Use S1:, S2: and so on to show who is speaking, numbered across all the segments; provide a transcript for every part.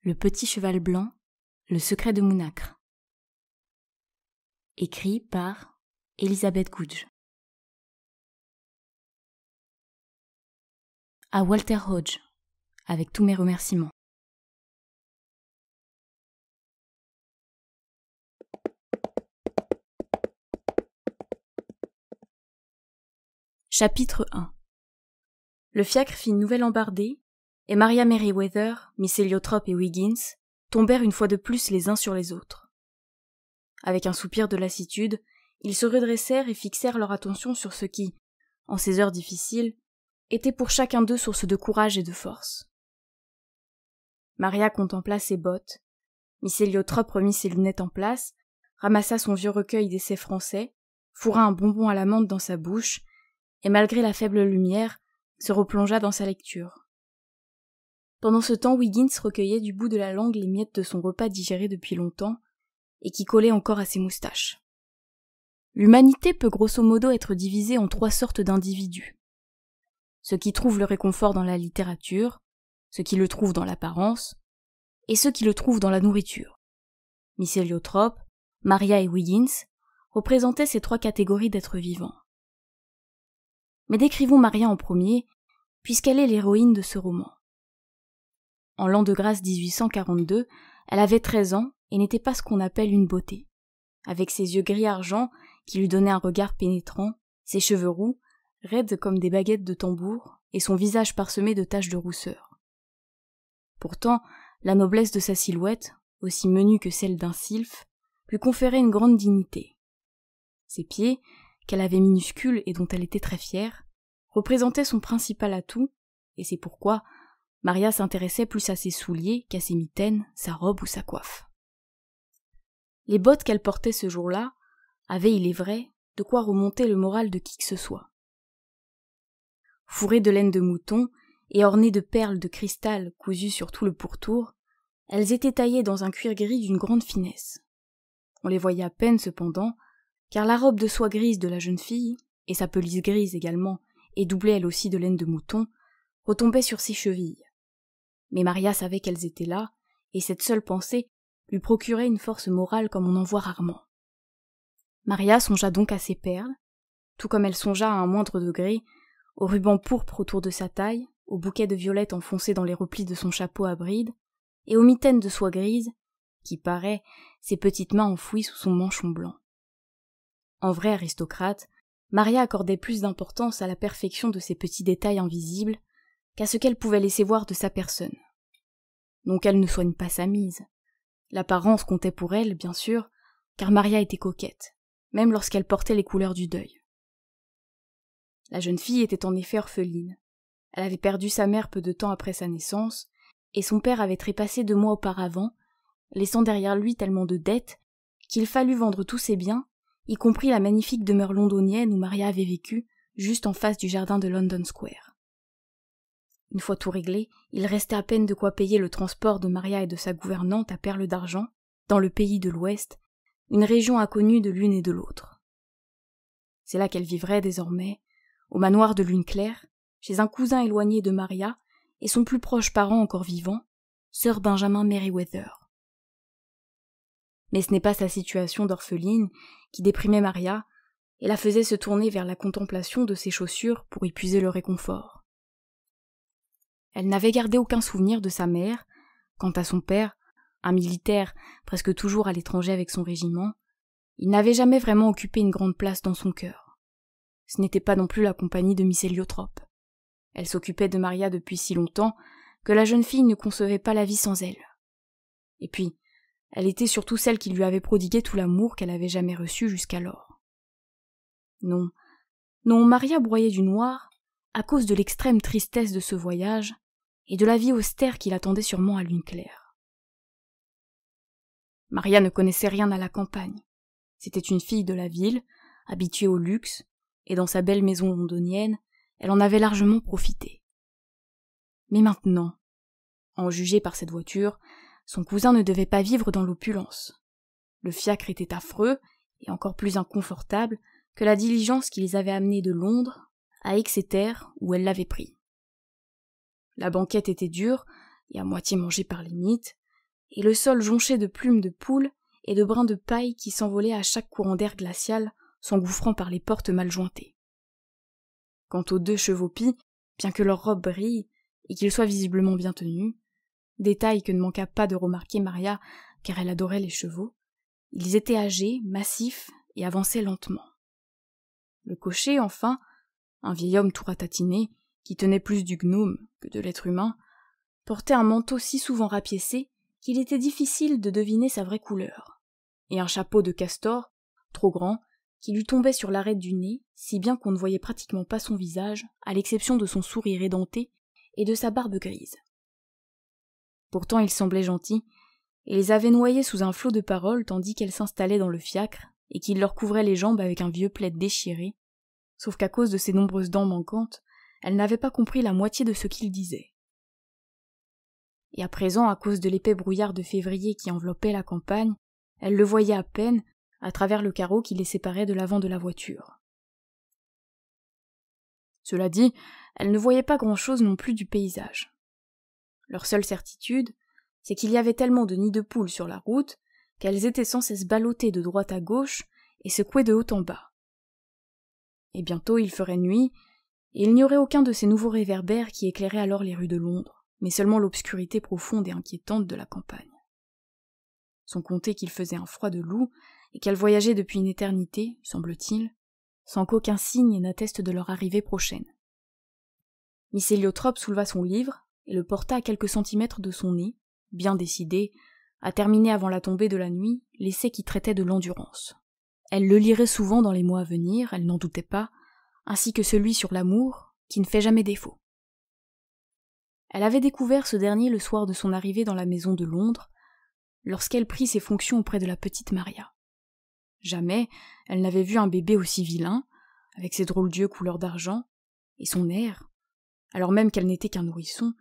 S1: Le petit cheval blanc, le secret de Mounacre. Écrit par Elisabeth Goudge. À Walter Hodge, avec tous mes remerciements. Chapitre 1. Le fiacre fit une nouvelle embardée, et Maria Merriweather, Miss Eliotrop et Wiggins tombèrent une fois de plus les uns sur les autres. Avec un soupir de lassitude, ils se redressèrent et fixèrent leur attention sur ce qui, en ces heures difficiles, était pour chacun d'eux source de courage et de force. Maria contempla ses bottes, Miss Eliotrop remit ses lunettes en place, ramassa son vieux recueil d'essais français, fourra un bonbon à la menthe dans sa bouche, et malgré la faible lumière, se replongea dans sa lecture. Pendant ce temps, Wiggins recueillait du bout de la langue les miettes de son repas digéré depuis longtemps, et qui collaient encore à ses moustaches. L'humanité peut grosso modo être divisée en 3 sortes d'individus. Ceux qui trouvent le réconfort dans la littérature, ceux qui le trouvent dans l'apparence, et ceux qui le trouvent dans la nourriture. Miss Eliotrop, Maria et Wiggins représentaient ces 3 catégories d'êtres vivants. Mais décrivons Maria en premier, puisqu'elle est l'héroïne de ce roman. En l'an de grâce 1842, elle avait 13 ans et n'était pas ce qu'on appelle une beauté. Avec ses yeux gris-argent qui lui donnaient un regard pénétrant, ses cheveux roux, raides comme des baguettes de tambour, et son visage parsemé de taches de rousseur. Pourtant, la noblesse de sa silhouette, aussi menue que celle d'un sylphe, lui conférait une grande dignité. Ses pieds, qu'elle avait minuscules et dont elle était très fière, représentaient son principal atout, et c'est pourquoi Maria s'intéressait plus à ses souliers qu'à ses mitaines, sa robe ou sa coiffe. Les bottes qu'elle portait ce jour-là avaient, il est vrai, de quoi remonter le moral de qui que ce soit. Fourrées de laine de mouton et ornées de perles de cristal cousues sur tout le pourtour, elles étaient taillées dans un cuir gris d'une grande finesse. On les voyait à peine cependant, car la robe de soie grise de la jeune fille, et sa pelisse grise également, et doublée elle aussi de laine de mouton, retombaient sur ses chevilles. Mais Maria savait qu'elles étaient là, et cette seule pensée lui procurait une force morale comme on en voit rarement. Maria songea donc à ses perles, tout comme elle songea à un moindre degré au ruban pourpre autour de sa taille, au bouquet de violettes enfoncé dans les replis de son chapeau à bride, et aux mitaines de soie grise, qui paraient ses petites mains enfouies sous son manchon blanc. En vraie aristocrate, Maria accordait plus d'importance à la perfection de ces petits détails invisibles qu'à ce qu'elle pouvait laisser voir de sa personne. Non qu'elle ne soigne pas sa mise. L'apparence comptait pour elle, bien sûr, car Maria était coquette, même lorsqu'elle portait les couleurs du deuil. La jeune fille était en effet orpheline. Elle avait perdu sa mère peu de temps après sa naissance, et son père avait trépassé 2 mois auparavant, laissant derrière lui tellement de dettes qu'il fallut vendre tous ses biens, y compris la magnifique demeure londonienne où Maria avait vécu, juste en face du jardin de London Square. Une fois tout réglé, il restait à peine de quoi payer le transport de Maria et de sa gouvernante à Perles d'Argent, dans le pays de l'Ouest, une région inconnue de l'une et de l'autre. C'est là qu'elle vivrait désormais, au manoir de Lune Claire, chez un cousin éloigné de Maria et son plus proche parent encore vivant, Sir Benjamin Merriweather. Mais ce n'est pas sa situation d'orpheline qui déprimait Maria et la faisait se tourner vers la contemplation de ses chaussures pour y puiser le réconfort. Elle n'avait gardé aucun souvenir de sa mère. Quant à son père, un militaire presque toujours à l'étranger avec son régiment, il n'avait jamais vraiment occupé une grande place dans son cœur. Ce n'était pas non plus la compagnie de Miss Eliotrop. Elle s'occupait de Maria depuis si longtemps que la jeune fille ne concevait pas la vie sans elle. Et puis, elle était surtout celle qui lui avait prodigué tout l'amour qu'elle avait jamais reçu jusqu'alors. Non, Maria broyait du noir à cause de l'extrême tristesse de ce voyage et de la vie austère qui l'attendait sûrement à Lune Claire. Maria ne connaissait rien à la campagne. C'était une fille de la ville, habituée au luxe, et dans sa belle maison londonienne, elle en avait largement profité. Mais maintenant, en juger par cette voiture, son cousin ne devait pas vivre dans l'opulence. Le fiacre était affreux et encore plus inconfortable que la diligence qui les avait amenés de Londres à Exeter où elle l'avait pris. La banquette était dure et à moitié mangée par les mythes, et le sol jonché de plumes de poules et de brins de paille qui s'envolaient à chaque courant d'air glacial, s'engouffrant par les portes mal jointées. Quant aux 2 chevaux pis, bien que leur robe brille, et qu'ils soient visiblement bien tenus, détail que ne manqua pas de remarquer Maria, car elle adorait les chevaux, ils étaient âgés, massifs, et avançaient lentement. Le cocher, enfin, un vieil homme tout ratatiné, qui tenait plus du gnome que de l'être humain, portait un manteau si souvent rapiécé qu'il était difficile de deviner sa vraie couleur, et un chapeau de castor, trop grand, qui lui tombait sur l'arête du nez, si bien qu'on ne voyait pratiquement pas son visage, à l'exception de son sourire édenté et de sa barbe grise. Pourtant il semblait gentil, et les avait noyés sous un flot de paroles tandis qu'elle s'installait dans le fiacre, et qu'il leur couvrait les jambes avec un vieux plaid déchiré, sauf qu'à cause de ses nombreuses dents manquantes, elle n'avait pas compris la moitié de ce qu'il disait. Et à présent, à cause de l'épais brouillard de février qui enveloppait la campagne, elle le voyait à peine, à travers le carreau qui les séparait de l'avant de la voiture. Cela dit, elle ne voyait pas grand-chose non plus du paysage. Leur seule certitude, c'est qu'il y avait tellement de nids de poules sur la route qu'elles étaient sans cesse ballottées de droite à gauche et secouées de haut en bas. Et bientôt il ferait nuit, et il n'y aurait aucun de ces nouveaux réverbères qui éclairaient alors les rues de Londres, mais seulement l'obscurité profonde et inquiétante de la campagne. Sans compter qu'il faisait un froid de loup, et qu'elle voyageait depuis une éternité, semble-t-il, sans qu'aucun signe n'atteste de leur arrivée prochaine. Miss Héliotrope souleva son livre et le porta à quelques centimètres de son nez, bien décidée à terminer avant la tombée de la nuit l'essai qui traitait de l'endurance. Elle le lirait souvent dans les mois à venir, elle n'en doutait pas, ainsi que celui sur l'amour, qui ne fait jamais défaut. Elle avait découvert ce dernier le soir de son arrivée dans la maison de Londres, lorsqu'elle prit ses fonctions auprès de la petite Maria. Jamais elle n'avait vu un bébé aussi vilain, avec ses drôles d'yeux couleur d'argent, et son air, alors même qu'elle n'était qu'un nourrisson,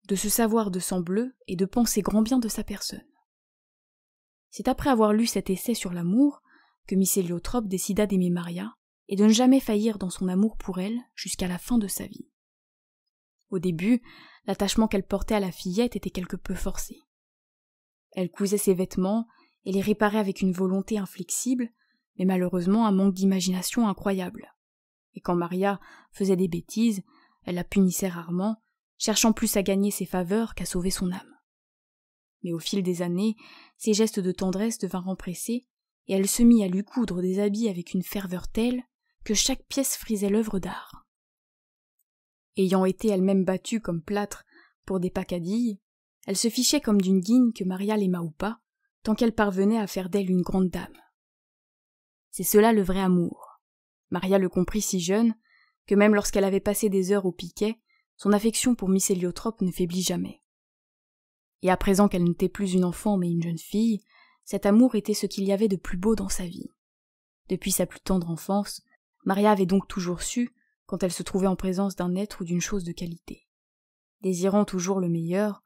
S1: de se savoir de sang bleu et de penser grand bien de sa personne. C'est après avoir lu cet essai sur l'amour que Miss Héliotrope décida d'aimer Maria et de ne jamais faillir dans son amour pour elle jusqu'à la fin de sa vie. Au début, l'attachement qu'elle portait à la fillette était quelque peu forcé. Elle cousait ses vêtements et les réparait avec une volonté inflexible, mais malheureusement un manque d'imagination incroyable. Et quand Maria faisait des bêtises, elle la punissait rarement, cherchant plus à gagner ses faveurs qu'à sauver son âme. Mais au fil des années, ses gestes de tendresse devinrent empressés, et elle se mit à lui coudre des habits avec une ferveur telle que chaque pièce frisait l'œuvre d'art. Ayant été elle-même battue comme plâtre pour des pacadilles, elle se fichait comme d'une guigne que Maria l'aimât ou pas, tant qu'elle parvenait à faire d'elle une grande dame. C'est cela le vrai amour. Maria le comprit si jeune que même lorsqu'elle avait passé des heures au piquet, son affection pour Miss Héliotrope ne faiblit jamais. Et à présent qu'elle n'était plus une enfant mais une jeune fille, cet amour était ce qu'il y avait de plus beau dans sa vie. Depuis sa plus tendre enfance, Maria avait donc toujours su, quand elle se trouvait en présence d'un être ou d'une chose de qualité. Désirant toujours le meilleur,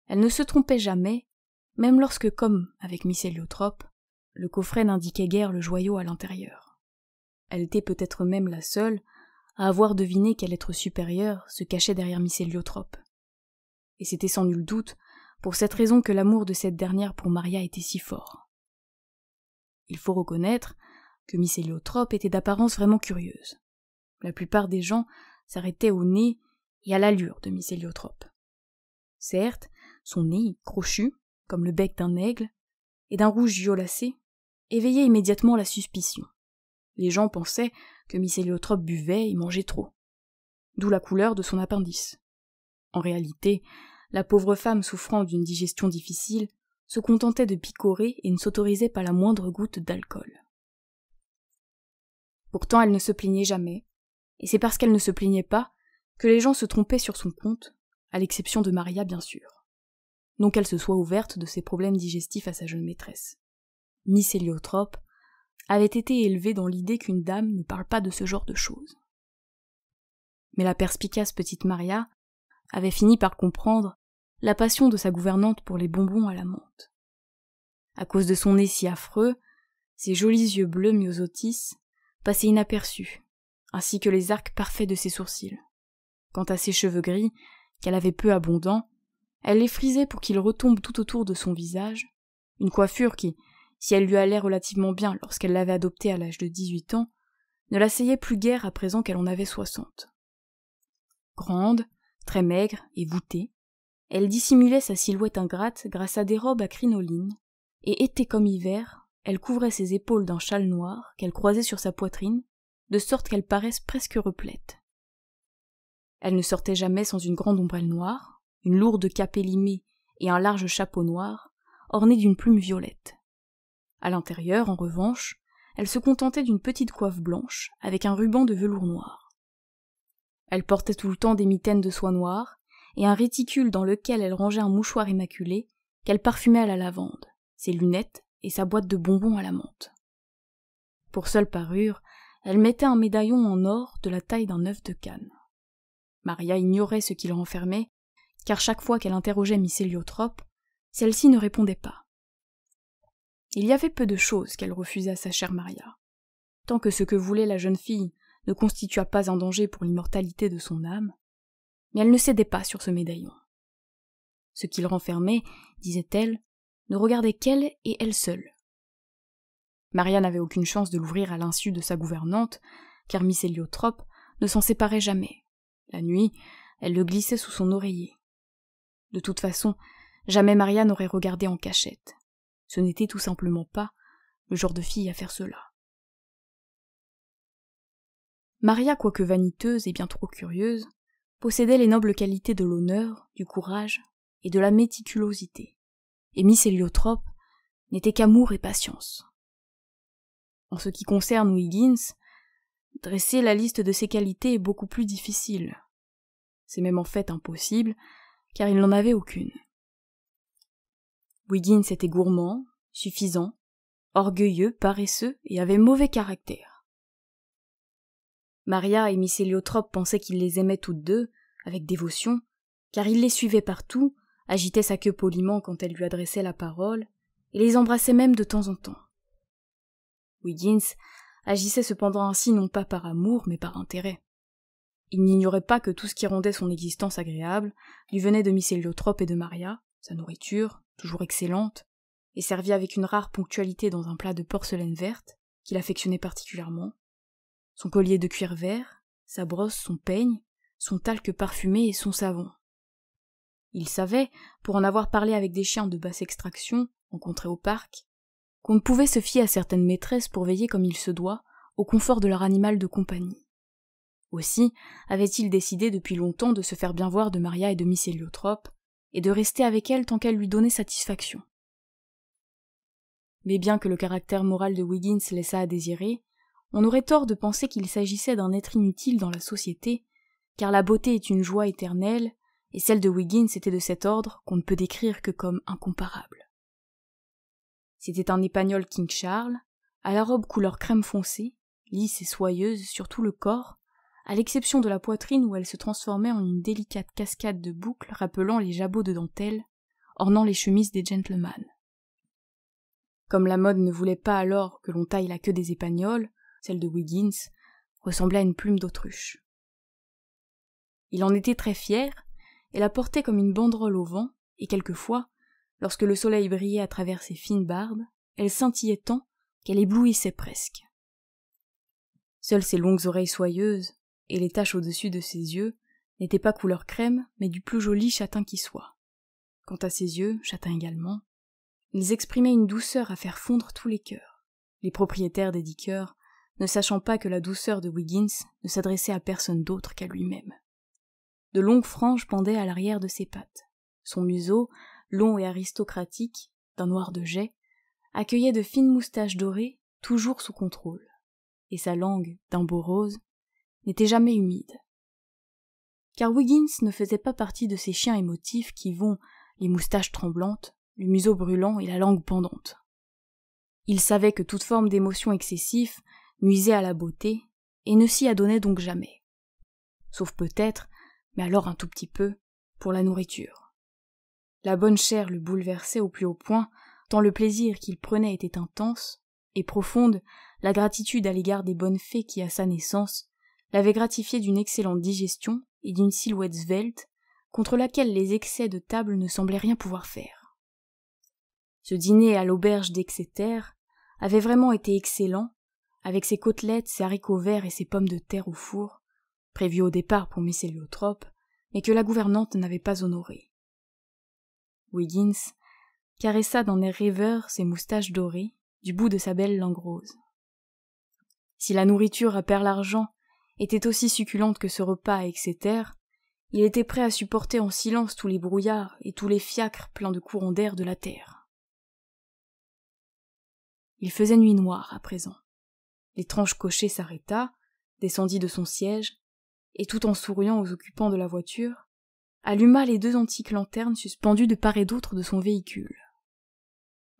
S1: elle ne se trompait jamais, même lorsque, comme avec Miss Héliotrope, le coffret n'indiquait guère le joyau à l'intérieur. Elle était peut-être même la seule à avoir deviné quel être supérieur se cachait derrière Miss Héliotrope. Et c'était sans nul doute pour cette raison que l'amour de cette dernière pour Maria était si fort. Il faut reconnaître que Miss Héliotrope était d'apparence vraiment curieuse. La plupart des gens s'arrêtaient au nez et à l'allure de Miss Héliotrope. Certes, son nez, crochu, comme le bec d'un aigle, et d'un rouge violacé, éveillait immédiatement la suspicion. Les gens pensaient que Miss Héliotrope buvait et mangeait trop, d'où la couleur de son appendice. En réalité, la pauvre femme souffrant d'une digestion difficile se contentait de picorer et ne s'autorisait pas la moindre goutte d'alcool. Pourtant elle ne se plaignait jamais, et c'est parce qu'elle ne se plaignait pas que les gens se trompaient sur son compte, à l'exception de Maria bien sûr. Non qu'elle se soit ouverte de ses problèmes digestifs à sa jeune maîtresse. Miss Héliotrope avait été élevée dans l'idée qu'une dame ne parle pas de ce genre de choses. Mais la perspicace petite Maria avait fini par comprendre la passion de sa gouvernante pour les bonbons à la menthe. À cause de son nez si affreux, ses jolis yeux bleus myosotis passaient inaperçus, ainsi que les arcs parfaits de ses sourcils. Quant à ses cheveux gris, qu'elle avait peu abondants, Elle les frisait pour qu'ils retombent tout autour de son visage, une coiffure qui, si elle lui allait relativement bien lorsqu'elle l'avait adoptée à l'âge de 18 ans, ne l'asseyait plus guère à présent qu'elle en avait 60. Grande, très maigre et voûtée, elle dissimulait sa silhouette ingrate grâce à des robes à crinoline, et été comme hiver, elle couvrait ses épaules d'un châle noir qu'elle croisait sur sa poitrine, de sorte qu'elles paraissent presque replètes. Elle ne sortait jamais sans une grande ombrelle noire, une lourde cape élimée et un large chapeau noir, orné d'une plume violette. À l'intérieur, en revanche, elle se contentait d'une petite coiffe blanche avec un ruban de velours noir. Elle portait tout le temps des mitaines de soie noire et un réticule dans lequel elle rangeait un mouchoir immaculé qu'elle parfumait à la lavande, ses lunettes et sa boîte de bonbons à la menthe. Pour seule parure, elle mettait un médaillon en or de la taille d'un œuf de Cannes. Maria ignorait ce qu'il renfermait, car chaque fois qu'elle interrogeait Miss Héliotrope, celle-ci ne répondait pas. Il y avait peu de choses qu'elle refusait à sa chère Maria. Tant que ce que voulait la jeune fille ne constitua pas un danger pour l'immortalité de son âme, mais elle ne cédait pas sur ce médaillon. Ce qu'il renfermait, disait-elle, ne regardait qu'elle et elle seule. Maria n'avait aucune chance de l'ouvrir à l'insu de sa gouvernante, car Miss Héliotrope ne s'en séparait jamais. La nuit, elle le glissait sous son oreiller. De toute façon, jamais Maria n'aurait regardé en cachette. Ce n'était tout simplement pas le genre de fille à faire cela. Maria, quoique vaniteuse et bien trop curieuse, possédait les nobles qualités de l'honneur, du courage et de la méticulosité, et Miss Héliotrope n'était qu'amour et patience. En ce qui concerne Wiggins, dresser la liste de ses qualités est beaucoup plus difficile. C'est même en fait impossible, car il n'en avait aucune. Wiggins était gourmand, suffisant, orgueilleux, paresseux et avait mauvais caractère. Maria et Miss Héliotrope pensaient qu'il les aimait toutes deux, avec dévotion, car il les suivait partout, agitait sa queue poliment quand elle lui adressait la parole, et les embrassait même de temps en temps. Wiggins agissait cependant ainsi non pas par amour, mais par intérêt. Il n'ignorait pas que tout ce qui rendait son existence agréable lui venait de Miss Héliotrope et de Maria, sa nourriture, toujours excellente, et servie avec une rare ponctualité dans un plat de porcelaine verte, qu'il affectionnait particulièrement, son collier de cuir vert, sa brosse, son peigne, son talc parfumé et son savon. Il savait, pour en avoir parlé avec des chiens de basse extraction, rencontrés au parc, qu'on ne pouvait se fier à certaines maîtresses pour veiller comme il se doit au confort de leur animal de compagnie. Aussi avait-il décidé depuis longtemps de se faire bien voir de Maria et de Miss Héliotrope, et de rester avec elles tant qu'elles lui donnaient satisfaction. Mais bien que le caractère moral de Wiggins laissât à désirer, on aurait tort de penser qu'il s'agissait d'un être inutile dans la société, car la beauté est une joie éternelle, et celle de Wiggins était de cet ordre qu'on ne peut décrire que comme incomparable. C'était un épagnol King Charles, à la robe couleur crème foncée, lisse et soyeuse sur tout le corps, à l'exception de la poitrine où elle se transformait en une délicate cascade de boucles rappelant les jabots de dentelle, ornant les chemises des gentlemen. Comme la mode ne voulait pas alors que l'on taille la queue des épagnols, celle de Wiggins ressemblait à une plume d'autruche. Il en était très fier, et la portait comme une banderole au vent, et quelquefois, lorsque le soleil brillait à travers ses fines barbes, elle scintillait tant qu'elle éblouissait presque. Seules ses longues oreilles soyeuses, et les taches au-dessus de ses yeux, n'étaient pas couleur crème, mais du plus joli châtain qui soit. Quant à ses yeux, châtain également, ils exprimaient une douceur à faire fondre tous les cœurs, les propriétaires des 10 cœurs ne sachant pas que la douceur de Wiggins ne s'adressait à personne d'autre qu'à lui-même. De longues franges pendaient à l'arrière de ses pattes. Son museau, long et aristocratique, d'un noir de jais, accueillait de fines moustaches dorées, toujours sous contrôle, et sa langue, d'un beau rose, n'était jamais humide. Car Wiggins ne faisait pas partie de ces chiens émotifs qui vont, les moustaches tremblantes, le museau brûlant et la langue pendante. Il savait que toute forme d'émotion excessive nuisait à la beauté, et ne s'y adonnait donc jamais. Sauf peut-être, mais alors un tout petit peu, pour la nourriture. La bonne chair le bouleversait au plus haut point, tant le plaisir qu'il prenait était intense, et profonde, la gratitude à l'égard des bonnes fées qui, à sa naissance, l'avaient gratifié d'une excellente digestion et d'une silhouette svelte, contre laquelle les excès de table ne semblaient rien pouvoir faire. Ce dîner à l'auberge d'Exeter avait vraiment été excellent, avec ses côtelettes, ses haricots verts et ses pommes de terre au four, prévus au départ pour Miss Héliotrope, mais que la gouvernante n'avait pas honoré. Wiggins caressa d'un air rêveur ses moustaches dorées du bout de sa belle langue rose. Si la nourriture à Perle-Argent était aussi succulente que ce repas à Exeter, il était prêt à supporter en silence tous les brouillards et tous les fiacres pleins de courants d'air de la terre. Il faisait nuit noire à présent. L'étrange cocher s'arrêta, descendit de son siège, et tout en souriant aux occupants de la voiture, alluma les 2 antiques lanternes suspendues de part et d'autre de son véhicule.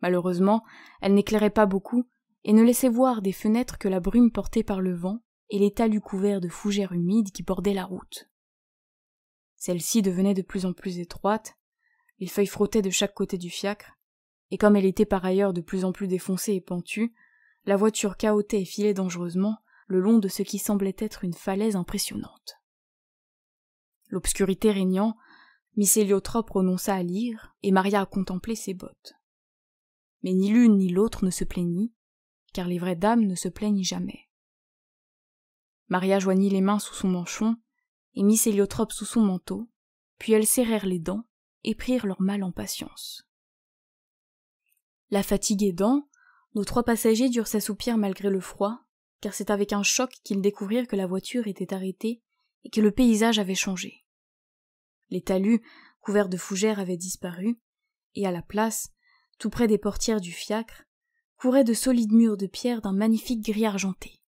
S1: Malheureusement, elles n'éclairaient pas beaucoup et ne laissaient voir des fenêtres que la brume portée par le vent et les talus couverts de fougères humides qui bordaient la route. Celle-ci devenait de plus en plus étroite, les feuilles frottaient de chaque côté du fiacre, et comme elle était par ailleurs de plus en plus défoncée et pentue, la voiture cahotait et filait dangereusement le long de ce qui semblait être une falaise impressionnante. L'obscurité régnant, Miss Héliotrope renonça à lire et Maria à contempler ses bottes. Mais ni l'une ni l'autre ne se plaignit, car les vraies dames ne se plaignent jamais. Maria joignit les mains sous son manchon et Miss Héliotrope sous son manteau, puis elles serrèrent les dents et prirent leur mal en patience. La fatigue aidant, nos 3 passagers durent s'assoupir malgré le froid, car c'est avec un choc qu'ils découvrirent que la voiture était arrêtée et que le paysage avait changé. Les talus, couverts de fougères, avaient disparu, et à la place, tout près des portières du fiacre, couraient de solides murs de pierre d'un magnifique gris argenté.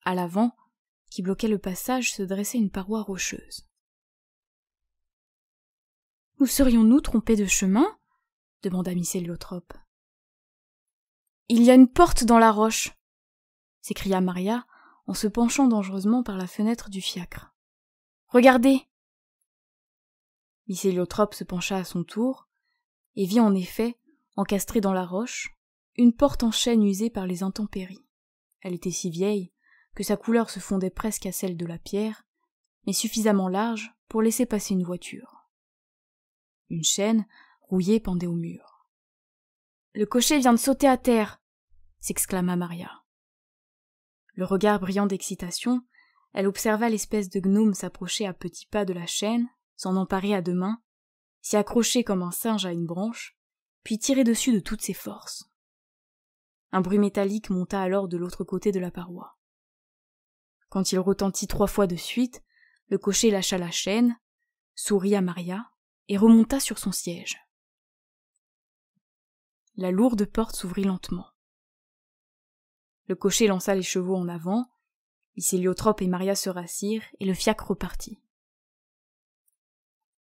S1: À l'avant, qui bloquait le passage, se dressait une paroi rocheuse. « Nous serions-nous trompés de chemin ?» demanda Miss Héliotrope. « Il y a une porte dans la roche !» s'écria Maria en se penchant dangereusement par la fenêtre du fiacre. « Regardez !» Miss Héliotrope se pencha à son tour et vit en effet, encastrée dans la roche, une porte en chêne usée par les intempéries. Elle était si vieille que sa couleur se fondait presque à celle de la pierre, mais suffisamment large pour laisser passer une voiture. Une chaîne rouillée pendait au mur. « Le cocher vient de sauter à terre !» s'exclama Maria. Le regard brillant d'excitation, elle observa l'espèce de gnome s'approcher à petits pas de la chaîne, s'en emparer à 2 mains, s'y accrocher comme un singe à une branche, puis tirer dessus de toutes ses forces. Un bruit métallique monta alors de l'autre côté de la paroi. Quand il retentit 3 fois de suite, le cocher lâcha la chaîne, sourit à Maria et remonta sur son siège. La lourde porte s'ouvrit lentement. Le cocher lança les chevaux en avant, Miss Héliotrope et Maria se rassirent et le fiacre repartit.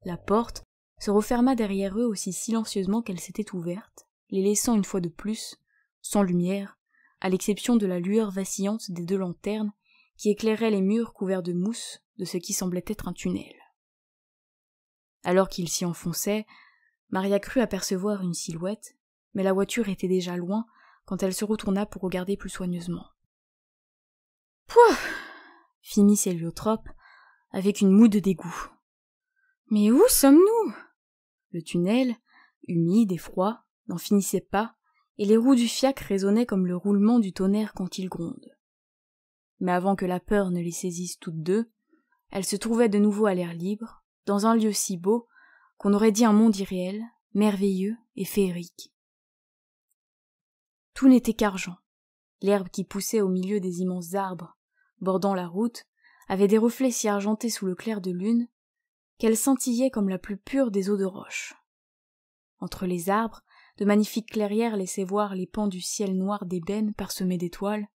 S1: La porte se referma derrière eux aussi silencieusement qu'elle s'était ouverte, les laissant une fois de plus, sans lumière, à l'exception de la lueur vacillante des 2 lanternes qui éclairaient les murs couverts de mousse de ce qui semblait être un tunnel. Alors qu'ils s'y enfonçaient, Maria crut apercevoir une silhouette, mais la voiture était déjà loin quand elle se retourna pour regarder plus soigneusement. « Pouah !» fit Miss Héliotrope, avec une moue de dégoût. « Mais où sommes-nous ?» Le tunnel, humide et froid, n'en finissait pas, et les roues du fiacre résonnaient comme le roulement du tonnerre quand il gronde. Mais avant que la peur ne les saisisse toutes 2, elles se trouvaient de nouveau à l'air libre, dans un lieu si beau qu'on aurait dit un monde irréel, merveilleux et féerique. Tout n'était qu'argent. L'herbe qui poussait au milieu des immenses arbres, bordant la route, avait des reflets si argentés sous le clair de lune, qu'elle scintillait comme la plus pure des eaux de roche. Entre les arbres, de magnifiques clairières laissaient voir les pans du ciel noir d'ébène parsemé d'étoiles,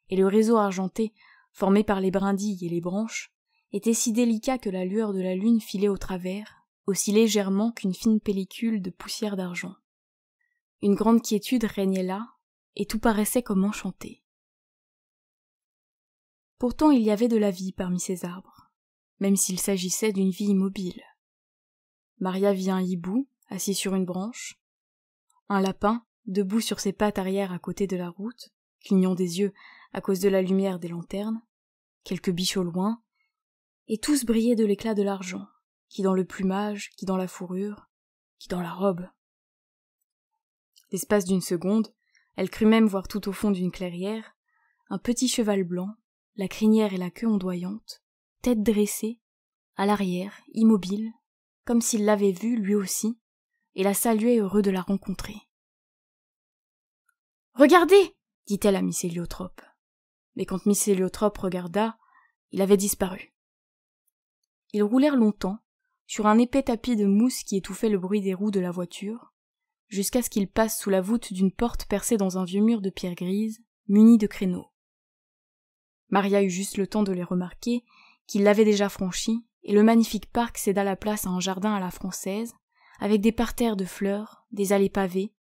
S1: et le réseau argenté, formé par les brindilles et les branches, était si délicat que la lueur de la lune filait au travers, aussi légèrement qu'une fine pellicule de poussière d'argent. Une grande quiétude régnait là, et tout paraissait comme enchanté. Pourtant il y avait de la vie parmi ces arbres, même s'il s'agissait d'une vie immobile. Maria vit un hibou, assis sur une branche, un lapin, debout sur ses pattes arrière à côté de la route, clignant des yeux à cause de la lumière des lanternes, quelques biches au loin, et tous brillaient de l'éclat de l'argent, qui dans le plumage, qui dans la fourrure, qui dans la robe. L'espace d'une seconde, elle crut même voir tout au fond d'une clairière un petit cheval blanc, la crinière et la queue ondoyantes, tête dressée, à l'arrière, immobile, comme s'il l'avait vue lui aussi, et la saluait heureux de la rencontrer. « Regardez !» dit-elle à Miss Héliotrope. Mais quand Miss Héliotrope regarda, il avait disparu. Ils roulèrent longtemps, sur un épais tapis de mousse qui étouffait le bruit des roues de la voiture, jusqu'à ce qu'ils passent sous la voûte d'une porte percée dans un vieux mur de pierre grise, munie de créneaux. Maria eut juste le temps de les remarquer, qu'ils l'avaient déjà franchi, et le magnifique parc céda la place à un jardin à la française, avec des parterres de fleurs, des allées pavées,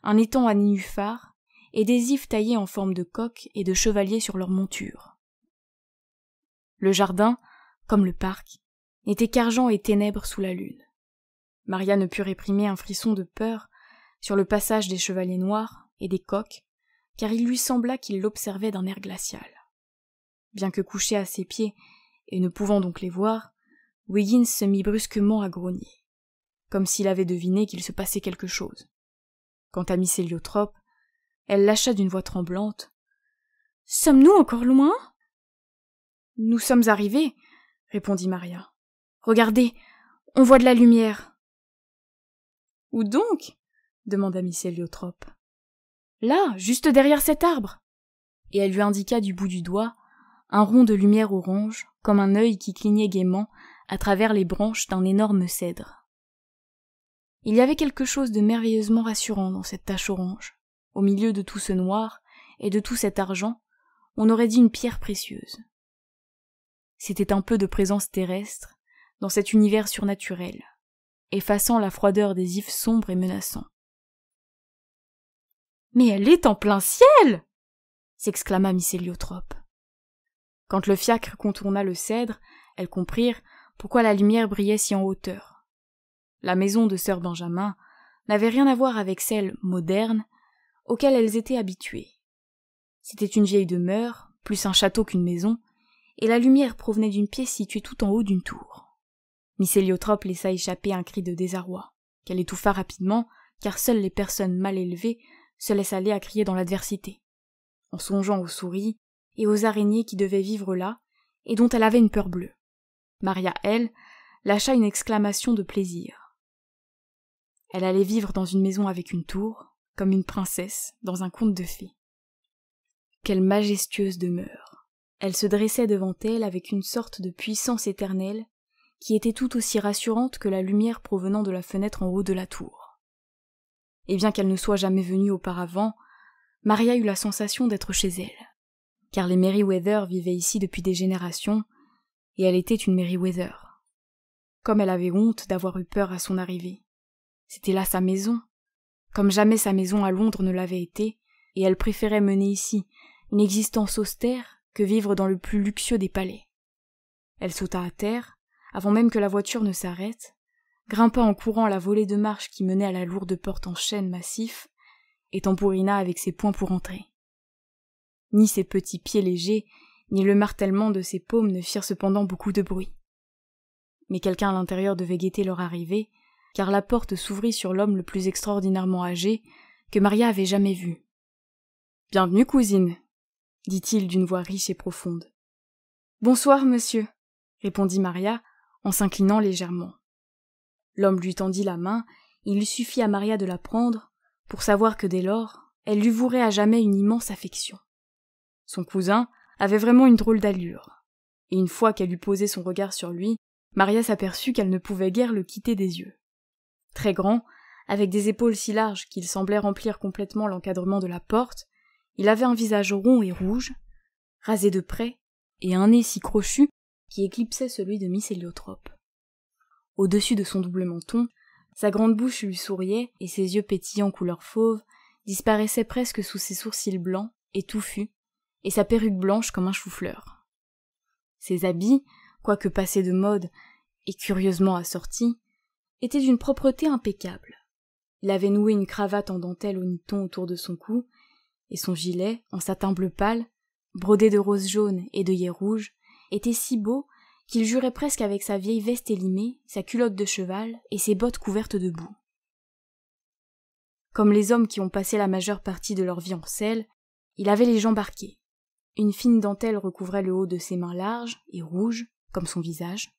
S1: un étang à nénuphars, et des ifs taillés en forme de coqs et de chevaliers sur leurs montures. Le jardin, comme le parc, n'était qu'argent et ténèbres sous la lune. Maria ne put réprimer un frisson de peur sur le passage des chevaliers noirs et des coqs, car il lui sembla qu'il l'observait d'un air glacial. Bien que couché à ses pieds et ne pouvant donc les voir, Wiggins se mit brusquement à grogner, comme s'il avait deviné qu'il se passait quelque chose. Quant à Miss Héliotrope, elle lâcha d'une voix tremblante. « Sommes-nous encore loin ?»« Nous sommes arrivés, » répondit Maria. « Regardez, on voit de la lumière. »« Où donc ?» demanda Miss Héliotrope. « Là, juste derrière cet arbre. » Et elle lui indiqua du bout du doigt un rond de lumière orange, comme un œil qui clignait gaiement à travers les branches d'un énorme cèdre. Il y avait quelque chose de merveilleusement rassurant dans cette tache orange. Au milieu de tout ce noir et de tout cet argent, on aurait dit une pierre précieuse. C'était un peu de présence terrestre dans cet univers surnaturel, effaçant la froideur des ifs sombres et menaçants. « Mais elle est en plein ciel !» s'exclama Miss Héliotrope. Quand le fiacre contourna le cèdre, elles comprirent pourquoi la lumière brillait si en hauteur. La maison de sœur Benjamin n'avait rien à voir avec celle moderne auxquelles elles étaient habituées. C'était une vieille demeure, plus un château qu'une maison, et la lumière provenait d'une pièce située tout en haut d'une tour. Miss Héliotrope laissa échapper un cri de désarroi, qu'elle étouffa rapidement, car seules les personnes mal élevées se laissent aller à crier dans l'adversité, en songeant aux souris et aux araignées qui devaient vivre là, et dont elle avait une peur bleue. Maria, elle, lâcha une exclamation de plaisir. Elle allait vivre dans une maison avec une tour, comme une princesse dans un conte de fées. Quelle majestueuse demeure! Elle se dressait devant elle avec une sorte de puissance éternelle qui était tout aussi rassurante que la lumière provenant de la fenêtre en haut de la tour. Et bien qu'elle ne soit jamais venue auparavant, Maria eut la sensation d'être chez elle, car les Merryweather vivaient ici depuis des générations, et elle était une Merryweather. Comme elle avait honte d'avoir eu peur à son arrivée. C'était là sa maison, comme jamais sa maison à Londres ne l'avait été, et elle préférait mener ici une existence austère que vivre dans le plus luxueux des palais. Elle sauta à terre, avant même que la voiture ne s'arrête, grimpa en courant la volée de marche qui menait à la lourde porte en chêne massif, et tambourina avec ses poings pour entrer. Ni ses petits pieds légers, ni le martèlement de ses paumes ne firent cependant beaucoup de bruit. Mais quelqu'un à l'intérieur devait guetter leur arrivée, car la porte s'ouvrit sur l'homme le plus extraordinairement âgé que Maria avait jamais vu. « Bienvenue, cousine !» dit-il d'une voix riche et profonde. « Bonsoir, monsieur !» répondit Maria en s'inclinant légèrement. L'homme lui tendit la main, et il suffit à Maria de la prendre pour savoir que dès lors, elle lui vouerait à jamais une immense affection. Son cousin avait vraiment une drôle d'allure, et une fois qu'elle eut posé son regard sur lui, Maria s'aperçut qu'elle ne pouvait guère le quitter des yeux. Très grand, avec des épaules si larges qu'il semblait remplir complètement l'encadrement de la porte, il avait un visage rond et rouge, rasé de près, et un nez si crochu qui éclipsait celui de Miss Héliotrope. Au-dessus de son double menton, sa grande bouche lui souriait, et ses yeux pétillants couleur fauve disparaissaient presque sous ses sourcils blancs et touffus, et sa perruque blanche comme un chou-fleur. Ses habits, quoique passés de mode et curieusement assortis, étaient d'une propreté impeccable. Il avait noué une cravate en dentelle au niton autour de son cou, et son gilet, en satin bleu pâle, brodé de rose jaune et d'œillets rouges, était si beau qu'il jurait presque avec sa vieille veste élimée, sa culotte de cheval et ses bottes couvertes de boue. Comme les hommes qui ont passé la majeure partie de leur vie en selle, il avait les jambes arquées. Une fine dentelle recouvrait le haut de ses mains larges et rouges, comme son visage,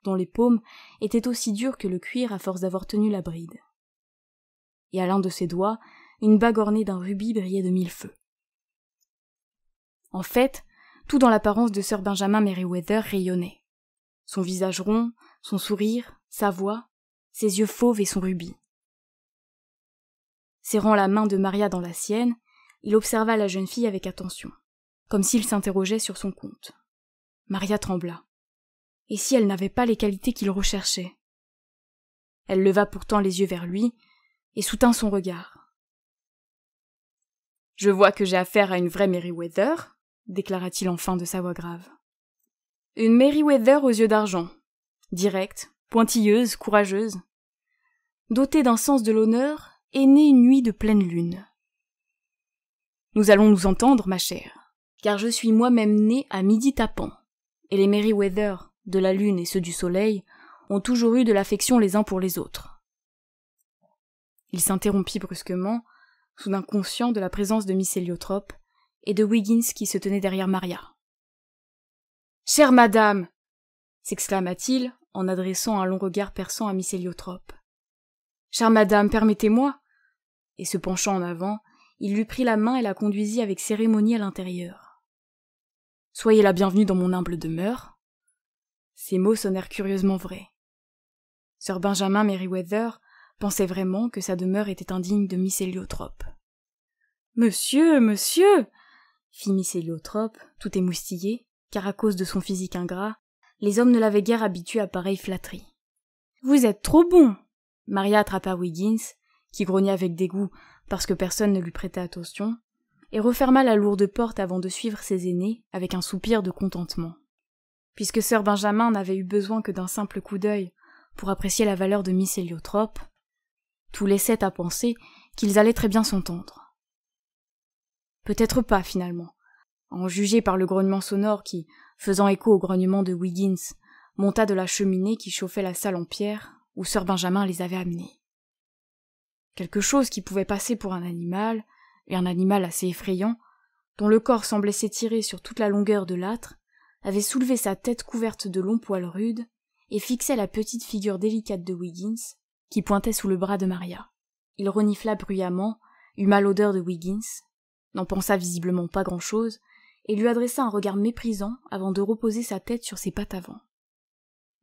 S1: dont les paumes étaient aussi dures que le cuir à force d'avoir tenu la bride. Et à l'un de ses doigts, une bague ornée d'un rubis brillait de mille feux. En fait, tout dans l'apparence de Sir Benjamin Merryweather rayonnait. Son visage rond, son sourire, sa voix, ses yeux fauves et son rubis. Serrant la main de Maria dans la sienne, il observa la jeune fille avec attention, comme s'il s'interrogeait sur son compte. Maria trembla. Et si elle n'avait pas les qualités qu'il recherchait? Elle leva pourtant les yeux vers lui et soutint son regard. « Je vois que j'ai affaire à une vraie Merryweather », déclara-t-il enfin de sa voix grave. « Une Merryweather aux yeux d'argent, directe, pointilleuse, courageuse. Dotée d'un sens de l'honneur, est née une nuit de pleine lune. Nous allons nous entendre, ma chère, car je suis moi-même née à midi tapant, et les Merryweather de la lune et ceux du soleil ont toujours eu de l'affection les uns pour les autres. » Il s'interrompit brusquement, soudain conscient de la présence de Miss Héliotrope et de Wiggins qui se tenait derrière Maria. « Chère madame !» s'exclama-t-il en adressant un long regard perçant à Miss Héliotrope. « Chère madame, permettez-moi !» Et se penchant en avant, il lui prit la main et la conduisit avec cérémonie à l'intérieur. « Soyez la bienvenue dans mon humble demeure. » Ces mots sonnèrent curieusement vrais. Sir Benjamin Merryweather pensait vraiment que sa demeure était indigne de Miss Héliotrope. « Monsieur, monsieur !» fit Miss Héliotrope, tout émoustillée, car à cause de son physique ingrat, les hommes ne l'avaient guère habituée à pareille flatterie. « Vous êtes trop bon !» Maria attrapa Wiggins, qui grognait avec dégoût parce que personne ne lui prêtait attention, et referma la lourde porte avant de suivre ses aînés avec un soupir de contentement. Puisque Sir Benjamin n'avait eu besoin que d'un simple coup d'œil pour apprécier la valeur de Miss Héliotrope, tout laissait à penser qu'ils allaient très bien s'entendre. Peut-être pas, finalement, à en juger par le grognement sonore qui, faisant écho au grognement de Wiggins, monta de la cheminée qui chauffait la salle en pierre où Sir Benjamin les avait amenés. Quelque chose qui pouvait passer pour un animal, et un animal assez effrayant, dont le corps semblait s'étirer sur toute la longueur de l'âtre, avait soulevé sa tête couverte de longs poils rudes et fixait la petite figure délicate de Wiggins, qui pointait sous le bras de Maria. Il renifla bruyamment, huma l'odeur de Wiggins, n'en pensa visiblement pas grand-chose, et lui adressa un regard méprisant avant de reposer sa tête sur ses pattes avant.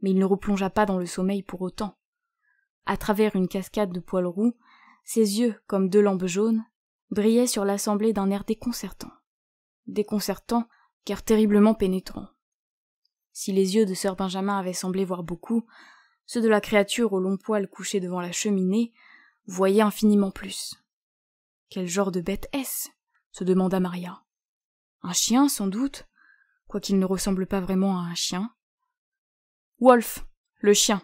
S1: Mais il ne replongea pas dans le sommeil pour autant. À travers une cascade de poils roux, ses yeux, comme deux lampes jaunes, brillaient sur l'assemblée d'un air déconcertant. Déconcertant, car terriblement pénétrant. Si les yeux de Sir Benjamin avaient semblé voir beaucoup, ceux de la créature aux longs poils couchés devant la cheminée voyaient infiniment plus. « Quel genre de bête est-ce » se demanda Maria. « Un chien, sans doute, quoiqu'il ne ressemble pas vraiment à un chien. »« Wolf, le chien »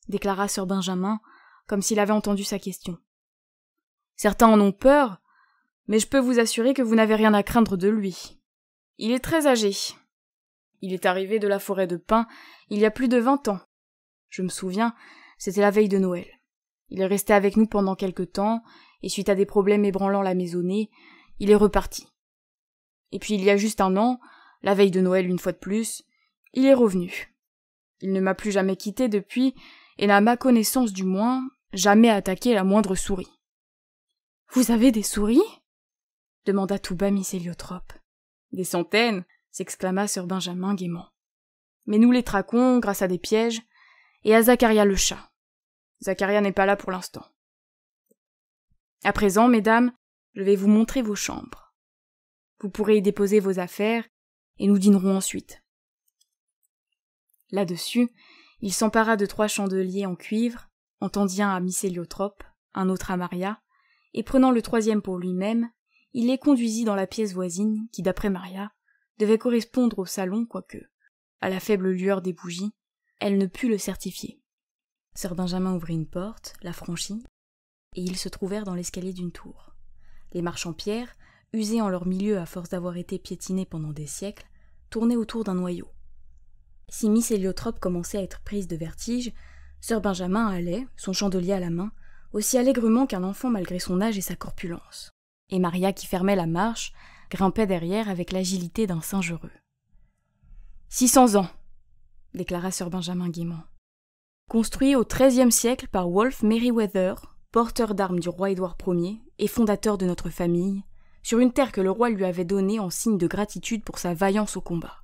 S1: déclara Sir Benjamin, comme s'il avait entendu sa question. « Certains en ont peur, mais je peux vous assurer que vous n'avez rien à craindre de lui. Il est très âgé. Il est arrivé de la forêt de pins il y a plus de 20 ans. Je me souviens, c'était la veille de Noël. Il est resté avec nous pendant quelque temps, et suite à des problèmes ébranlant la maisonnée, il est reparti. Et puis il y a juste un an, la veille de Noël une fois de plus, il est revenu. Il ne m'a plus jamais quitté depuis, et n'a, à ma connaissance du moins, jamais attaqué la moindre souris. »« Vous avez des souris ?» demanda tout bas Miss Héliotrope. « Des centaines !» s'exclama Sir Benjamin gaiement. « Mais nous les traquons grâce à des pièges, et à Zacharia le chat. Zacharia n'est pas là pour l'instant. À présent, mesdames, je vais vous montrer vos chambres. Vous pourrez y déposer vos affaires, et nous dînerons ensuite. » Là-dessus, il s'empara de 3 chandeliers en cuivre, en tendit un à Miss Héliotrope, un autre à Maria, et prenant le 3e pour lui-même, il les conduisit dans la pièce voisine qui, d'après Maria, devait correspondre au salon, quoique, à la faible lueur des bougies, elle ne put le certifier. Sir Benjamin ouvrit une porte, la franchit, et ils se trouvèrent dans l'escalier d'une tour. Les marches en pierre, usées en leur milieu à force d'avoir été piétinées pendant des siècles, tournaient autour d'un noyau. Si Miss Héliotrope commençait à être prise de vertige, Sir Benjamin allait, son chandelier à la main, aussi allègrement qu'un enfant malgré son âge et sa corpulence. Et Maria, qui fermait la marche, grimpait derrière avec l'agilité d'un singe heureux. « 600 ans !» déclara Sir Benjamin gaiement. « Construit au XIIIe siècle par Wolfe Merryweather, porteur d'armes du roi Édouard Ier et fondateur de notre famille, sur une terre que le roi lui avait donnée en signe de gratitude pour sa vaillance au combat. »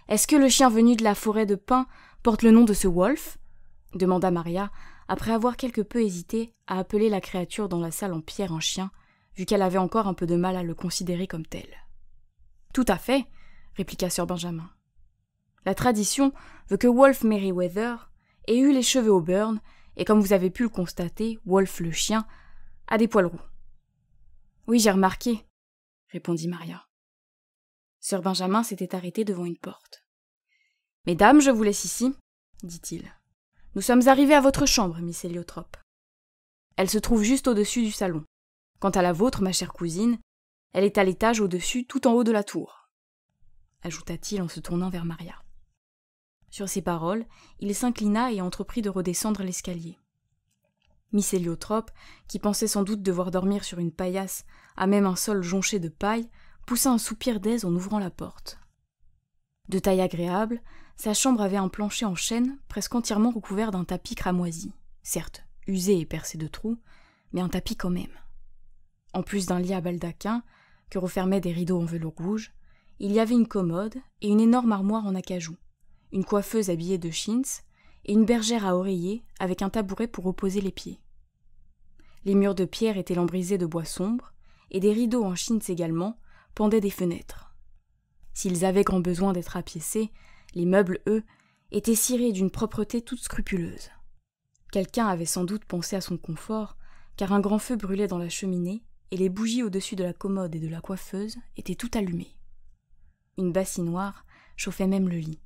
S1: « Est-ce que le chien venu de la forêt de pins porte le nom de ce Wolfe ?» demanda Maria, après avoir quelque peu hésité à appeler la créature dans la salle en pierre un chien, vu qu'elle avait encore un peu de mal à le considérer comme tel. « Tout à fait, » répliqua Sir Benjamin. « La tradition veut que Wolfe Merryweather ait eu les cheveux au burn, et comme vous avez pu le constater, Wolfe le chien a des poils roux. »« Oui, j'ai remarqué, » répondit Maria. Sir Benjamin s'était arrêté devant une porte. « Mesdames, je vous laisse ici, » dit-il. « Nous sommes arrivés à votre chambre, Miss Héliotrope. Elle se trouve juste au-dessus du salon. Quant à la vôtre, ma chère cousine, elle est à l'étage au-dessus, tout en haut de la tour, » ajouta-t-il en se tournant vers Maria. Sur ces paroles, il s'inclina et entreprit de redescendre l'escalier. Miss Héliotrope, qui pensait sans doute devoir dormir sur une paillasse à même un sol jonché de paille, poussa un soupir d'aise en ouvrant la porte. De taille agréable, sa chambre avait un plancher en chêne presque entièrement recouvert d'un tapis cramoisi, certes usé et percé de trous, mais un tapis quand même. En plus d'un lit à baldaquin, que refermaient des rideaux en velours rouge, il y avait une commode et une énorme armoire en acajou, une coiffeuse habillée de chintz et une bergère à oreiller avec un tabouret pour reposer les pieds. Les murs de pierre étaient lambrisés de bois sombre, et des rideaux en chintz également pendaient des fenêtres. S'ils avaient grand besoin d'être apiécés, les meubles, eux, étaient cirés d'une propreté toute scrupuleuse. Quelqu'un avait sans doute pensé à son confort, car un grand feu brûlait dans la cheminée, et les bougies au-dessus de la commode et de la coiffeuse étaient toutes allumées. Une bassinoire chauffait même le lit.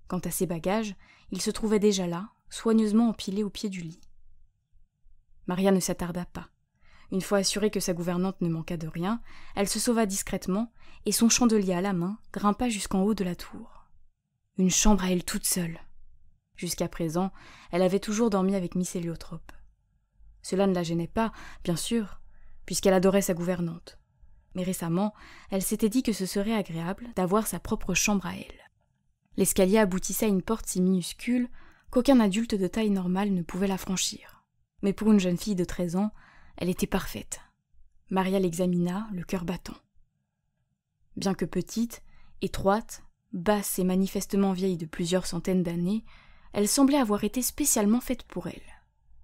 S1: Quant à ses bagages, ils se trouvaient déjà là, soigneusement empilés au pied du lit. Maria ne s'attarda pas. Une fois assurée que sa gouvernante ne manquât de rien, elle se sauva discrètement, et son chandelier à la main grimpa jusqu'en haut de la tour. Une chambre à elle toute seule. Jusqu'à présent, elle avait toujours dormi avec Miss Héliotrope. Cela ne la gênait pas, bien sûr, puisqu'elle adorait sa gouvernante. Mais récemment, elle s'était dit que ce serait agréable d'avoir sa propre chambre à elle. L'escalier aboutissait à une porte si minuscule qu'aucun adulte de taille normale ne pouvait la franchir. Mais pour une jeune fille de 13 ans, elle était parfaite. Maria l'examina, le cœur battant. Bien que petite, étroite, basse et manifestement vieille de plusieurs centaines d'années, elle semblait avoir été spécialement faite pour elle.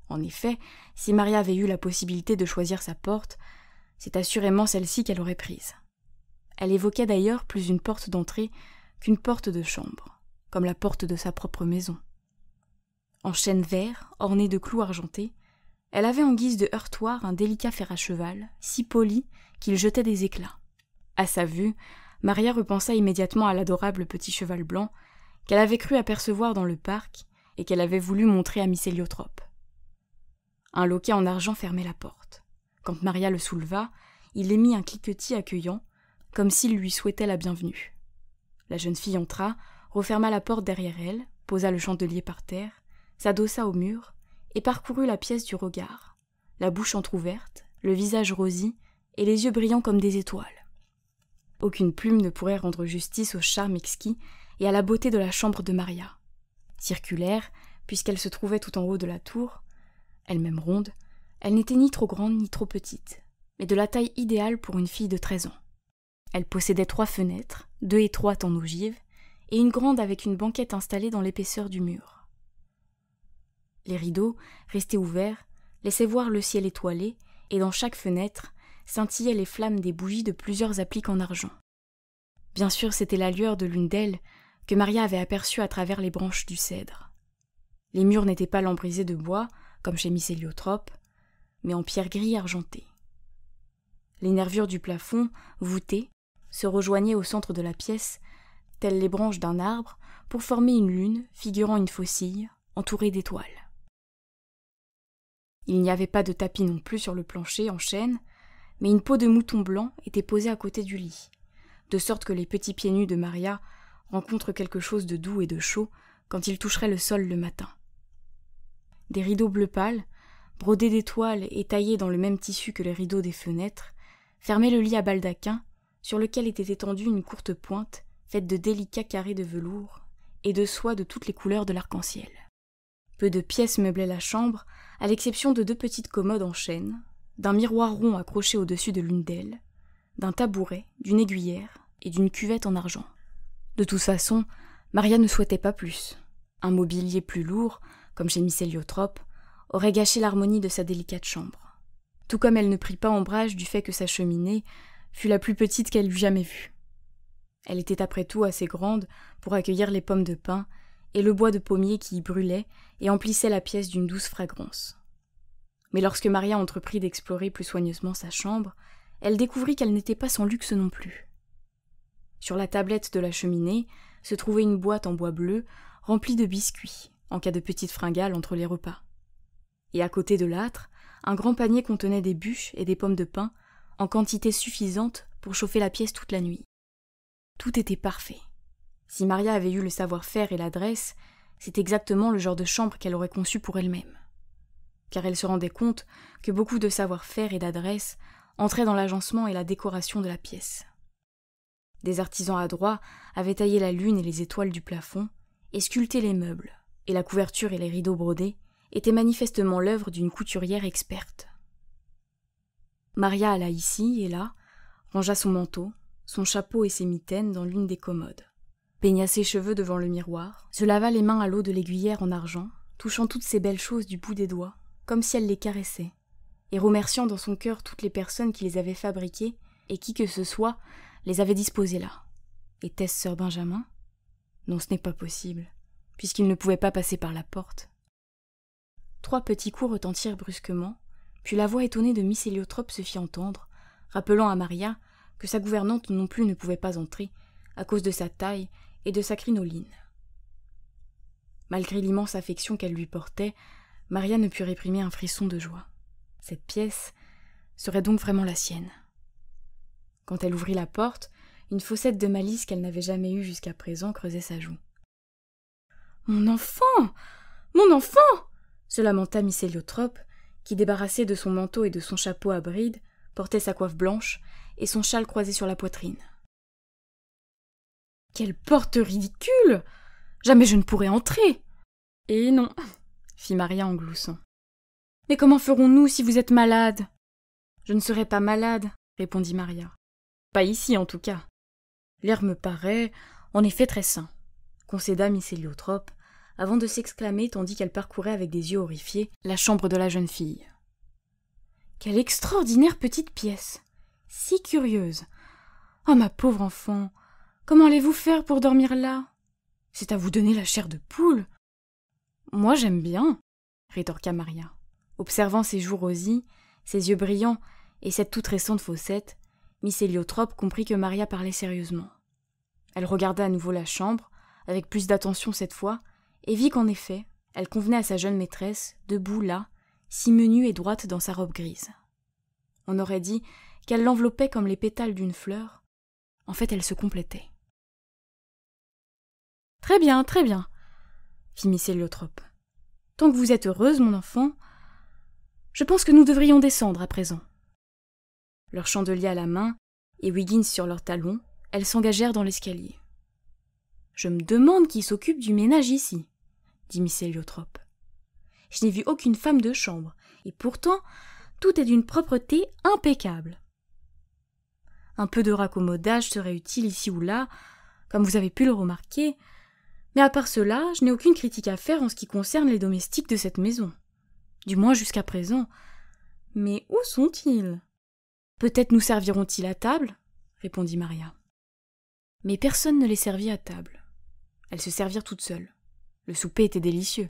S1: En effet, si Maria avait eu la possibilité de choisir sa porte, c'est assurément celle-ci qu'elle aurait prise. Elle évoquait d'ailleurs plus une porte d'entrée qu'une porte de chambre, comme la porte de sa propre maison. En chêne vert, orné de clous argentés, elle avait en guise de heurtoir un délicat fer à cheval, si poli qu'il jetait des éclats. À sa vue, Maria repensa immédiatement à l'adorable petit cheval blanc qu'elle avait cru apercevoir dans le parc et qu'elle avait voulu montrer à Miss Héliotrope. Un loquet en argent fermait la porte. Quand Maria le souleva, il émit un cliquetis accueillant, comme s'il lui souhaitait la bienvenue. La jeune fille entra, referma la porte derrière elle, posa le chandelier par terre, s'adossa au mur et parcourut la pièce du regard, la bouche entr'ouverte, le visage rosy et les yeux brillants comme des étoiles. Aucune plume ne pourrait rendre justice au charme exquis et à la beauté de la chambre de Maria. Circulaire, puisqu'elle se trouvait tout en haut de la tour, elle-même ronde, elle n'était ni trop grande ni trop petite, mais de la taille idéale pour une fille de 13 ans. Elle possédait 3 fenêtres, 2 étroites en ogive, et une grande avec une banquette installée dans l'épaisseur du mur. Les rideaux, restés ouverts, laissaient voir le ciel étoilé, et dans chaque fenêtre scintillaient les flammes des bougies de plusieurs appliques en argent. Bien sûr, c'était la lueur de l'une d'elles que Maria avait aperçue à travers les branches du cèdre. Les murs n'étaient pas lambrisés de bois, comme chez Miss Héliotrope, mais en pierre gris argentée. Les nervures du plafond, voûtées, se rejoignaient au centre de la pièce, telles les branches d'un arbre, pour former une lune figurant une faucille, entourée d'étoiles. Il n'y avait pas de tapis non plus sur le plancher en chêne, mais une peau de mouton blanc était posée à côté du lit, de sorte que les petits pieds nus de Maria rencontre quelque chose de doux et de chaud quand il toucherait le sol le matin. Des rideaux bleu pâle, brodés d'étoiles et taillés dans le même tissu que les rideaux des fenêtres, fermaient le lit à baldaquin sur lequel était étendue une courte pointe faite de délicats carrés de velours et de soie de toutes les couleurs de l'arc-en-ciel. Peu de pièces meublaient la chambre, à l'exception de 2 petites commodes en chêne, d'un miroir rond accroché au-dessus de l'une d'elles, d'un tabouret, d'une aiguillère et d'une cuvette en argent. De toute façon, Maria ne souhaitait pas plus. Un mobilier plus lourd, comme chez Miss Héliotrope, aurait gâché l'harmonie de sa délicate chambre. Tout comme elle ne prit pas ombrage du fait que sa cheminée fut la plus petite qu'elle eût jamais vue. Elle était après tout assez grande pour accueillir les pommes de pin et le bois de pommier qui y brûlait et emplissait la pièce d'une douce fragrance. Mais lorsque Maria entreprit d'explorer plus soigneusement sa chambre, elle découvrit qu'elle n'était pas sans luxe non plus. Sur la tablette de la cheminée se trouvait une boîte en bois bleu remplie de biscuits, en cas de petite fringale entre les repas. Et à côté de l'âtre, un grand panier contenait des bûches et des pommes de pin en quantité suffisante pour chauffer la pièce toute la nuit. Tout était parfait. Si Maria avait eu le savoir-faire et l'adresse, c'est exactement le genre de chambre qu'elle aurait conçu pour elle-même. Car elle se rendait compte que beaucoup de savoir-faire et d'adresse entraient dans l'agencement et la décoration de la pièce. Des artisans adroits avaient taillé la lune et les étoiles du plafond et sculpté les meubles, et la couverture et les rideaux brodés étaient manifestement l'œuvre d'une couturière experte. Maria alla ici et là, rangea son manteau, son chapeau et ses mitaines dans l'une des commodes, peigna ses cheveux devant le miroir, se lava les mains à l'eau de l'aiguillère en argent, touchant toutes ces belles choses du bout des doigts, comme si elle les caressait, et remerciant dans son cœur toutes les personnes qui les avaient fabriquées et qui que ce soit les avait disposées là. Était-ce sœur Benjamin ? Non, ce n'est pas possible, puisqu'il ne pouvait pas passer par la porte. 3 petits coups retentirent brusquement, puis la voix étonnée de Miss Héliotrope se fit entendre, rappelant à Maria que sa gouvernante non plus ne pouvait pas entrer, à cause de sa taille et de sa crinoline. Malgré l'immense affection qu'elle lui portait, Maria ne put réprimer un frisson de joie. Cette pièce serait donc vraiment la sienne. Quand elle ouvrit la porte, une fossette de malice qu'elle n'avait jamais eue jusqu'à présent creusait sa joue. « Mon enfant! Mon enfant !» se lamenta Miss Héliotrope, qui, débarrassée de son manteau et de son chapeau à bride, portait sa coiffe blanche et son châle croisé sur la poitrine. « Quelle porte ridicule! Jamais je ne pourrai entrer !»« Eh non !» fit Maria en gloussant. « Mais comment ferons-nous si vous êtes malade ?»« Je ne serai pas malade, » répondit Maria. « Pas ici, en tout cas. L'air me paraît, en effet, très sain, » concéda Miss Héliotrope, avant de s'exclamer tandis qu'elle parcourait avec des yeux horrifiés la chambre de la jeune fille. « Quelle extraordinaire petite pièce! Si curieuse! Oh, ma pauvre enfant! Comment allez-vous faire pour dormir là? C'est à vous donner la chair de poule! »« Moi, j'aime bien, » rétorqua Maria. Observant ses joues rosies, ses yeux brillants et cette toute récente fossette, Miss Héliotrope comprit que Maria parlait sérieusement. Elle regarda à nouveau la chambre, avec plus d'attention cette fois, et vit qu'en effet, elle convenait à sa jeune maîtresse, debout là, si menue et droite dans sa robe grise. On aurait dit qu'elle l'enveloppait comme les pétales d'une fleur. En fait, elle se complétait. « Très bien, fit Miss Héliotrope. « Tant que vous êtes heureuse, mon enfant, je pense que nous devrions descendre à présent. » Leur chandelier à la main et Wiggins sur leurs talons, elles s'engagèrent dans l'escalier. « Je me demande qui s'occupe du ménage ici, » dit Miss Héliotrope. « Je n'ai vu aucune femme de chambre, et pourtant tout est d'une propreté impeccable. Un peu de raccommodage serait utile ici ou là, comme vous avez pu le remarquer, mais à part cela, je n'ai aucune critique à faire en ce qui concerne les domestiques de cette maison. Du moins jusqu'à présent. Mais où sont-ils ? Peut-être nous serviront-ils à table ? Répondit Maria. Mais personne ne les servit à table. Elles se servirent toutes seules. Le souper était délicieux.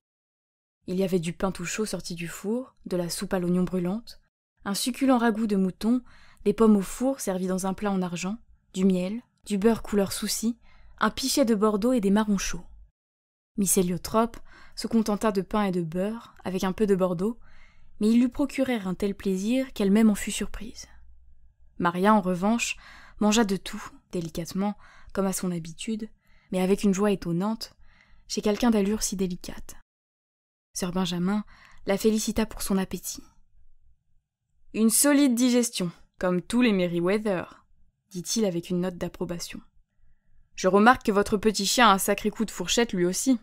S1: Il y avait du pain tout chaud sorti du four, de la soupe à l'oignon brûlante, un succulent ragoût de mouton, des pommes au four servies dans un plat en argent, du miel, du beurre couleur souci, un pichet de Bordeaux et des marrons chauds. Miss Héliotrope se contenta de pain et de beurre, avec un peu de Bordeaux, mais ils lui procurèrent un tel plaisir qu'elle-même en fut surprise. Maria, en revanche, mangea de tout, délicatement, comme à son habitude, mais avec une joie étonnante, chez quelqu'un d'allure si délicate. Sir Benjamin la félicita pour son appétit. « Une solide digestion, comme tous les Merryweather, » dit-il avec une note d'approbation. « Je remarque que votre petit chien a un sacré coup de fourchette lui aussi. »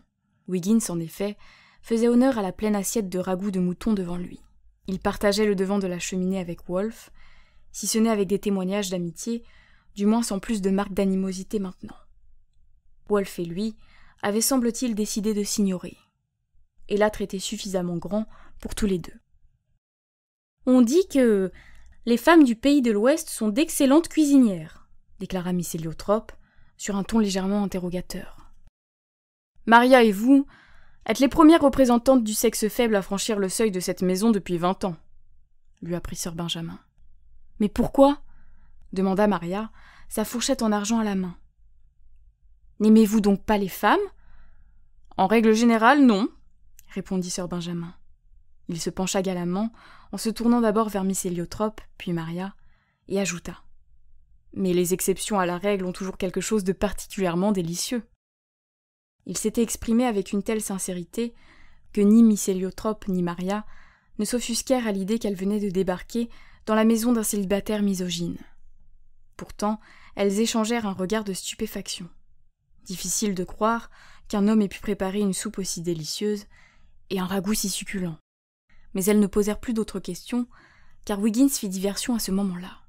S1: Wiggins, en effet, faisait honneur à la pleine assiette de ragoût de mouton devant lui. Il partageait le devant de la cheminée avec Wolfe, si ce n'est avec des témoignages d'amitié, du moins sans plus de marques d'animosité maintenant. Wolfe et lui avaient, semble-t-il, décidé de s'ignorer, et l'âtre était suffisamment grand pour tous les deux. « On dit que les femmes du pays de l'Ouest sont d'excellentes cuisinières, » déclara Miss Héliotrope, sur un ton légèrement interrogateur. « Maria et vous êtes les premières représentantes du sexe faible à franchir le seuil de cette maison depuis 20 ans, » lui apprit Sir Benjamin. « Mais pourquoi » demanda Maria, sa fourchette en argent à la main. « N'aimez-vous donc pas les femmes ?»« En règle générale, non, » répondit Sir Benjamin. Il se pencha galamment, en se tournant d'abord vers Miss Héliotrope, puis Maria, et ajouta. « Mais les exceptions à la règle ont toujours quelque chose de particulièrement délicieux. » Il s'était exprimé avec une telle sincérité que ni Miss Héliotrope ni Maria ne s'offusquèrent à l'idée qu'elle venait de débarquer dans la maison d'un célibataire misogyne. Pourtant, elles échangèrent un regard de stupéfaction. Difficile de croire qu'un homme ait pu préparer une soupe aussi délicieuse et un ragoût si succulent. Mais elles ne posèrent plus d'autres questions, car Wiggins fit diversion à ce moment-là.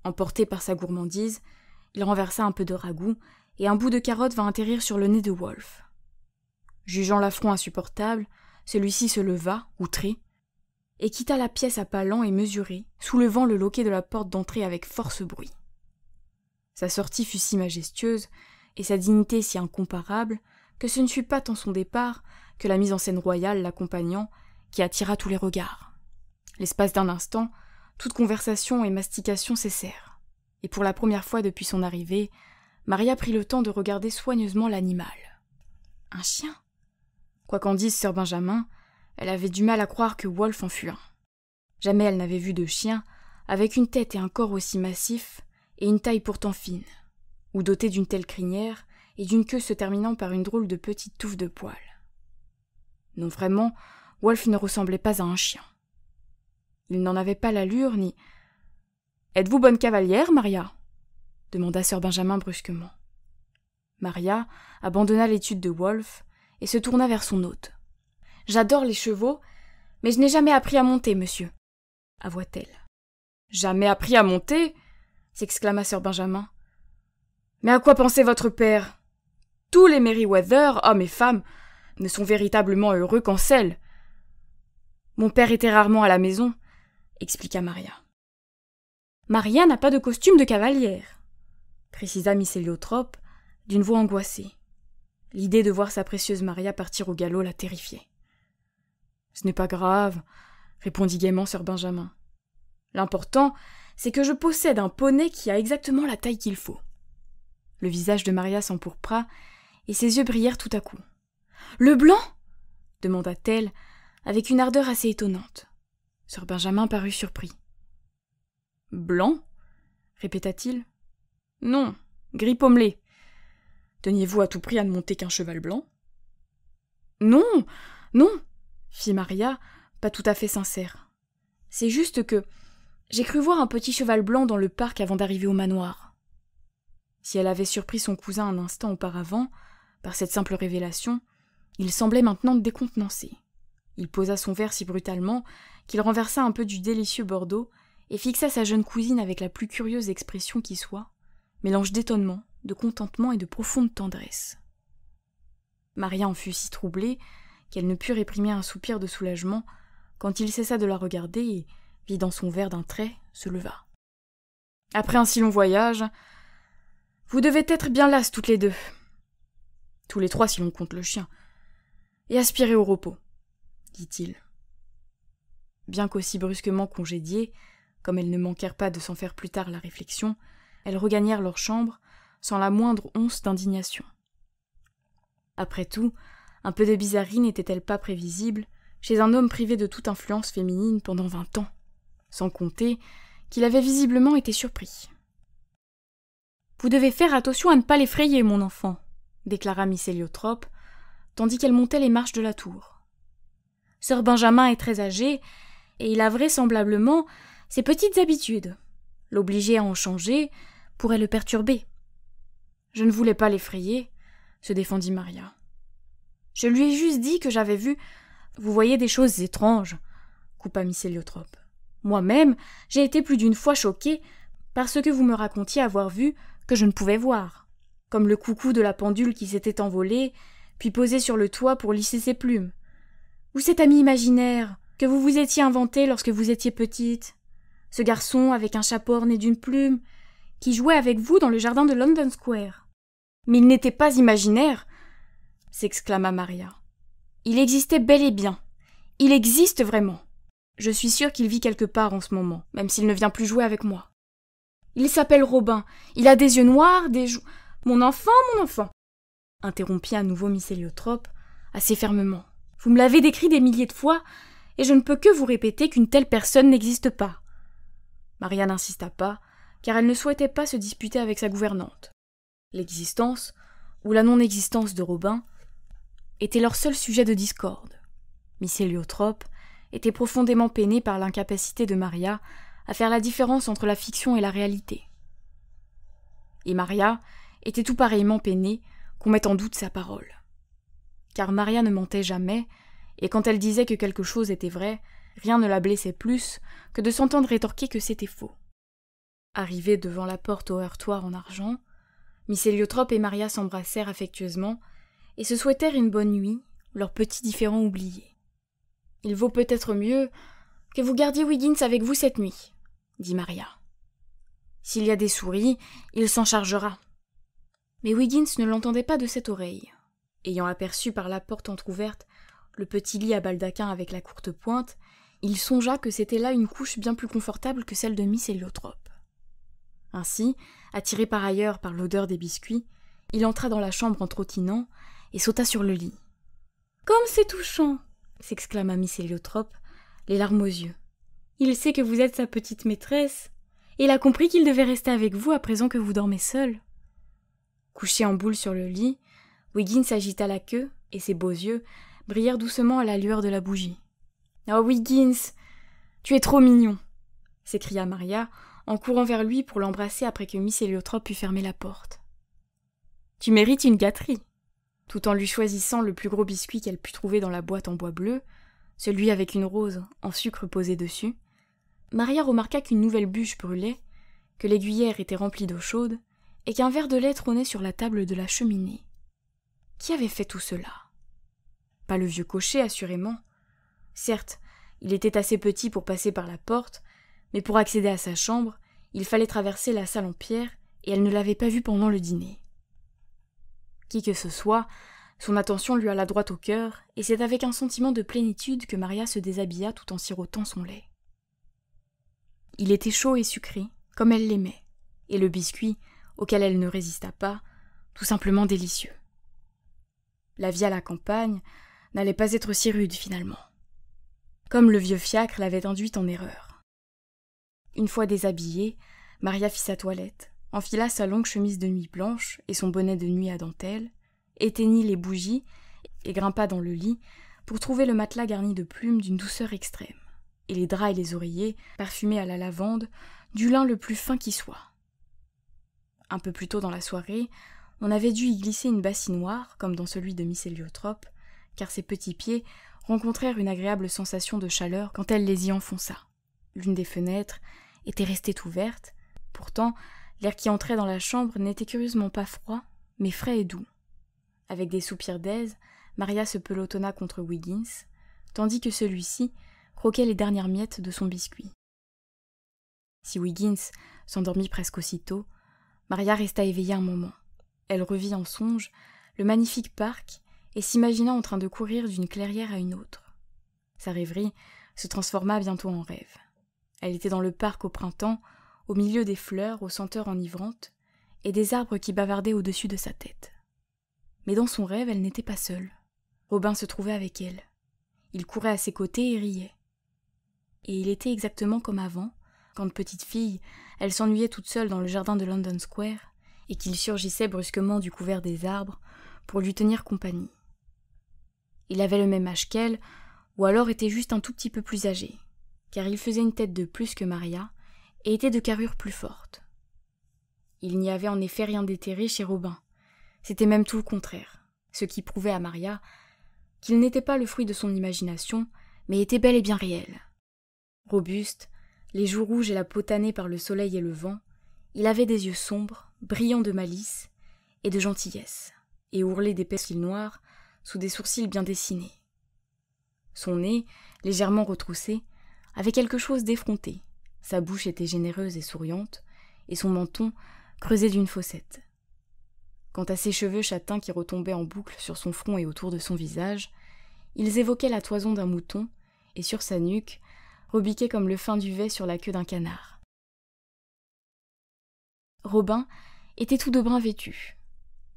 S1: Emporté par sa gourmandise, il renversa un peu de ragoût, et un bout de carotte vint atterrir sur le nez de Wolfe. Jugeant l'affront insupportable, celui-ci se leva, outré, et quitta la pièce à pas lents et mesurés, soulevant le loquet de la porte d'entrée avec force bruit. Sa sortie fut si majestueuse, et sa dignité si incomparable, que ce ne fut pas tant son départ que la mise en scène royale l'accompagnant qui attira tous les regards. L'espace d'un instant, toute conversation et mastication cessèrent, et pour la première fois depuis son arrivée, Maria prit le temps de regarder soigneusement l'animal. Un chien ? Quoi qu'en dise Sir Benjamin, elle avait du mal à croire que Wolfe en fût un. Jamais elle n'avait vu de chien avec une tête et un corps aussi massifs et une taille pourtant fine, ou doté d'une telle crinière et d'une queue se terminant par une drôle de petite touffe de poils. Non, vraiment, Wolfe ne ressemblait pas à un chien. Il n'en avait pas l'allure ni... « Êtes-vous bonne cavalière, Maria ?» demanda Sir Benjamin brusquement. Maria abandonna l'étude de Wolfe et se tourna vers son hôte. « J'adore les chevaux, mais je n'ai jamais appris à monter, monsieur, » avoua-t-elle. « Jamais appris à monter ?» s'exclama Sir Benjamin. « Mais à quoi pensait votre père ? Tous les Merryweather, hommes et femmes, ne sont véritablement heureux qu'en selle. Mon père était rarement à la maison, » expliqua Maria. « Maria n'a pas de costume de cavalière, » précisa Miss Héliotrope, d'une voix angoissée. L'idée de voir sa précieuse Maria partir au galop la terrifiait. « Ce n'est pas grave, » répondit gaiement Sir Benjamin. « L'important, c'est que je possède un poney qui a exactement la taille qu'il faut. » Le visage de Maria s'empourpra, et ses yeux brillèrent tout à coup. « Le blanc ?» demanda-t-elle, avec une ardeur assez étonnante. Sir Benjamin parut surpris. « Blanc ?» répéta-t-il. « Non, gris pommelé. Teniez-vous à tout prix à ne monter qu'un cheval blanc ?»« Non, non !» fit Maria, pas tout à fait sincère. « C'est juste que j'ai cru voir un petit cheval blanc dans le parc avant d'arriver au manoir. » Si elle avait surpris son cousin un instant auparavant, par cette simple révélation, il semblait maintenant décontenancé. Il posa son verre si brutalement qu'il renversa un peu du délicieux Bordeaux et fixa sa jeune cousine avec la plus curieuse expression qui soit, mélange d'étonnement, de contentement et de profonde tendresse. Maria en fut si troublée qu'elle ne put réprimer un soupir de soulagement quand il cessa de la regarder et, vidant son verre d'un trait, se leva. « Après un si long voyage, vous devez être bien lasses toutes les deux. Tous les trois si l'on compte le chien. Et aspirer au repos, » dit-il. Bien qu'aussi brusquement congédiées, comme elles ne manquèrent pas de s'en faire plus tard la réflexion, elles regagnèrent leur chambre sans la moindre once d'indignation. Après tout, un peu de bizarrerie n'était-elle pas prévisible chez un homme privé de toute influence féminine pendant 20 ans, sans compter qu'il avait visiblement été surpris. « Vous devez faire attention à ne pas l'effrayer, mon enfant, » déclara Miss Héliotrope, tandis qu'elle montait les marches de la tour. Sir Benjamin est très âgé, et il a vraisemblablement ses petites habitudes. L'obliger à en changer pourrait le perturber. Je ne voulais pas l'effrayer, se défendit Maria. Je lui ai juste dit que j'avais vu... Vous voyez des choses étranges, coupa Miss Héliotrope. Moi-même, j'ai été plus d'une fois choquée par ce que vous me racontiez avoir vu que je ne pouvais voir, comme le coucou de la pendule qui s'était envolé, puis posé sur le toit pour lisser ses plumes, ou cet ami imaginaire que vous vous étiez inventé lorsque vous étiez petite, ce garçon avec un chapeau orné d'une plume, qui jouait avec vous dans le jardin de London Square. Mais il n'était pas imaginaire, s'exclama Maria. Il existait bel et bien. Il existe vraiment. Je suis sûre qu'il vit quelque part en ce moment, même s'il ne vient plus jouer avec moi. Il s'appelle Robin. Il a des yeux noirs, des joues... Mon enfant, interrompit à nouveau Miss Héliotrope, assez fermement. Vous me l'avez décrit des milliers de fois, et je ne peux que vous répéter qu'une telle personne n'existe pas. Maria n'insista pas, car elle ne souhaitait pas se disputer avec sa gouvernante. L'existence, ou la non-existence de Robin, était leur seul sujet de discorde. Miss Héliotrope était profondément peinée par l'incapacité de Maria à faire la différence entre la fiction et la réalité. Et Maria était tout pareillement peinée qu'on mette en doute sa parole. Car Maria ne mentait jamais, et quand elle disait que quelque chose était vrai, rien ne la blessait plus que de s'entendre rétorquer que c'était faux. Arrivées devant la porte au heurtoir en argent, Miss Héliotrope et Maria s'embrassèrent affectueusement et se souhaitèrent une bonne nuit, leurs petits différends oubliés. « Il vaut peut-être mieux que vous gardiez Wiggins avec vous cette nuit, » dit Maria. « S'il y a des souris, il s'en chargera. » Mais Wiggins ne l'entendait pas de cette oreille. Ayant aperçu par la porte entr'ouverte le petit lit à baldaquin avec la courte pointe, il songea que c'était là une couche bien plus confortable que celle de Miss Héliotrope. Ainsi, attiré par ailleurs par l'odeur des biscuits, il entra dans la chambre en trottinant et sauta sur le lit. « Comme c'est touchant !» s'exclama Miss Héliotrope, les larmes aux yeux. « Il sait que vous êtes sa petite maîtresse, et il a compris qu'il devait rester avec vous à présent que vous dormez seul. » Couché en boule sur le lit, Wiggins agita la queue, et ses beaux yeux brillèrent doucement à la lueur de la bougie. « Oh, Wiggins, tu es trop mignon !» s'écria Maria, en courant vers lui pour l'embrasser après que Miss Héliotrope eut fermé la porte. « Tu mérites une gâterie !» Tout en lui choisissant le plus gros biscuit qu'elle put trouver dans la boîte en bois bleu, celui avec une rose en sucre posée dessus, Maria remarqua qu'une nouvelle bûche brûlait, que l'aiguillère était remplie d'eau chaude, et qu'un verre de lait trônait sur la table de la cheminée. Qui avait fait tout cela? Pas le vieux cocher, assurément. Certes, il était assez petit pour passer par la porte, mais pour accéder à sa chambre, il fallait traverser la salle en pierre, et elle ne l'avait pas vu pendant le dîner. Qui que ce soit, son attention lui alla droit au cœur, et c'est avec un sentiment de plénitude que Maria se déshabilla tout en sirotant son lait. Il était chaud et sucré, comme elle l'aimait, et le biscuit, auquel elle ne résista pas, tout simplement délicieux. La vie à la campagne n'allait pas être si rude finalement, comme le vieux fiacre l'avait induite en erreur. Une fois déshabillée, Maria fit sa toilette, enfila sa longue chemise de nuit blanche et son bonnet de nuit à dentelle, éteignit les bougies et grimpa dans le lit pour trouver le matelas garni de plumes d'une douceur extrême, et les draps et les oreillers parfumés à la lavande du lin le plus fin qui soit. Un peu plus tôt dans la soirée, on avait dû y glisser une bassinoire, comme dans celui de Miss Héliotrope, car ses petits pieds rencontrèrent une agréable sensation de chaleur quand elle les y enfonça. L'une des fenêtres était restée ouverte, pourtant l'air qui entrait dans la chambre n'était curieusement pas froid, mais frais et doux. Avec des soupirs d'aise, Maria se pelotonna contre Wiggins, tandis que celui-ci croquait les dernières miettes de son biscuit. Si Wiggins s'endormit presque aussitôt, Maria resta éveillée un moment. Elle revit en songe le magnifique parc et s'imagina en train de courir d'une clairière à une autre. Sa rêverie se transforma bientôt en rêve. Elle était dans le parc au printemps, au milieu des fleurs aux senteurs enivrantes et des arbres qui bavardaient au-dessus de sa tête. Mais dans son rêve, elle n'était pas seule. Robin se trouvait avec elle. Il courait à ses côtés et riait. Et il était exactement comme avant, quand petite fille, elle s'ennuyait toute seule dans le jardin de London Square, et qu'il surgissait brusquement du couvert des arbres pour lui tenir compagnie. Il avait le même âge qu'elle, ou alors était juste un tout petit peu plus âgé, car il faisait une tête de plus que Maria et était de carrure plus forte. Il n'y avait en effet rien d'éthéré chez Robin, c'était même tout le contraire, ce qui prouvait à Maria qu'il n'était pas le fruit de son imagination, mais était bel et bien réel. Robuste, les joues rouges et la peau tannée par le soleil et le vent, il avait des yeux sombres, brillants de malice et de gentillesse, et ourlés d'épais cils noirs sous des sourcils bien dessinés. Son nez, légèrement retroussé, avait quelque chose d'effronté, sa bouche était généreuse et souriante, et son menton creusé d'une fossette. Quant à ses cheveux châtains qui retombaient en boucles sur son front et autour de son visage, ils évoquaient la toison d'un mouton, et sur sa nuque, rebiquaient comme le fin duvet sur la queue d'un canard. Robin était tout de brun vêtu.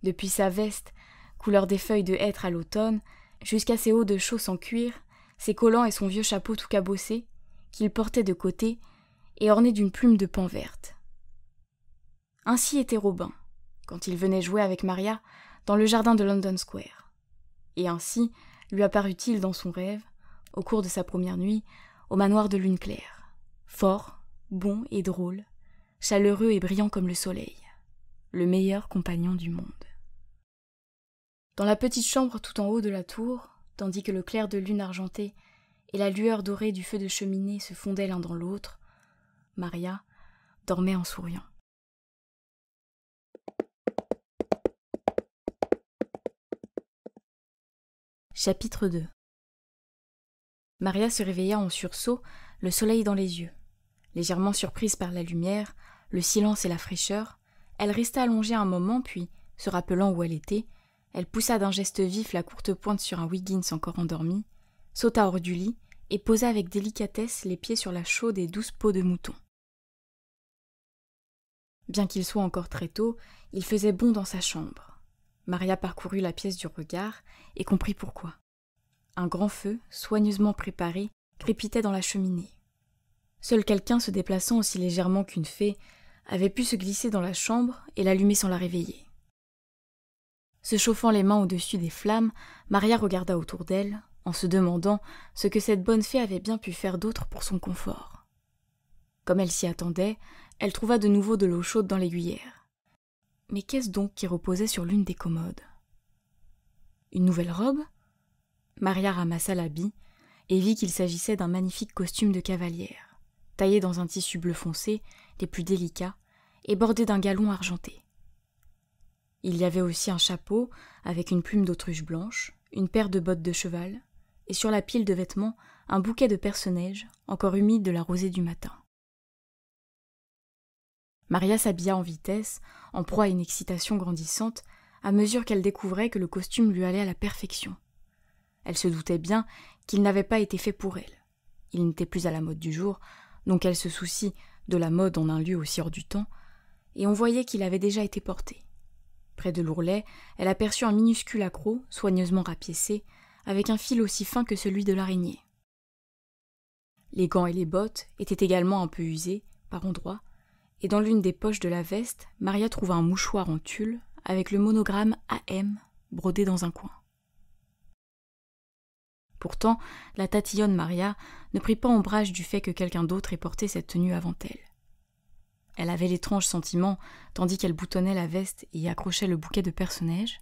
S1: Depuis sa veste, couleur des feuilles de hêtre à l'automne, jusqu'à ses hauts de chausses en cuir, ses collants et son vieux chapeau tout cabossé, qu'il portait de côté, et orné d'une plume de paon verte. Ainsi était Robin, quand il venait jouer avec Maria dans le jardin de London Square. Et ainsi lui apparut-il dans son rêve, au cours de sa première nuit, au manoir de Lune Claire, fort, bon et drôle, chaleureux et brillant comme le soleil, le meilleur compagnon du monde. Dans la petite chambre tout en haut de la tour, tandis que le clair de lune argentée et la lueur dorée du feu de cheminée se fondaient l'un dans l'autre, Maria dormait en souriant. Chapitre 2. Maria se réveilla en sursaut, le soleil dans les yeux. Légèrement surprise par la lumière, le silence et la fraîcheur, elle resta allongée un moment, puis, se rappelant où elle était, elle poussa d'un geste vif la courte pointe sur un Wiggins encore endormi, sauta hors du lit et posa avec délicatesse les pieds sur la chaude et douce peau de mouton. Bien qu'il soit encore très tôt, il faisait bon dans sa chambre. Maria parcourut la pièce du regard et comprit pourquoi. Un grand feu, soigneusement préparé, crépitait dans la cheminée. Seul quelqu'un se déplaçant aussi légèrement qu'une fée avait pu se glisser dans la chambre et l'allumer sans la réveiller. Se chauffant les mains au-dessus des flammes, Maria regarda autour d'elle, en se demandant ce que cette bonne fée avait bien pu faire d'autre pour son confort. Comme elle s'y attendait, elle trouva de nouveau de l'eau chaude dans l'aiguillère. Mais qu'est-ce donc qui reposait sur l'une des commodes? Une nouvelle robe? Maria ramassa l'habit et vit qu'il s'agissait d'un magnifique costume de cavalière, taillé dans un tissu bleu foncé, des plus délicats, et bordé d'un galon argenté. Il y avait aussi un chapeau avec une plume d'autruche blanche, une paire de bottes de cheval, et sur la pile de vêtements, un bouquet de perce-neige, encore humide de la rosée du matin. Maria s'habilla en vitesse, en proie à une excitation grandissante, à mesure qu'elle découvrait que le costume lui allait à la perfection. Elle se doutait bien qu'il n'avait pas été fait pour elle. Il n'était plus à la mode du jour, donc elle se soucie de la mode en un lieu aussi hors du temps, et on voyait qu'il avait déjà été porté. Près de l'ourlet, elle aperçut un minuscule accroc, soigneusement rapiécé, avec un fil aussi fin que celui de l'araignée. Les gants et les bottes étaient également un peu usés, par endroits, et dans l'une des poches de la veste, Maria trouva un mouchoir en tulle avec le monogramme AM brodé dans un coin. Pourtant, la tatillonne Maria ne prit pas ombrage du fait que quelqu'un d'autre ait porté cette tenue avant elle. Elle avait l'étrange sentiment, tandis qu'elle boutonnait la veste et y accrochait le bouquet de perce-neige,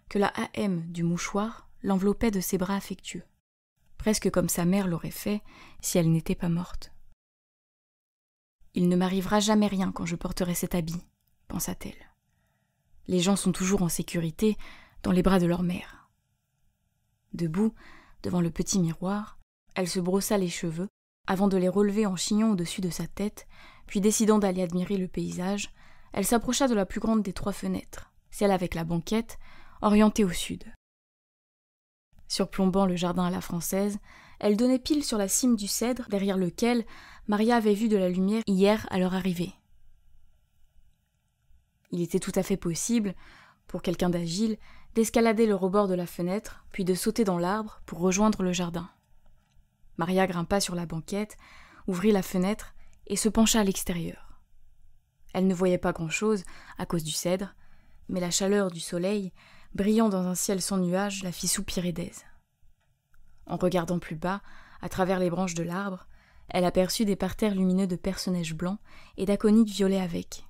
S1: que la AM du mouchoir l'enveloppait de ses bras affectueux, presque comme sa mère l'aurait fait si elle n'était pas morte. « Il ne m'arrivera jamais rien quand je porterai cet habit, » pensa-t-elle. « Les gens sont toujours en sécurité dans les bras de leur mère. » Debout, devant le petit miroir, elle se brossa les cheveux avant de les relever en chignon au-dessus de sa tête, puis décidant d'aller admirer le paysage, elle s'approcha de la plus grande des 3 fenêtres, celle avec la banquette, orientée au sud. Surplombant le jardin à la française, elle donnait pile sur la cime du cèdre derrière lequel Maria avait vu de la lumière hier à leur arrivée. Il était tout à fait possible, pour quelqu'un d'agile, d'escalader le rebord de la fenêtre, puis de sauter dans l'arbre pour rejoindre le jardin. Maria grimpa sur la banquette, ouvrit la fenêtre et se pencha à l'extérieur. Elle ne voyait pas grand-chose à cause du cèdre, mais la chaleur du soleil brillant dans un ciel sans nuages, la fit soupirer d'aise. En regardant plus bas, à travers les branches de l'arbre, elle aperçut des parterres lumineux de perce-neige blancs et d'aconites violets avec.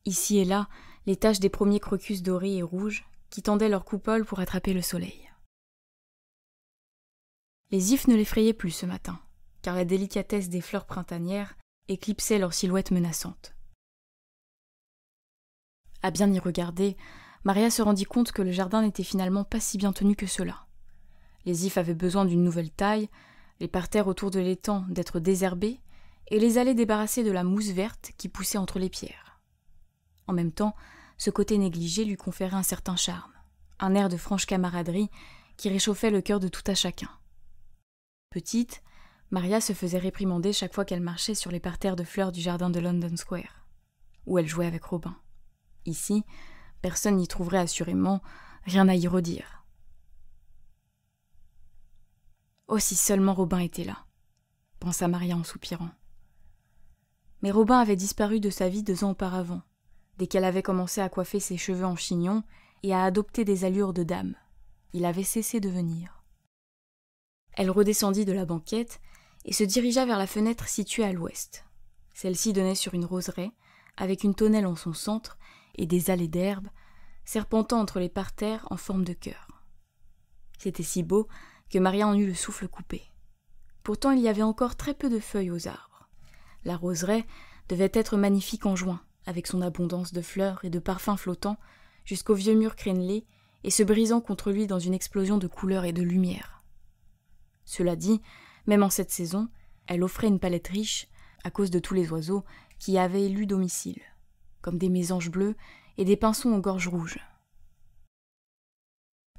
S1: Ici et là, les taches des premiers crocus dorés et rouges qui tendaient leur coupole pour attraper le soleil. Les ifs ne l'effrayaient plus ce matin, car la délicatesse des fleurs printanières éclipsait leur silhouette menaçante. À bien y regarder, Maria se rendit compte que le jardin n'était finalement pas si bien tenu que cela. Les ifs avaient besoin d'une nouvelle taille, les parterres autour de l'étang d'être désherbés, et les allées débarrassées de la mousse verte qui poussait entre les pierres. En même temps, ce côté négligé lui conférait un certain charme, un air de franche camaraderie qui réchauffait le cœur de tout à chacun. Petite, Maria se faisait réprimander chaque fois qu'elle marchait sur les parterres de fleurs du jardin de London Square, où elle jouait avec Robin. Ici, personne n'y trouverait assurément rien à y redire. Oh, si seulement Robin était là, pensa Maria en soupirant. Mais Robin avait disparu de sa vie 2 ans auparavant, dès qu'elle avait commencé à coiffer ses cheveux en chignon et à adopter des allures de dame. Il avait cessé de venir. Elle redescendit de la banquette et se dirigea vers la fenêtre située à l'ouest. Celle-ci donnait sur une roseraie, avec une tonnelle en son centre et des allées d'herbe, serpentant entre les parterres en forme de cœur. C'était si beau que Maria en eut le souffle coupé. Pourtant il y avait encore très peu de feuilles aux arbres. La roseraie devait être magnifique en juin, avec son abondance de fleurs et de parfums flottants jusqu'au vieux mur crénelé et se brisant contre lui dans une explosion de couleurs et de lumière. Cela dit, même en cette saison, elle offrait une palette riche à cause de tous les oiseaux qui y avaient élu domicile, comme des mésanges bleus et des pinsons aux gorges rouges.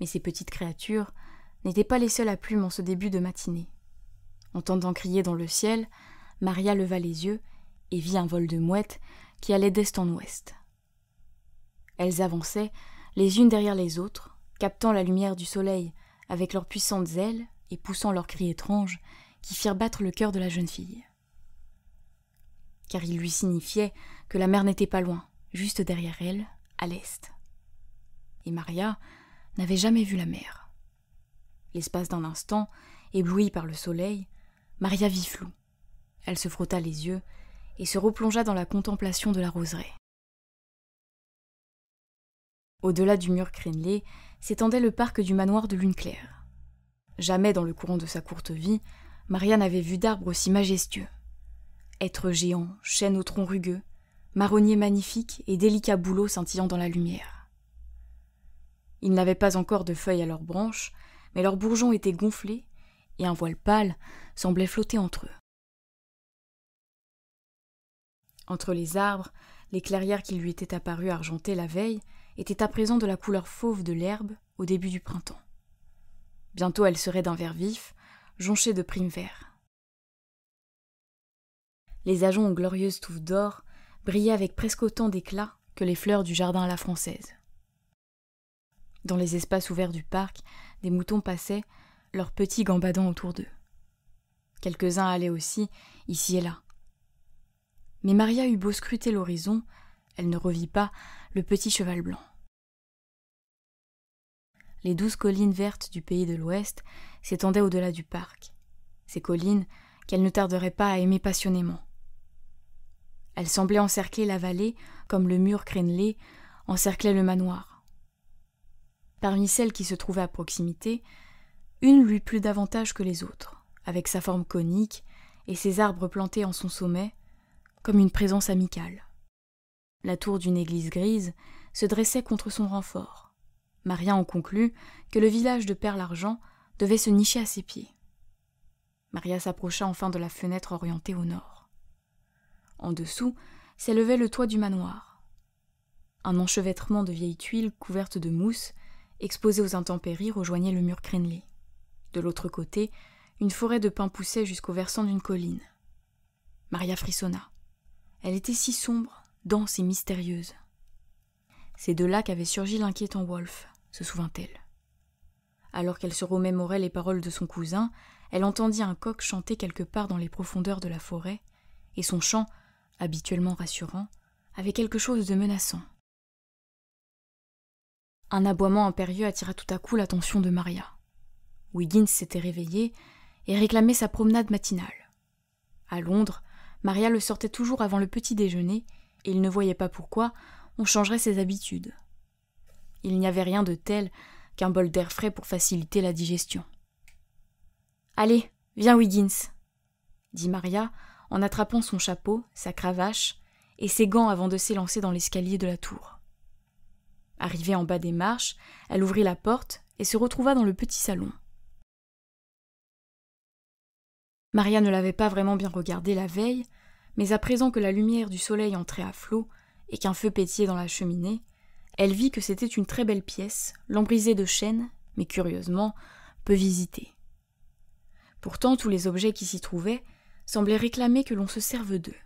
S1: Mais ces petites créatures n'étaient pas les seules à plumes en ce début de matinée. Entendant crier dans le ciel, Maria leva les yeux et vit un vol de mouettes qui allait d'est en ouest. Elles avançaient, les unes derrière les autres, captant la lumière du soleil avec leurs puissantes ailes et poussant leurs cris étranges qui firent battre le cœur de la jeune fille. Car ils lui signifiaient que la mer n'était pas loin, juste derrière elle, à l'est. Et Maria n'avait jamais vu la mer. L'espace d'un instant, éblouie par le soleil, Maria vit flou. Elle se frotta les yeux et se replongea dans la contemplation de la roseraie. Au-delà du mur crénelé s'étendait le parc du manoir de Lune Claire. Jamais dans le courant de sa courte vie, Maria n'avait vu d'arbre aussi majestueux. Êtres géants, chênes au tronc rugueux, marronniers magnifiques et délicats bouleaux scintillant dans la lumière. Ils n'avaient pas encore de feuilles à leurs branches, mais leurs bourgeons étaient gonflés et un voile pâle semblait flotter entre eux. Entre les arbres, les clairières qui lui étaient apparues argentées la veille étaient à présent de la couleur fauve de l'herbe au début du printemps. Bientôt elles seraient d'un vert vif, jonchées de primes verts. Les ajoncs aux glorieuses touffes d'or brillaient avec presque autant d'éclat que les fleurs du jardin à la française. Dans les espaces ouverts du parc, des moutons passaient, leurs petits gambadant autour d'eux. Quelques-uns allaient aussi, ici et là. Mais Maria eut beau scruter l'horizon, elle ne revit pas le petit cheval blanc. Les 12 collines vertes du pays de l'Ouest s'étendaient au-delà du parc, ces collines qu'elle ne tarderait pas à aimer passionnément. Elles semblaient encercler la vallée comme le mur crénelé encerclait le manoir. Parmi celles qui se trouvaient à proximité, une lui plut davantage que les autres, avec sa forme conique et ses arbres plantés en son sommet, comme une présence amicale. La tour d'une église grise se dressait contre son renfort. Maria en conclut que le village de Perle-Argent devait se nicher à ses pieds. Maria s'approcha enfin de la fenêtre orientée au nord. En dessous s'élevait le toit du manoir. Un enchevêtrement de vieilles tuiles couvertes de mousse, exposées aux intempéries, rejoignait le mur crénelé. De l'autre côté, une forêt de pins poussait jusqu'au versant d'une colline. Maria frissonna. Elle était si sombre, dense et mystérieuse. C'est de là qu'avait surgi l'inquiétant Wolf, se souvint-elle. Alors qu'elle se remémorait les paroles de son cousin, elle entendit un coq chanter quelque part dans les profondeurs de la forêt, et son chant, habituellement rassurant, avait quelque chose de menaçant. Un aboiement impérieux attira tout à coup l'attention de Maria. Wiggins s'était réveillé et réclamait sa promenade matinale. À Londres, Maria le sortait toujours avant le petit déjeuner et il ne voyait pas pourquoi on changerait ses habitudes. Il n'y avait rien de tel qu'un bol d'air frais pour faciliter la digestion. « Allez, viens Wiggins !» dit Maria en attrapant son chapeau, sa cravache et ses gants avant de s'élancer dans l'escalier de la tour. Arrivée en bas des marches, elle ouvrit la porte et se retrouva dans le petit salon. Maria ne l'avait pas vraiment bien regardée la veille, mais à présent que la lumière du soleil entrait à flot et qu'un feu pétillait dans la cheminée, elle vit que c'était une très belle pièce, lambrisée de chêne, mais curieusement, peu visitée. Pourtant, tous les objets qui s'y trouvaient semblaient réclamer que l'on se serve d'eux.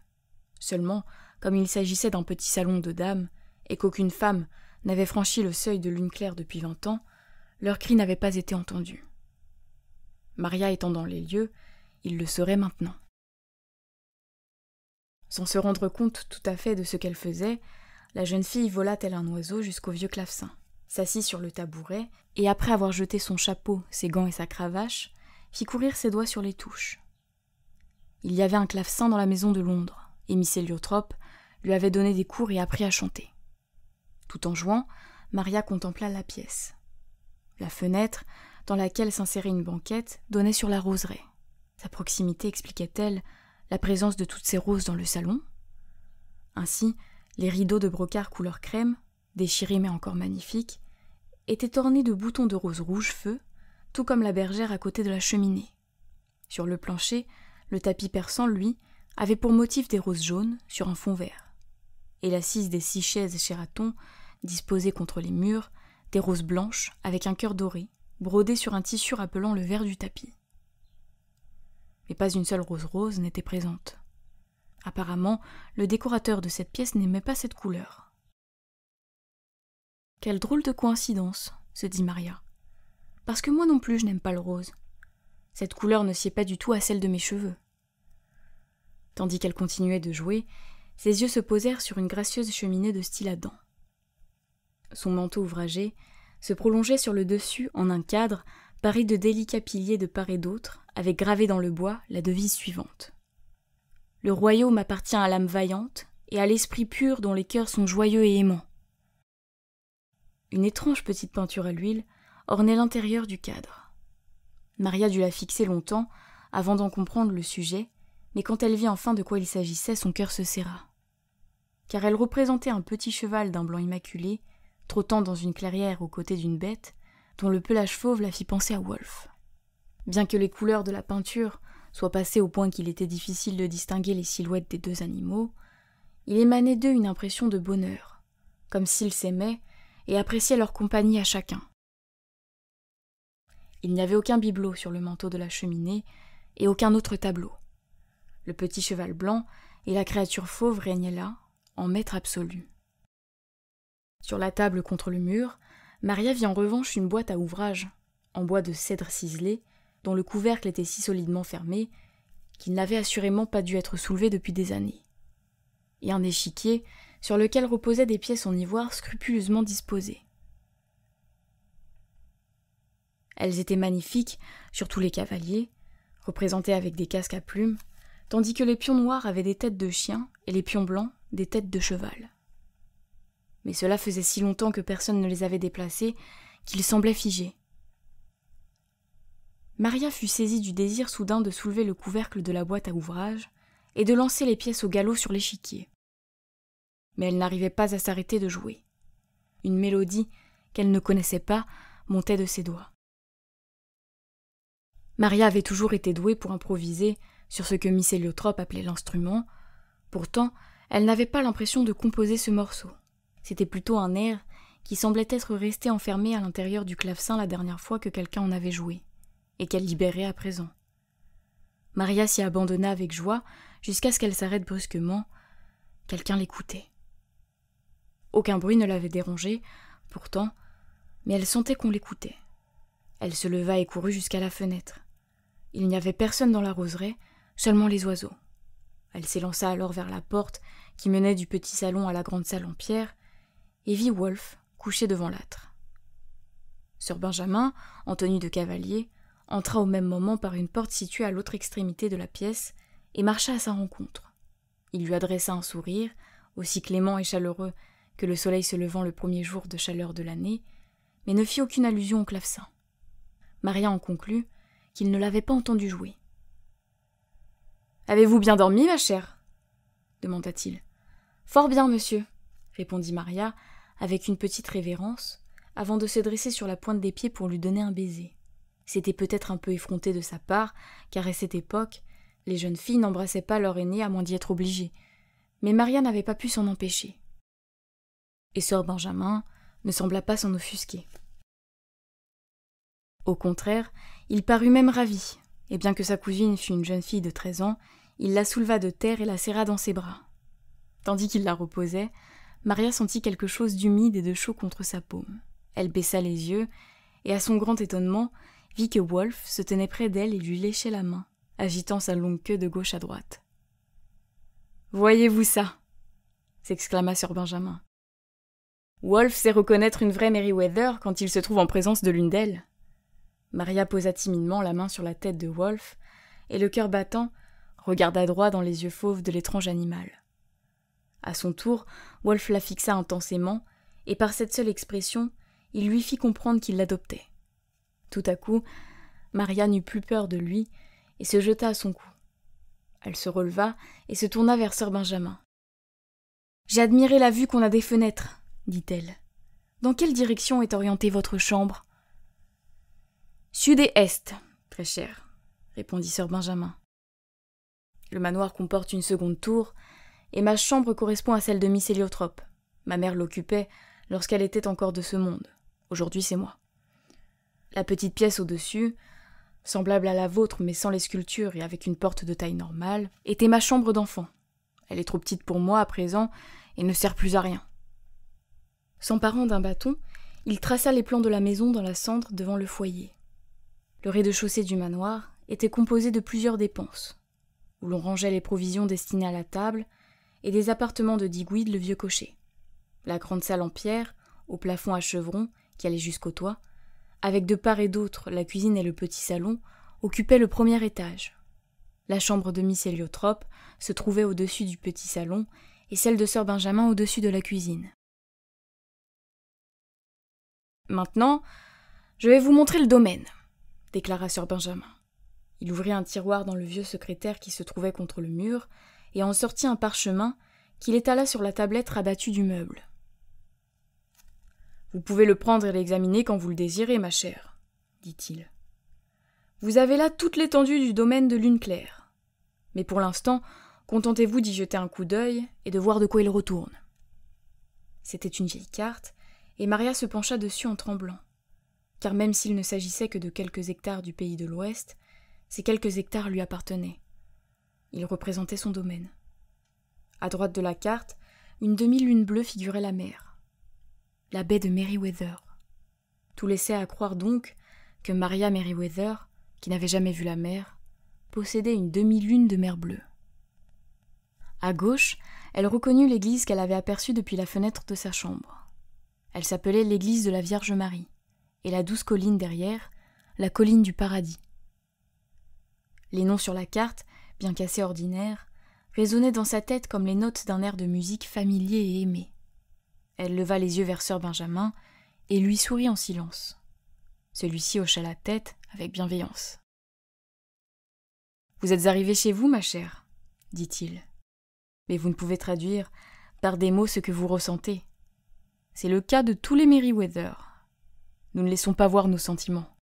S1: Seulement, comme il s'agissait d'un petit salon de dames, et qu'aucune femme n'avait franchi le seuil de lune claire depuis 20 ans, leurs cris n'avaient pas été entendus. Maria étant dans les lieux, il le saurait maintenant. Sans se rendre compte tout à fait de ce qu'elle faisait, la jeune fille vola tel un oiseau jusqu'au vieux clavecin, s'assit sur le tabouret, et après avoir jeté son chapeau, ses gants et sa cravache, fit courir ses doigts sur les touches. Il y avait un clavecin dans la maison de Londres, et Miss Héliotrope lui avait donné des cours et appris à chanter. Tout en jouant, Maria contempla la pièce. La fenêtre, dans laquelle s'insérait une banquette, donnait sur la roseraie. Sa proximité expliquait-elle la présence de toutes ces roses dans le salon? Ainsi, les rideaux de brocart couleur crème, déchirés mais encore magnifiques, étaient ornés de boutons de rose rouge feu, tout comme la bergère à côté de la cheminée. Sur le plancher, le tapis persan, lui, avait pour motif des roses jaunes sur un fond vert, et l'assise des 6 chaises Sheraton, disposées contre les murs, des roses blanches avec un cœur doré, brodé sur un tissu rappelant le vert du tapis. Mais pas une seule rose rose n'était présente. Apparemment, le décorateur de cette pièce n'aimait pas cette couleur. « Quelle drôle de coïncidence, se dit Maria. Parce que moi non plus je n'aime pas le rose. Cette couleur ne sied pas du tout à celle de mes cheveux. » Tandis qu'elle continuait de jouer, ses yeux se posèrent sur une gracieuse cheminée de style à dents. Son manteau ouvragé se prolongeait sur le dessus en un cadre paré de délicats piliers de part et d'autre, avec gravé dans le bois la devise suivante. « Le royaume appartient à l'âme vaillante et à l'esprit pur dont les cœurs sont joyeux et aimants. » Une étrange petite peinture à l'huile ornait l'intérieur du cadre. Maria dut la fixer longtemps avant d'en comprendre le sujet, mais quand elle vit enfin de quoi il s'agissait, son cœur se serra. Car elle représentait un petit cheval d'un blanc immaculé, trottant dans une clairière aux côtés d'une bête, dont le pelage fauve la fit penser à Wolfe. Bien que les couleurs de la peinture soient passées au point qu'il était difficile de distinguer les silhouettes des deux animaux, il émanait d'eux une impression de bonheur, comme s'ils s'aimaient et appréciaient leur compagnie à chacun. Il n'y avait aucun bibelot sur le manteau de la cheminée et aucun autre tableau. Le petit cheval blanc et la créature fauve régnaient là, en maître absolu. Sur la table contre le mur, Maria vit en revanche une boîte à ouvrage, en bois de cèdre ciselé, dont le couvercle était si solidement fermé qu'il n'avait assurément pas dû être soulevé depuis des années, et un échiquier sur lequel reposaient des pièces en ivoire scrupuleusement disposées. Elles étaient magnifiques sur tous les cavaliers, représentés avec des casques à plumes, tandis que les pions noirs avaient des têtes de chiens et les pions blancs des têtes de cheval. Mais cela faisait si longtemps que personne ne les avait déplacés qu'ils semblaient figés. Maria fut saisie du désir soudain de soulever le couvercle de la boîte à ouvrage et de lancer les pièces au galop sur l'échiquier. Mais elle n'arrivait pas à s'arrêter de jouer. Une mélodie qu'elle ne connaissait pas montait de ses doigts. Maria avait toujours été douée pour improviser sur ce que Miss Héliotrope appelait l'instrument. Pourtant, elle n'avait pas l'impression de composer ce morceau. C'était plutôt un air qui semblait être resté enfermé à l'intérieur du clavecin la dernière fois que quelqu'un en avait joué, et qu'elle libérait à présent. Maria s'y abandonna avec joie jusqu'à ce qu'elle s'arrête brusquement. Quelqu'un l'écoutait. Aucun bruit ne l'avait dérangée, pourtant, mais elle sentait qu'on l'écoutait. Elle se leva et courut jusqu'à la fenêtre. Il n'y avait personne dans la roseraie, seulement les oiseaux. Elle s'élança alors vers la porte qui menait du petit salon à la grande salle en pierre, et vit Wolfe couché devant l'âtre. Sir Benjamin, en tenue de cavalier, entra au même moment par une porte située à l'autre extrémité de la pièce et marcha à sa rencontre. Il lui adressa un sourire, aussi clément et chaleureux que le soleil se levant le premier jour de chaleur de l'année, mais ne fit aucune allusion au clavecin. Maria en conclut qu'il ne l'avait pas entendu jouer. « Avez-vous bien dormi, ma chère ?» demanda-t-il. « Fort bien, monsieur, » répondit Maria, avec une petite révérence, avant de se dresser sur la pointe des pieds pour lui donner un baiser. C'était peut-être un peu effronté de sa part, car à cette époque, les jeunes filles n'embrassaient pas leur aîné à moins d'y être obligées, mais Maria n'avait pas pu s'en empêcher. Et Sir Benjamin ne sembla pas s'en offusquer. Au contraire, il parut même ravi, et bien que sa cousine fût une jeune fille de 13 ans, il la souleva de terre et la serra dans ses bras. Tandis qu'il la reposait, Maria sentit quelque chose d'humide et de chaud contre sa paume. Elle baissa les yeux, et à son grand étonnement, vit que Wolf se tenait près d'elle et lui léchait la main, agitant sa longue queue de gauche à droite. « Voyez-vous ça » s'exclama Sir Benjamin. « Wolf sait reconnaître une vraie Merryweather quand il se trouve en présence de l'une d'elles. » Maria posa timidement la main sur la tête de Wolf, et le cœur battant, regarda droit dans les yeux fauves de l'étrange animal. À son tour, Wolf la fixa intensément, et par cette seule expression, il lui fit comprendre qu'il l'adoptait. Tout à coup, Maria n'eut plus peur de lui, et se jeta à son cou. Elle se releva et se tourna vers Sir Benjamin. « J'ai admiré la vue qu'on a des fenêtres, » dit-elle. « Dans quelle direction est orientée votre chambre ?»« Sud et est, très cher, » répondit Sir Benjamin. « Le manoir comporte une seconde tour, et ma chambre correspond à celle de Miss Héliotrope. Ma mère l'occupait lorsqu'elle était encore de ce monde. Aujourd'hui, c'est moi. La petite pièce au-dessus, semblable à la vôtre mais sans les sculptures et avec une porte de taille normale, était ma chambre d'enfant. Elle est trop petite pour moi à présent et ne sert plus à rien. » S'emparant d'un bâton, il traça les plans de la maison dans la cendre devant le foyer. Le rez-de-chaussée du manoir était composé de plusieurs dépenses, où l'on rangeait les provisions destinées à la table et des appartements de Digweed le vieux cocher. La grande salle en pierre, au plafond à chevrons, qui allait jusqu'au toit, avec de part et d'autre la cuisine et le petit salon, occupait le premier étage. La chambre de Miss Héliotrope se trouvait au-dessus du petit salon et celle de Sir Benjamin au-dessus de la cuisine. « Maintenant, je vais vous montrer le domaine, » déclara Sir Benjamin. Il ouvrit un tiroir dans le vieux secrétaire qui se trouvait contre le mur et en sortit un parchemin qu'il étala sur la tablette rabattue du meuble. « Vous pouvez le prendre et l'examiner quand vous le désirez, ma chère, » dit-il. « Vous avez là toute l'étendue du domaine de Lune Claire. Mais pour l'instant, contentez-vous d'y jeter un coup d'œil et de voir de quoi il retourne. » C'était une vieille carte, et Maria se pencha dessus en tremblant, car même s'il ne s'agissait que de quelques hectares du pays de l'Ouest, ces quelques hectares lui appartenaient. Il représentait son domaine. À droite de la carte, une demi-lune bleue figurait la mer. La baie de Merryweather. Tout laissait à croire donc que Maria Merryweather, qui n'avait jamais vu la mer, possédait une demi-lune de mer bleue. À gauche, elle reconnut l'église qu'elle avait aperçue depuis la fenêtre de sa chambre. Elle s'appelait l'église de la Vierge Marie, et la douce colline derrière, la colline du paradis. Les noms sur la carte, bien qu'assez ordinaires, résonnaient dans sa tête comme les notes d'un air de musique familier et aimé. Elle leva les yeux vers Sir Benjamin et lui sourit en silence. Celui-ci hocha la tête avec bienveillance. « Vous êtes arrivée chez vous, ma chère, » dit-il. « Mais vous ne pouvez traduire par des mots ce que vous ressentez. C'est le cas de tous les Merryweather. Nous ne laissons pas voir nos sentiments. »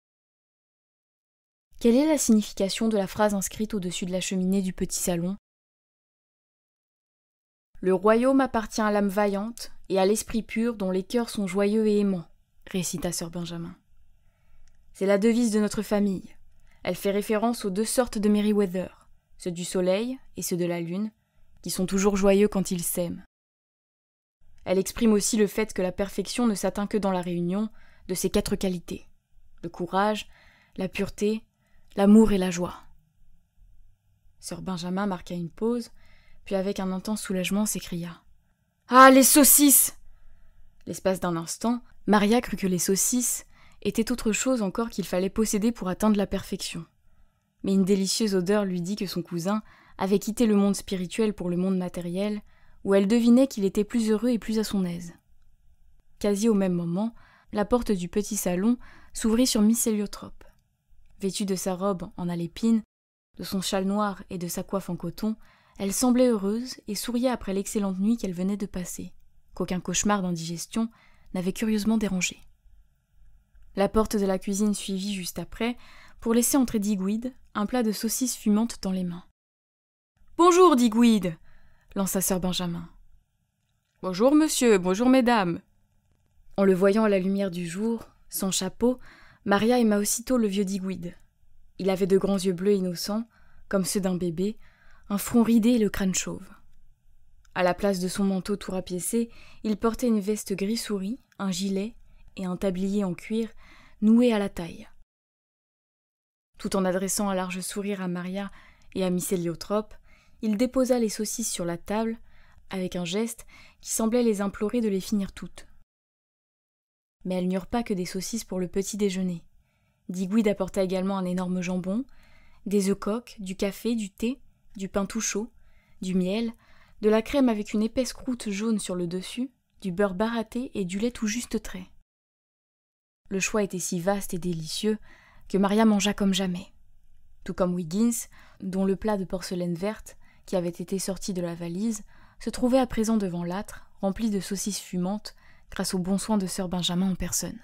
S1: Quelle est la signification de la phrase inscrite au-dessus de la cheminée du petit salon ? « Le royaume appartient à l'âme vaillante et à l'esprit pur dont les cœurs sont joyeux et aimants, » récita Sir Benjamin. « C'est la devise de notre famille. Elle fait référence aux deux sortes de Merryweather, ceux du soleil et ceux de la lune, qui sont toujours joyeux quand ils s'aiment. Elle exprime aussi le fait que la perfection ne s'atteint que dans la réunion de ces 4 qualités, le courage, la pureté, l'amour et la joie. » Sir Benjamin marqua une pause, puis avec un intense soulagement s'écria « Ah, les saucisses !» L'espace d'un instant, Maria crut que les saucisses était autre chose encore qu'il fallait posséder pour atteindre la perfection. Mais une délicieuse odeur lui dit que son cousin avait quitté le monde spirituel pour le monde matériel, où elle devinait qu'il était plus heureux et plus à son aise. Quasi au même moment, la porte du petit salon s'ouvrit sur Miss Héliotrope. Vêtue de sa robe en alépine, de son châle noir et de sa coiffe en coton, elle semblait heureuse et souriait après l'excellente nuit qu'elle venait de passer, qu'aucun cauchemar d'indigestion n'avait curieusement dérangée. La porte de la cuisine suivit juste après, pour laisser entrer Digweed, un plat de saucisses fumantes dans les mains. « Bonjour, Digweed !» lança sir Benjamin. « Bonjour, monsieur, bonjour, mesdames !» En le voyant à la lumière du jour, sans chapeau, Maria aima aussitôt le vieux Digweed. Il avait de grands yeux bleus innocents, comme ceux d'un bébé, un front ridé et le crâne chauve. À la place de son manteau tout rapiécé, il portait une veste gris souris, un gilet et un tablier en cuir noué à la taille. Tout en adressant un large sourire à Maria et à Miss Héliotrope, il déposa les saucisses sur la table, avec un geste qui semblait les implorer de les finir toutes. Mais elles n'eurent pas que des saucisses pour le petit déjeuner. Digweed apporta également un énorme jambon, des œufs coques, du café, du thé, du pain tout chaud, du miel, de la crème avec une épaisse croûte jaune sur le dessus, du beurre baratté et du lait tout juste trait. Le choix était si vaste et délicieux que Maria mangea comme jamais, tout comme Wiggins, dont le plat de porcelaine verte, qui avait été sorti de la valise, se trouvait à présent devant l'âtre, rempli de saucisses fumantes, grâce aux bons soins de sir Benjamin en personne.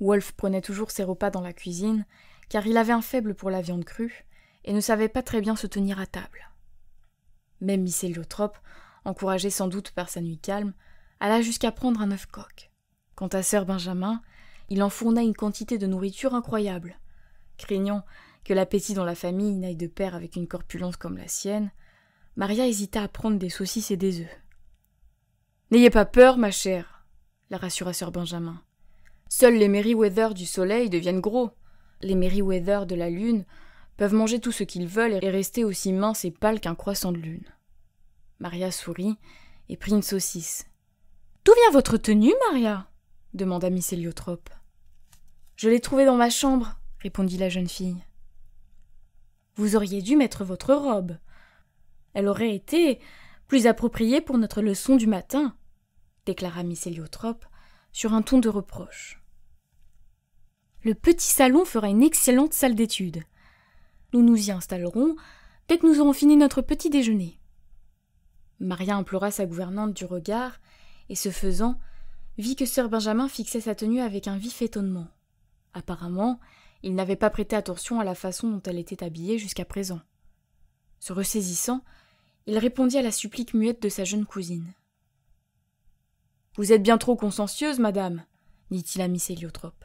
S1: Wolfe prenait toujours ses repas dans la cuisine, car il avait un faible pour la viande crue, et ne savait pas très bien se tenir à table. Même Miss Héliotrope, encouragée sans doute par sa nuit calme, alla jusqu'à prendre un œuf coq. Quant à sir Benjamin, il enfourna une quantité de nourriture incroyable. Craignant que l'appétit dans la famille n'aille de pair avec une corpulence comme la sienne, Maria hésita à prendre des saucisses et des œufs. « N'ayez pas peur, ma chère, » la rassura sir Benjamin. « Seuls les Merryweather du soleil deviennent gros. Les Merryweather de la lune peuvent manger tout ce qu'ils veulent et rester aussi minces et pâles qu'un croissant de lune. » Maria sourit et prit une saucisse. « D'où vient votre tenue, Maria ?» demanda Miss Héliotrope. « Je l'ai trouvée dans ma chambre, » répondit la jeune fille. « Vous auriez dû mettre votre robe. Elle aurait été plus appropriée pour notre leçon du matin, » déclara Miss Héliotrope sur un ton de reproche. « Le petit salon fera une excellente salle d'études. Nous nous y installerons dès que nous aurons fini notre petit déjeuner. » Maria implora sa gouvernante du regard, et ce faisant, vit que sir Benjamin fixait sa tenue avec un vif étonnement. Apparemment, il n'avait pas prêté attention à la façon dont elle était habillée jusqu'à présent. Se ressaisissant, il répondit à la supplique muette de sa jeune cousine. « Vous êtes bien trop consciencieuse, madame, » dit-il à Miss Héliotrope.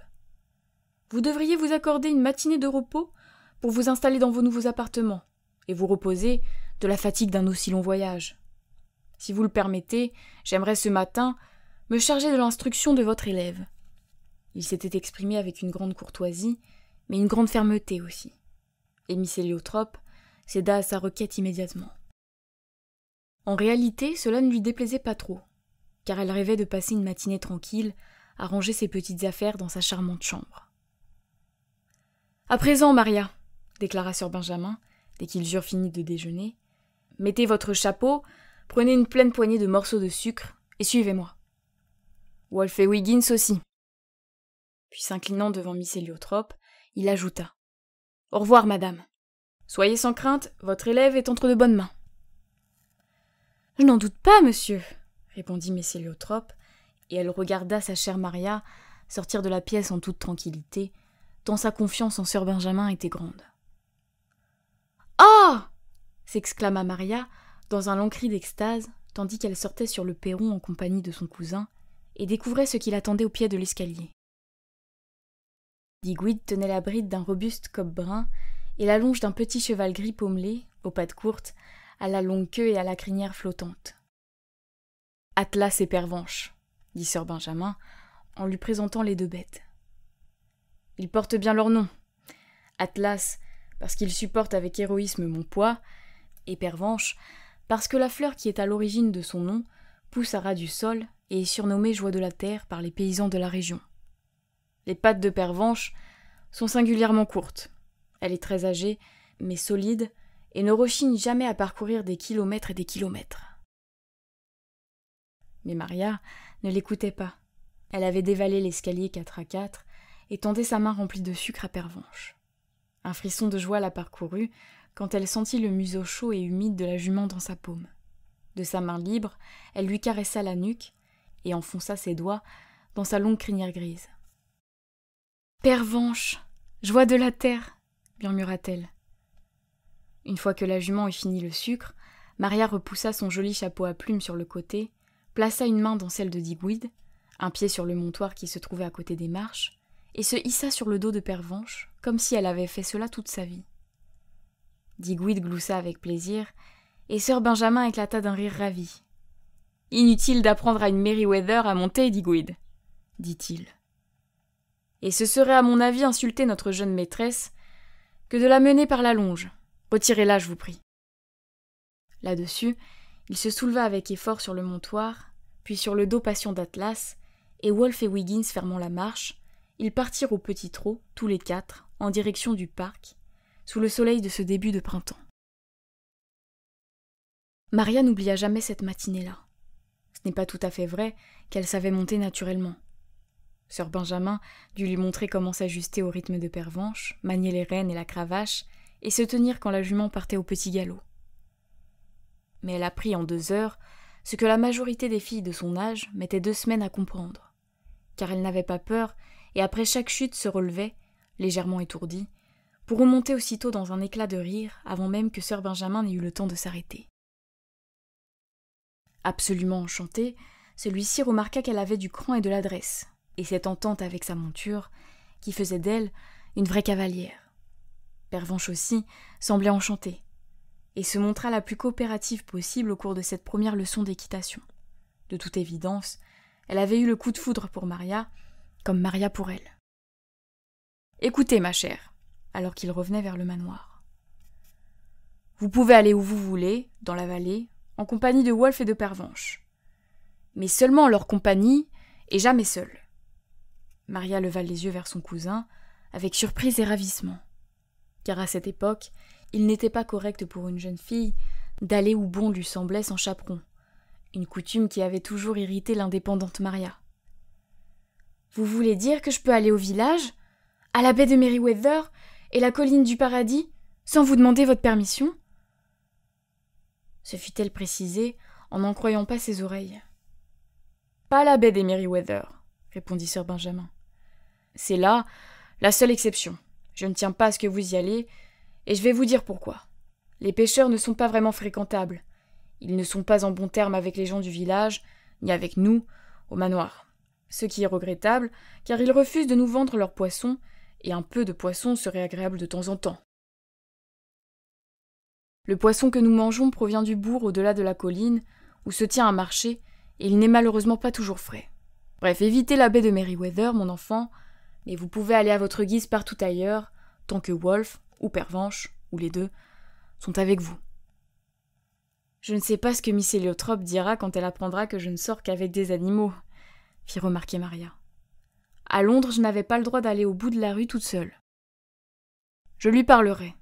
S1: « Vous devriez vous accorder une matinée de repos pour vous installer dans vos nouveaux appartements et vous reposer de la fatigue d'un aussi long voyage. Si vous le permettez, j'aimerais ce matin me charger de l'instruction de votre élève. » Il s'était exprimé avec une grande courtoisie, mais une grande fermeté aussi. Et Miss Héliotrope céda à sa requête immédiatement. En réalité, cela ne lui déplaisait pas trop, car elle rêvait de passer une matinée tranquille à ranger ses petites affaires dans sa charmante chambre. « À présent, Maria, » déclara sir Benjamin, dès qu'ils eurent fini de déjeuner, « mettez votre chapeau, prenez une pleine poignée de morceaux de sucre et suivez-moi. Wolfe et Wiggins aussi. » Puis s'inclinant devant Miss Héliotrope, il ajouta. « Au revoir, madame. Soyez sans crainte, votre élève est entre de bonnes mains. »« Je n'en doute pas, monsieur, » répondit Miss Héliotrope, et elle regarda sa chère Maria sortir de la pièce en toute tranquillité, tant sa confiance en sir Benjamin était grande. « Ah !» s'exclama Maria dans un long cri d'extase, tandis qu'elle sortait sur le perron en compagnie de son cousin et découvrait ce qui l'attendait au pied de l'escalier. Digweed tenait la bride d'un robuste cob brun et la longe d'un petit cheval gris pommelé, aux pattes courtes, à la longue queue et à la crinière flottante. « Atlas et Pervenche, » dit sir Benjamin, en lui présentant les deux bêtes. « Ils portent bien leur nom. Atlas, parce qu'il supporte avec héroïsme mon poids, et Pervenche, parce que la fleur qui est à l'origine de son nom pousse à ras du sol et est surnommée joie de la terre par les paysans de la région. Les pattes de Pervenche sont singulièrement courtes. Elle est très âgée, mais solide, et ne rechigne jamais à parcourir des kilomètres et des kilomètres. Mais Maria ne l'écoutait pas. Elle avait dévalé l'escalier 4 à 4 et tendait sa main remplie de sucre à Pervenche. Un frisson de joie la parcourut quand elle sentit le museau chaud et humide de la jument dans sa paume. De sa main libre, elle lui caressa la nuque et enfonça ses doigts dans sa longue crinière grise. « Pervenche, joie de la terre !» murmura-t-elle. Une fois que la jument eut fini le sucre, Maria repoussa son joli chapeau à plumes sur le côté, plaça une main dans celle de Digweed, un pied sur le montoir qui se trouvait à côté des marches, et se hissa sur le dos de Pervenche, comme si elle avait fait cela toute sa vie. Digweed gloussa avec plaisir, et sœur Benjamin éclata d'un rire ravi. « Inutile d'apprendre à une Merryweather à monter, Digweed, » dit-il. « Et ce serait à mon avis insulter notre jeune maîtresse que de la mener par la longe. Retirez-la, je vous prie. » Là-dessus, il se souleva avec effort sur le montoir, puis sur le dos patient d'Atlas, et Wolfe et Wiggins fermant la marche, ils partirent au petit trot, tous les 4, en direction du parc, sous le soleil de ce début de printemps. Maria n'oublia jamais cette matinée-là. Ce n'est pas tout à fait vrai qu'elle savait monter naturellement. Sœur Benjamin dut lui montrer comment s'ajuster au rythme de Pervenche, manier les rênes et la cravache, et se tenir quand la jument partait au petit galop. Mais elle apprit en 2 heures ce que la majorité des filles de son âge mettaient 2 semaines à comprendre, car elle n'avait pas peur et après chaque chute se relevait, légèrement étourdie, pour remonter aussitôt dans un éclat de rire avant même que sœur Benjamin n'ait eu le temps de s'arrêter. Absolument enchanté, celui-ci remarqua qu'elle avait du cran et de l'adresse, et cette entente avec sa monture, qui faisait d'elle une vraie cavalière. Pervenche aussi semblait enchantée, et se montra la plus coopérative possible au cours de cette première leçon d'équitation. De toute évidence, elle avait eu le coup de foudre pour Maria, comme Maria pour elle. « Écoutez, ma chère, » alors qu'il revenait vers le manoir. « Vous pouvez aller où vous voulez, dans la vallée, en compagnie de Wolfe et de Pervenche. Mais seulement en leur compagnie, et jamais seule. » Maria leva les yeux vers son cousin, avec surprise et ravissement. Car à cette époque, il n'était pas correct pour une jeune fille d'aller où bon lui semblait sans chaperon, une coutume qui avait toujours irrité l'indépendante Maria. « Vous voulez dire que je peux aller au village, à la baie de Merryweather et la colline du Paradis, sans vous demander votre permission ?» se fit-elle préciser en n'en croyant pas ses oreilles. « Pas la baie des Merryweather, » répondit sœur Benjamin. « C'est là la seule exception. Je ne tiens pas à ce que vous y allez, et je vais vous dire pourquoi. Les pêcheurs ne sont pas vraiment fréquentables. Ils ne sont pas en bons termes avec les gens du village, ni avec nous, au manoir. Ce qui est regrettable, car ils refusent de nous vendre leurs poissons, et un peu de poisson serait agréable de temps en temps. Le poisson que nous mangeons provient du bourg au-delà de la colline, où se tient un marché, et il n'est malheureusement pas toujours frais. Bref, évitez la baie de Merryweather, mon enfant, mais vous pouvez aller à votre guise partout ailleurs, tant que Wolfe, ou Pervenche, ou les deux, sont avec vous. Je ne sais pas ce que Miss Héliotrope dira quand elle apprendra que je ne sors qu'avec des animaux, fit remarquer Maria. À Londres, je n'avais pas le droit d'aller au bout de la rue toute seule. Je lui parlerai,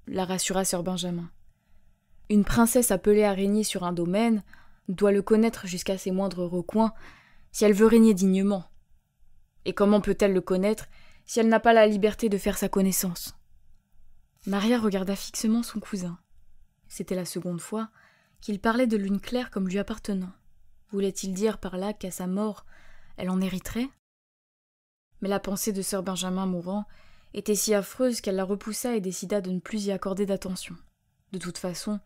S1: la rassura sœur Benjamin. Une princesse appelée à régner sur un domaine doit le connaître jusqu'à ses moindres recoins si elle veut régner dignement. Et comment peut-elle le connaître si elle n'a pas la liberté de faire sa connaissance ? Maria regarda fixement son cousin. C'était la seconde fois qu'il parlait de lune claire comme lui appartenant. Voulait-il dire par là qu'à sa mort, elle en hériterait ? Mais la pensée de sœur Benjamin mourant était si affreuse qu'elle la repoussa et décida de ne plus y accorder d'attention. De toute façon,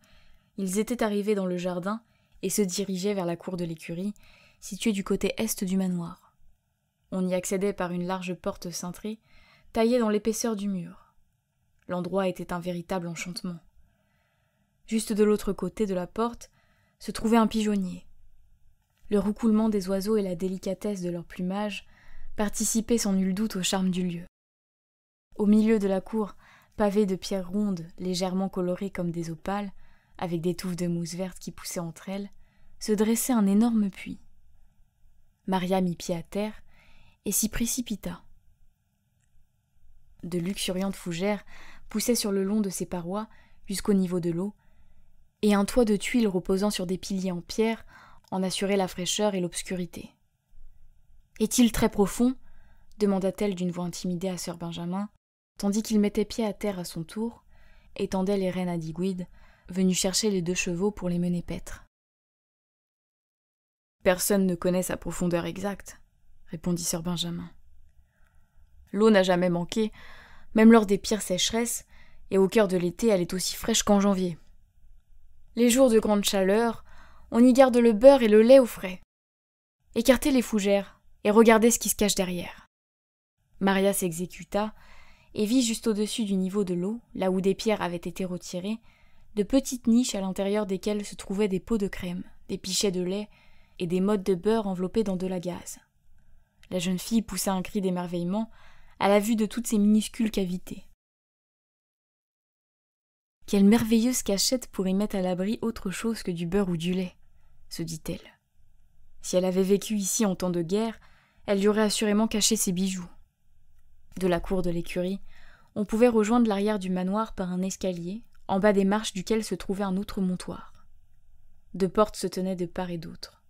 S1: ils étaient arrivés dans le jardin et se dirigeaient vers la cour de l'écurie, située du côté est du manoir. On y accédait par une large porte cintrée, taillée dans l'épaisseur du mur. L'endroit était un véritable enchantement. Juste de l'autre côté de la porte se trouvait un pigeonnier. Le roucoulement des oiseaux et la délicatesse de leur plumage participaient sans nul doute au charme du lieu. Au milieu de la cour, pavée de pierres rondes légèrement colorées comme des opales, avec des touffes de mousse verte qui poussaient entre elles, se dressait un énorme puits. Maria mit pied à terre et s'y précipita. De luxuriantes fougères poussaient sur le long de ses parois jusqu'au niveau de l'eau, et un toit de tuiles reposant sur des piliers en pierre en assurait la fraîcheur et l'obscurité. « Est-il très profond » demanda-t-elle d'une voix intimidée à sir Benjamin, tandis qu'il mettait pied à terre à son tour et tendait les rênes à Digweed, venu chercher les 2 chevaux pour les mener paître. « Personne ne connaît sa profondeur exacte, » répondit sir Benjamin. « L'eau n'a jamais manqué, même lors des pires sécheresses, et au cœur de l'été, elle est aussi fraîche qu'en janvier. Les jours de grande chaleur, on y garde le beurre et le lait au frais. Écartez les fougères et regardez ce qui se cache derrière. » Maria s'exécuta et vit juste au-dessus du niveau de l'eau, là où des pierres avaient été retirées, de petites niches à l'intérieur desquelles se trouvaient des pots de crème, des pichets de lait et des mottes de beurre enveloppées dans de la gaze. La jeune fille poussa un cri d'émerveillement à la vue de toutes ces minuscules cavités. Quelle merveilleuse cachette pour y mettre à l'abri autre chose que du beurre ou du lait, se dit-elle. Si elle avait vécu ici en temps de guerre, elle y aurait assurément caché ses bijoux. De la cour de l'écurie, on pouvait rejoindre l'arrière du manoir par un escalier, en bas des marches duquel se trouvait un autre montoir. 2 portes se tenaient de part et d'autre.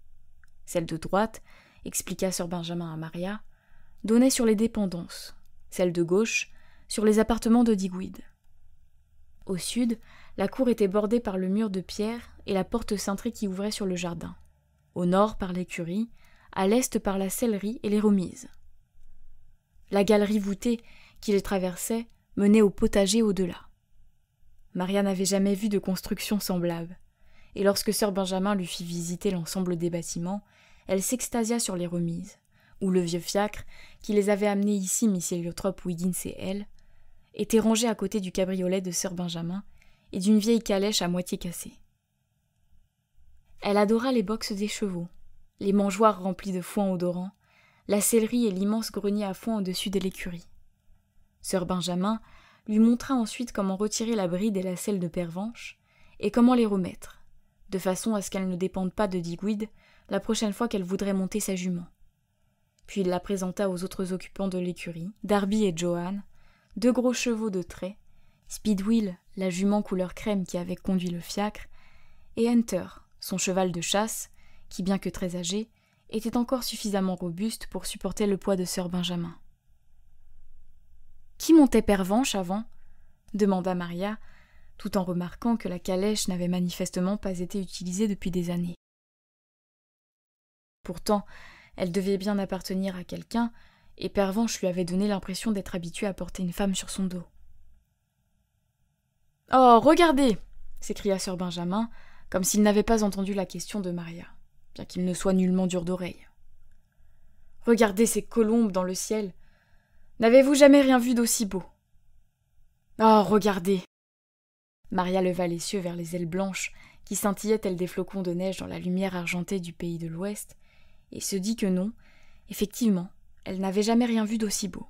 S1: Celle de droite, expliqua sir Benjamin à Maria, donnait sur les dépendances, celle de gauche, sur les appartements de Digweed. Au sud, la cour était bordée par le mur de pierre et la porte cintrée qui ouvrait sur le jardin. Au nord par l'écurie, à l'est par la sellerie et les remises. La galerie voûtée qui les traversait menait au potager au-delà. Maria n'avait jamais vu de construction semblable, et lorsque sir Benjamin lui fit visiter l'ensemble des bâtiments, elle s'extasia sur les remises, où le vieux fiacre, qui les avait amenés ici, Miss Eliotrop, Wiggins et elle, était rangé à côté du cabriolet de sir Benjamin et d'une vieille calèche à moitié cassée. Elle adora les boxes des chevaux, les mangeoires remplies de foin odorant, la sellerie et l'immense grenier à foin au-dessus de l'écurie. Sir Benjamin lui montra ensuite comment retirer la bride et la selle de pervenche et comment les remettre, de façon à ce qu'elles ne dépendent pas de Digweed la prochaine fois qu'elle voudrait monter sa jument. Puis il la présenta aux autres occupants de l'écurie, Darby et Johan, 2 gros chevaux de trait, Speedwheel, la jument couleur crème qui avait conduit le fiacre, et Hunter, son cheval de chasse, qui, bien que très âgé, était encore suffisamment robuste pour supporter le poids de sir Benjamin. « Qui montait Pervenche avant » demanda Maria, tout en remarquant que la calèche n'avait manifestement pas été utilisée depuis des années. Pourtant, elle devait bien appartenir à quelqu'un, et Pervenche lui avait donné l'impression d'être habituée à porter une femme sur son dos. « Oh, regardez » s'écria sir Benjamin, comme s'il n'avait pas entendu la question de Maria, bien qu'il ne soit nullement dur d'oreille. « Regardez ces colombes dans le ciel. N'avez-vous jamais rien vu d'aussi beau ? Oh, regardez » Maria leva les yeux vers les ailes blanches qui scintillaient telles des flocons de neige dans la lumière argentée du pays de l'Ouest, et se dit que non, effectivement, elle n'avait jamais rien vu d'aussi beau.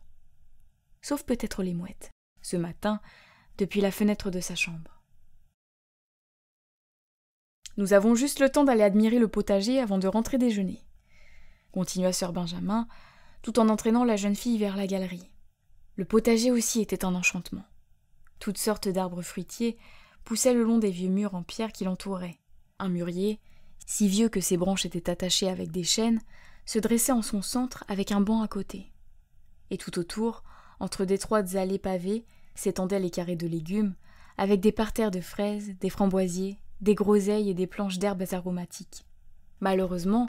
S1: Sauf peut-être les mouettes, ce matin, depuis la fenêtre de sa chambre. « Nous avons juste le temps d'aller admirer le potager avant de rentrer déjeuner, » continua sir Benjamin, tout en entraînant la jeune fille vers la galerie. Le potager aussi était un enchantement. Toutes sortes d'arbres fruitiers poussaient le long des vieux murs en pierre qui l'entouraient. Un mûrier, si vieux que ses branches étaient attachées avec des chaînes, se dressait en son centre avec un banc à côté. Et tout autour, entre d'étroites allées pavées, s'étendaient les carrés de légumes, avec des parterres de fraises, des framboisiers, des groseilles et des planches d'herbes aromatiques. Malheureusement,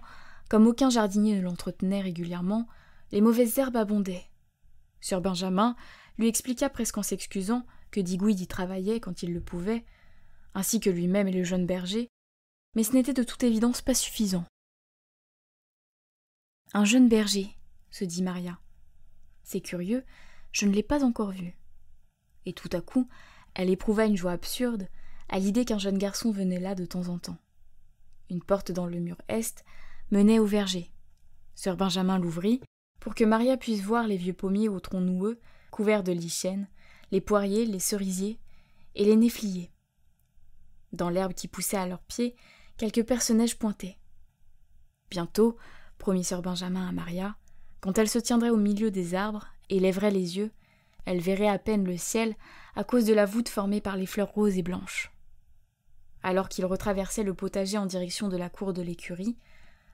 S1: comme aucun jardinier ne l'entretenait régulièrement, les mauvaises herbes abondaient. Sir Benjamin lui expliqua presque en s'excusant que Digweed y travaillait quand il le pouvait, ainsi que lui-même et le jeune berger, mais ce n'était de toute évidence pas suffisant. « Un jeune berger, » se dit Maria. « C'est curieux, je ne l'ai pas encore vu. » Et tout à coup, elle éprouva une joie absurde à l'idée qu'un jeune garçon venait là de temps en temps. Une porte dans le mur est menait au verger. Sir Benjamin l'ouvrit pour que Maria puisse voir les vieux pommiers aux troncs noueux, couverts de lichens, les poiriers, les cerisiers et les néfliers. Dans l'herbe qui poussait à leurs pieds, quelques perce-neige pointaient. Bientôt, promit sir Benjamin à Maria, Quand elle se tiendrait au milieu des arbres et lèverait les yeux, elle verrait à peine le ciel à cause de la voûte formée par les fleurs roses et blanches. Alors qu'il retraversait le potager en direction de la cour de l'écurie,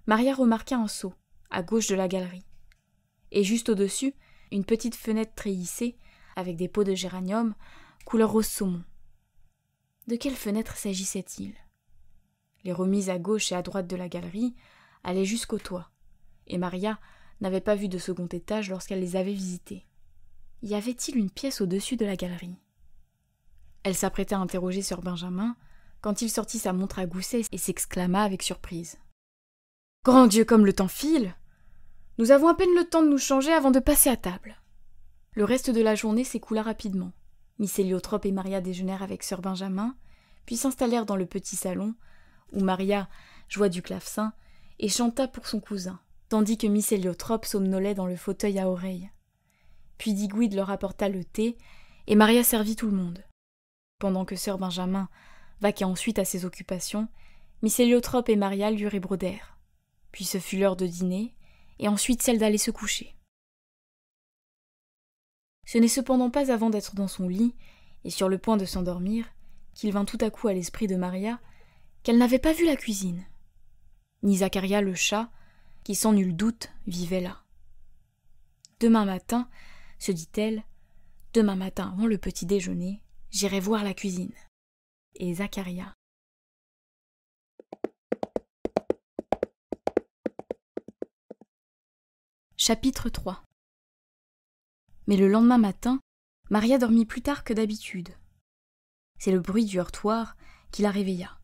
S1: Maria remarqua un seau, à gauche de la galerie. Et juste au-dessus, une petite fenêtre treillissée, avec des pots de géranium, couleur rose saumon. De quelle fenêtre s'agissait-il ? Les remises à gauche et à droite de la galerie allaient jusqu'au toit, et Maria n'avait pas vu de second étage lorsqu'elle les avait visitées. Y avait-il une pièce au-dessus de la galerie ? Elle s'apprêtait à interroger Sir Benjamin, quand il sortit sa montre à gousset et s'exclama avec surprise. « Grand Dieu, comme le temps file ! Nous avons à peine le temps de nous changer avant de passer à table. » Le reste de la journée s'écoula rapidement. Miss Héliotrope et Maria déjeunèrent avec Sir Benjamin, puis s'installèrent dans le petit salon, où Maria joua du clavecin et chanta pour son cousin, tandis que Miss Héliotrope somnolait dans le fauteuil à oreilles. Puis Digweed leur apporta le thé, et Maria servit tout le monde. Pendant que Sir Benjamin vaquait ensuite à ses occupations, Miss Héliotrope et Maria lurent et brodèrent. Puis ce fut l'heure de dîner, et ensuite celle d'aller se coucher. Ce n'est cependant pas avant d'être dans son lit, et sur le point de s'endormir, qu'il vint tout à coup à l'esprit de Maria qu'elle n'avait pas vu la cuisine, ni Zacharia le chat, qui sans nul doute vivait là. Demain matin, se dit-elle, demain matin avant le petit déjeuner, j'irai voir la cuisine. Et Zacharia. Chapitre 3. Mais le lendemain matin, Maria dormit plus tard que d'habitude. C'est le bruit du heurtoir qui la réveilla.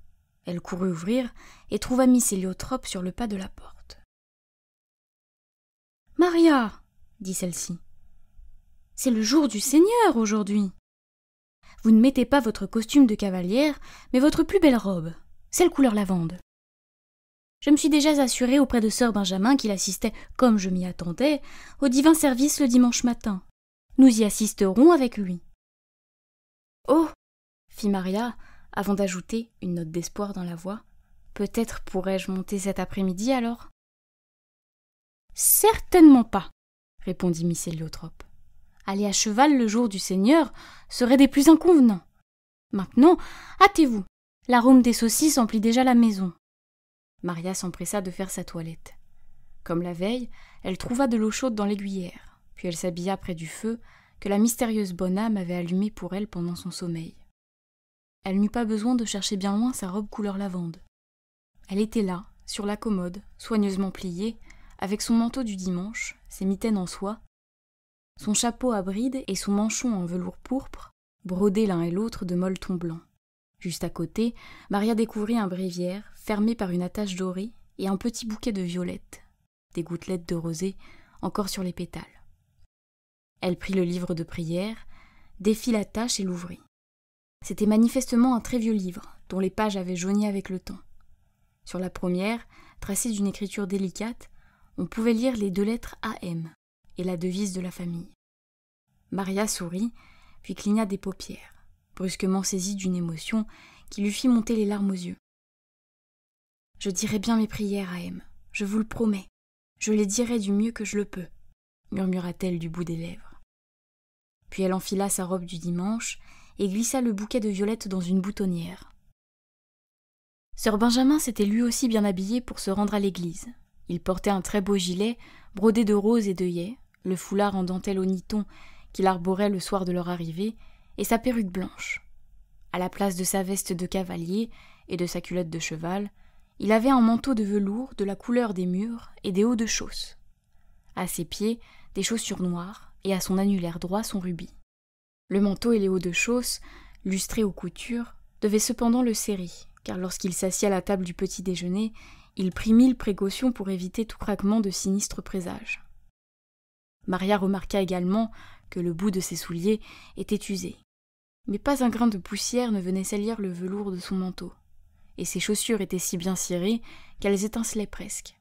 S1: Elle courut ouvrir et trouva Miss Héliotrope sur le pas de la porte. « Maria, dit celle-ci, c'est le jour du Seigneur aujourd'hui. Vous ne mettez pas votre costume de cavalière, mais votre plus belle robe, celle couleur lavande. Je me suis déjà assurée auprès de Sir Benjamin qu'il assistait, comme je m'y attendais, au divin service le dimanche matin. Nous y assisterons avec lui. »« Oh !» fit Maria, avant d'ajouter une note d'espoir dans la voix. « Peut-être pourrais-je monter cet après-midi alors ?»« Certainement pas !» répondit Miss Héliotrope. « Aller à cheval le jour du Seigneur serait des plus inconvenants. Maintenant, hâtez-vous, l'arôme des saucisses emplit déjà la maison. » Maria s'empressa de faire sa toilette. Comme la veille, elle trouva de l'eau chaude dans l'aiguillère, puis elle s'habilla près du feu que la mystérieuse bonne âme avait allumé pour elle pendant son sommeil. Elle n'eut pas besoin de chercher bien loin sa robe couleur lavande. Elle était là, sur la commode, soigneusement pliée, avec son manteau du dimanche, ses mitaines en soie, son chapeau à bride et son manchon en velours pourpre, brodés l'un et l'autre de molleton blanc. Juste à côté, Maria découvrit un bréviaire fermé par une attache dorée et un petit bouquet de violettes, des gouttelettes de rosée encore sur les pétales. Elle prit le livre de prière, défit l'attache et l'ouvrit. C'était manifestement un très vieux livre, dont les pages avaient jauni avec le temps. Sur la première, tracée d'une écriture délicate, on pouvait lire les 2 lettres AM et la devise de la famille. Maria sourit, puis cligna des paupières, brusquement saisie d'une émotion qui lui fit monter les larmes aux yeux. « Je dirai bien mes prières, AM, je vous le promets. Je les dirai du mieux que je le peux, » murmura-t-elle du bout des lèvres. Puis elle enfila sa robe du dimanche et glissa le bouquet de violettes dans une boutonnière. Sir Benjamin s'était lui aussi bien habillé pour se rendre à l'église. Il portait un très beau gilet, brodé de roses et d'œillets, le foulard en dentelle au niton qu'il arborait le soir de leur arrivée, et sa perruque blanche. À la place de sa veste de cavalier et de sa culotte de cheval, il avait un manteau de velours de la couleur des murs et des hauts de chausses. À ses pieds, des chaussures noires, et à son annulaire droit son rubis. Le manteau et les hauts de chausses, lustrés aux coutures, devaient cependant le serrer, car lorsqu'il s'assit à la table du petit déjeuner, il prit 1000 précautions pour éviter tout craquement de sinistres présages. Maria remarqua également que le bout de ses souliers était usé, mais pas un grain de poussière ne venait salir le velours de son manteau, et ses chaussures étaient si bien cirées qu'elles étincelaient presque.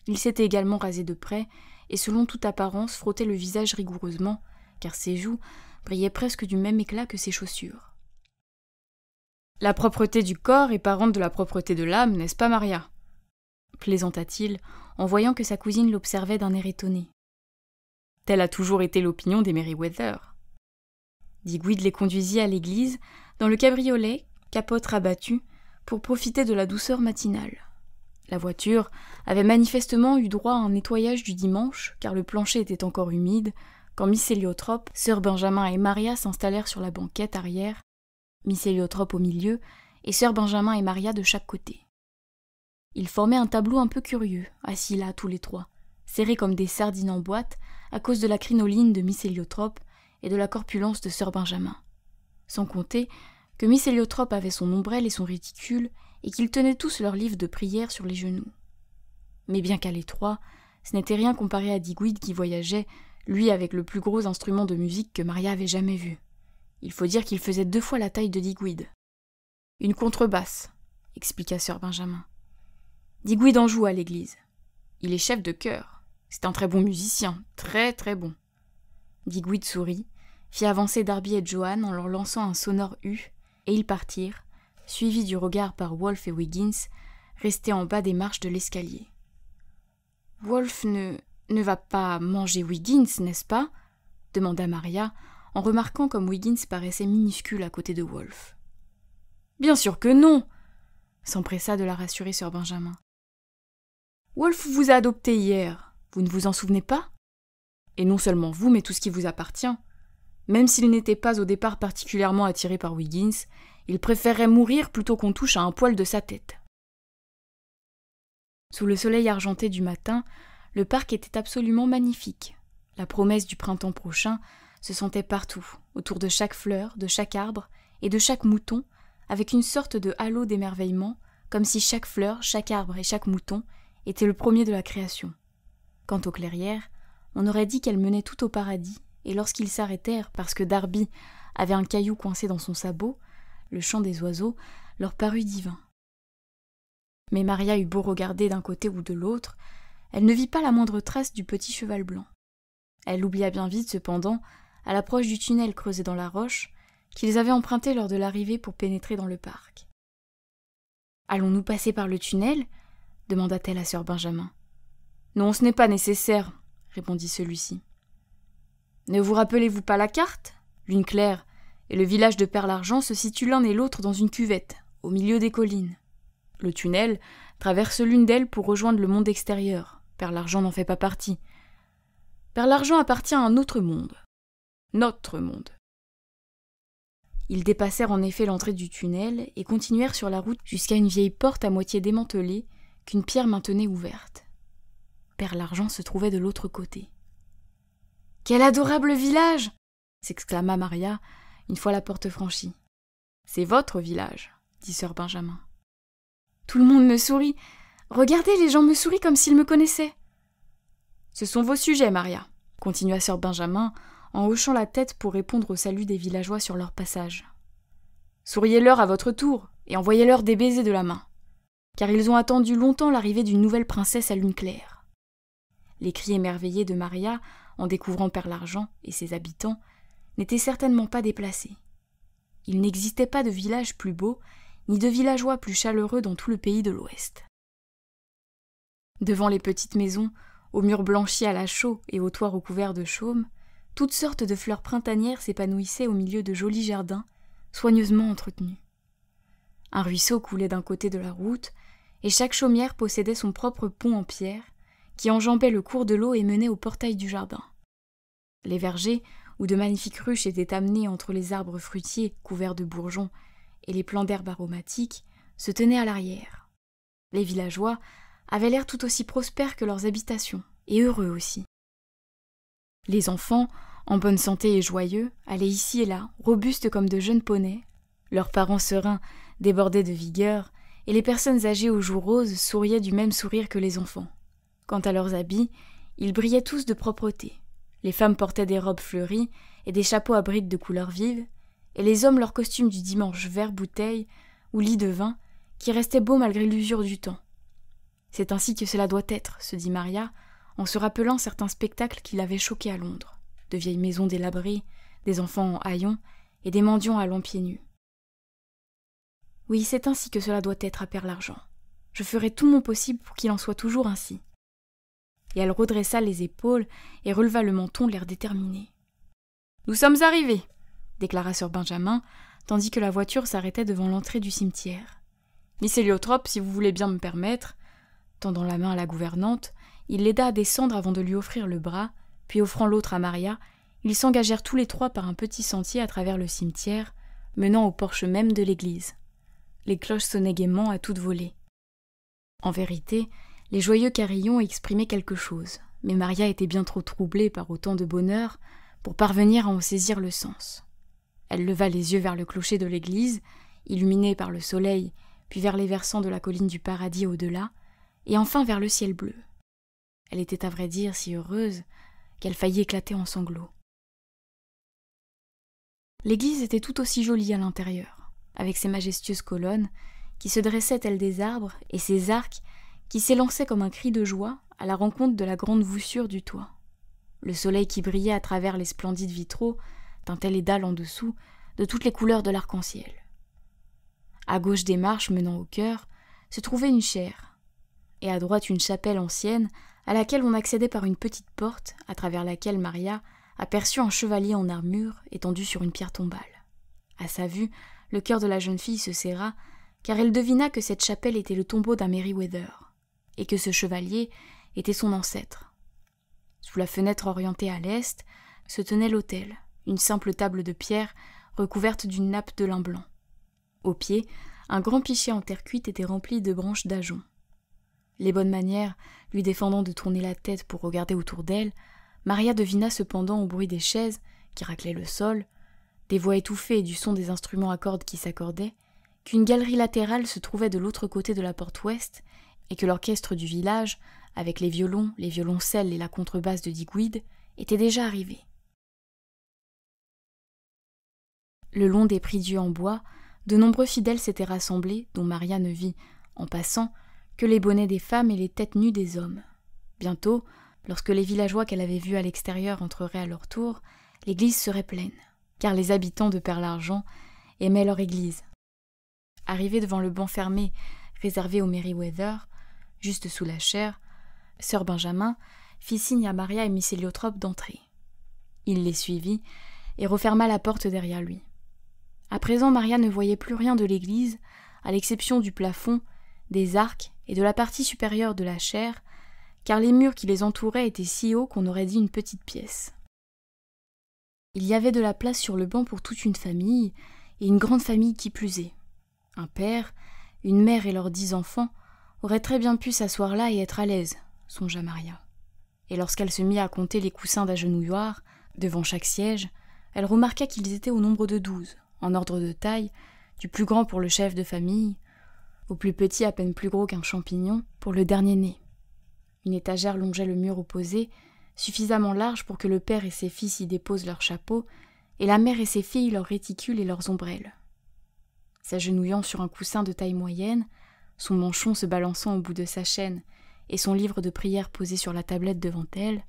S1: Il s'était également rasé de près, et selon toute apparence frottait le visage rigoureusement, car ses joues brillaient presque du même éclat que ses chaussures. « La propreté du corps est parente de la propreté de l'âme, n'est-ce pas, Maria ?» plaisanta-t-il, en voyant que sa cousine l'observait d'un air étonné. Telle a toujours été l'opinion des Merryweather. Digweed les conduisit à l'église, dans le cabriolet, capote rabattue, pour profiter de la douceur matinale. La voiture avait manifestement eu droit à un nettoyage du dimanche, car le plancher était encore humide, quand Miss Héliotrope, Sir Benjamin et Maria s'installèrent sur la banquette arrière, Miss Héliotrope au milieu, et Sir Benjamin et Maria de chaque côté. Ils formaient un tableau un peu curieux, assis là tous les trois, serrés comme des sardines en boîte, à cause de la crinoline de Miss Héliotrope et de la corpulence de Sir Benjamin. Sans compter que Miss Héliotrope avait son ombrelle et son réticule, et qu'ils tenaient tous leurs livres de prière sur les genoux. Mais bien qu'à l'étroit, ce n'était rien comparé à Digweed qui voyageait, lui avec le plus gros instrument de musique que Maria avait jamais vu. Il faut dire qu'il faisait 2 fois la taille de Digweed. « Une contrebasse », expliqua Sir Benjamin. Digweed en joue à l'église. Il est chef de chœur. C'est un très bon musicien, très très bon. Digweed sourit, fit avancer Darby et Joanne en leur lançant un sonore U, et ils partirent, suivis du regard par Wolfe et Wiggins, restés en bas des marches de l'escalier. « Wolfe ne va pas manger Wiggins, n'est-ce pas ?» demanda Maria, en remarquant comme Wiggins paraissait minuscule à côté de Wolfe. « Bien sûr que non !» s'empressa de la rassurer Sir Benjamin. « Wolfe vous a adopté hier, vous ne vous en souvenez pas ? Et non seulement vous, mais tout ce qui vous appartient. Même s'il n'était pas au départ particulièrement attiré par Wiggins, il préférerait mourir plutôt qu'on touche à un poil de sa tête. » Sous le soleil argenté du matin, le parc était absolument magnifique. La promesse du printemps prochain se sentait partout, autour de chaque fleur, de chaque arbre et de chaque mouton, avec une sorte de halo d'émerveillement, comme si chaque fleur, chaque arbre et chaque mouton était le premier de la création. Quant aux clairières, on aurait dit qu'elles menaient tout au paradis, et lorsqu'ils s'arrêtèrent parce que Darby avait un caillou coincé dans son sabot, le chant des oiseaux leur parut divin. Mais Maria eut beau regarder d'un côté ou de l'autre, elle ne vit pas la moindre trace du petit cheval blanc. Elle l'oublia bien vite, cependant, à l'approche du tunnel creusé dans la roche, qu'ils avaient emprunté lors de l'arrivée pour pénétrer dans le parc. « Allons-nous passer par le tunnel ?» demanda-t-elle à Sir Benjamin. « Non, ce n'est pas nécessaire, » répondit celui-ci. « Ne vous rappelez-vous pas la carte ? Lune claire et le village de Perle-Argent se situent l'un et l'autre dans une cuvette, au milieu des collines. Le tunnel traverse l'une d'elles pour rejoindre le monde extérieur. Perle-Argent n'en fait pas partie. Perle-Argent appartient à un autre monde. Notre monde. » Ils dépassèrent en effet l'entrée du tunnel et continuèrent sur la route jusqu'à une vieille porte à moitié démantelée qu'une pierre maintenait ouverte. Perle-Argent se trouvait de l'autre côté. « Quel adorable village !» s'exclama Maria, une fois la porte franchie. « C'est votre village, » dit Sir Benjamin. « Tout le monde me sourit. Regardez, les gens me sourient comme s'ils me connaissaient. »« Ce sont vos sujets, Maria, » continua Sir Benjamin, en hochant la tête pour répondre au salut des villageois sur leur passage. « Souriez-leur à votre tour, et envoyez-leur des baisers de la main, car ils ont attendu longtemps l'arrivée d'une nouvelle princesse à lune claire. » Les cris émerveillés de Maria, en découvrant Perle-Argent et ses habitants, n'étaient certainement pas déplacés. Il n'existait pas de village plus beau, ni de villageois plus chaleureux dans tout le pays de l'Ouest. Devant les petites maisons, aux murs blanchis à la chaux et aux toits recouverts de chaume, toutes sortes de fleurs printanières s'épanouissaient au milieu de jolis jardins, soigneusement entretenus. Un ruisseau coulait d'un côté de la route, et chaque chaumière possédait son propre pont en pierre, qui enjambait le cours de l'eau et menait au portail du jardin. Les vergers, où de magnifiques ruches étaient amenées entre les arbres fruitiers couverts de bourgeons et les plants d'herbes aromatiques, se tenaient à l'arrière. Les villageois avaient l'air tout aussi prospères que leurs habitations, et heureux aussi. Les enfants, en bonne santé et joyeux, allaient ici et là, robustes comme de jeunes poneys, leurs parents sereins débordaient de vigueur, et les personnes âgées aux joues roses souriaient du même sourire que les enfants. Quant à leurs habits, ils brillaient tous de propreté. Les femmes portaient des robes fleuries et des chapeaux à brides de couleurs vives, et les hommes leurs costumes du dimanche vert-bouteille ou lit de vin, qui restaient beaux malgré l'usure du temps. C'est ainsi que cela doit être, se dit Maria, en se rappelant certains spectacles qui l'avaient choquée à Londres, de vieilles maisons délabrées, des enfants en haillons et des mendiants allant pieds nus. Oui, c'est ainsi que cela doit être à Perle-Argent. Je ferai tout mon possible pour qu'il en soit toujours ainsi. » Et elle redressa les épaules et releva le menton, l'air déterminé. « Nous sommes arrivés !» déclara sir Benjamin, tandis que la voiture s'arrêtait devant l'entrée du cimetière. « Miss Héliotrope, si vous voulez bien me permettre. » Tendant la main à la gouvernante, il l'aida à descendre avant de lui offrir le bras, puis offrant l'autre à Maria, ils s'engagèrent tous les trois par un petit sentier à travers le cimetière, menant au porche même de l'église. Les cloches sonnaient gaiement à toute volée. En vérité, les joyeux carillons exprimaient quelque chose, mais Maria était bien trop troublée par autant de bonheur pour parvenir à en saisir le sens. Elle leva les yeux vers le clocher de l'église, illuminé par le soleil, puis vers les versants de la colline du paradis au-delà, et enfin vers le ciel bleu. Elle était à vrai dire si heureuse qu'elle faillit éclater en sanglots. L'église était tout aussi jolie à l'intérieur, avec ses majestueuses colonnes qui se dressaient telles des arbres et ses arcs qui s'élançaient comme un cri de joie à la rencontre de la grande voussure du toit. Le soleil qui brillait à travers les splendides vitraux teintait les dalles en dessous de toutes les couleurs de l'arc-en-ciel. À gauche des marches menant au chœur se trouvait une chaire, et à droite une chapelle ancienne à laquelle on accédait par une petite porte à travers laquelle Maria aperçut un chevalier en armure étendu sur une pierre tombale. À sa vue, le cœur de la jeune fille se serra, car elle devina que cette chapelle était le tombeau d'un Merryweather, et que ce chevalier était son ancêtre. Sous la fenêtre orientée à l'est se tenait l'autel, une simple table de pierre recouverte d'une nappe de lin blanc. Au pied, un grand pichet en terre cuite était rempli de branches d'ajonc. Les bonnes manières lui défendant de tourner la tête pour regarder autour d'elle, Maria devina cependant au bruit des chaises qui raclaient le sol, des voix étouffées et du son des instruments à cordes qui s'accordaient, qu'une galerie latérale se trouvait de l'autre côté de la porte ouest et que l'orchestre du village, avec les violons, les violoncelles et la contrebasse de Digweed, était déjà arrivé. Le long des prie-dieu en bois, de nombreux fidèles s'étaient rassemblés, dont Maria ne vit, en passant, que les bonnets des femmes et les têtes nues des hommes. Bientôt, lorsque les villageois qu'elle avait vus à l'extérieur entreraient à leur tour, l'église serait pleine, car les habitants de Perle-Argent aimaient leur église. Arrivé devant le banc fermé réservé aux Merryweather, juste sous la chaire, sir Benjamin fit signe à Maria et miss Héliotrope d'entrer. Il les suivit et referma la porte derrière lui. À présent, Maria ne voyait plus rien de l'église, à l'exception du plafond, des arcs et de la partie supérieure de la chaire, car les murs qui les entouraient étaient si hauts qu'on aurait dit une petite pièce. Il y avait de la place sur le banc pour toute une famille, et une grande famille qui plus est. Un père, une mère et leurs 10 enfants auraient très bien pu s'asseoir là et être à l'aise, songea Maria. Et lorsqu'elle se mit à compter les coussins d'agenouilloirs, devant chaque siège, elle remarqua qu'ils étaient au nombre de 12, en ordre de taille, du plus grand pour le chef de famille, au plus petit à peine plus gros qu'un champignon, pour le dernier né. Une étagère longeait le mur opposé, suffisamment large pour que le père et ses fils y déposent leurs chapeaux, et la mère et ses filles leurs réticules et leurs ombrelles. S'agenouillant sur un coussin de taille moyenne, son manchon se balançant au bout de sa chaîne et son livre de prière posé sur la tablette devant elle,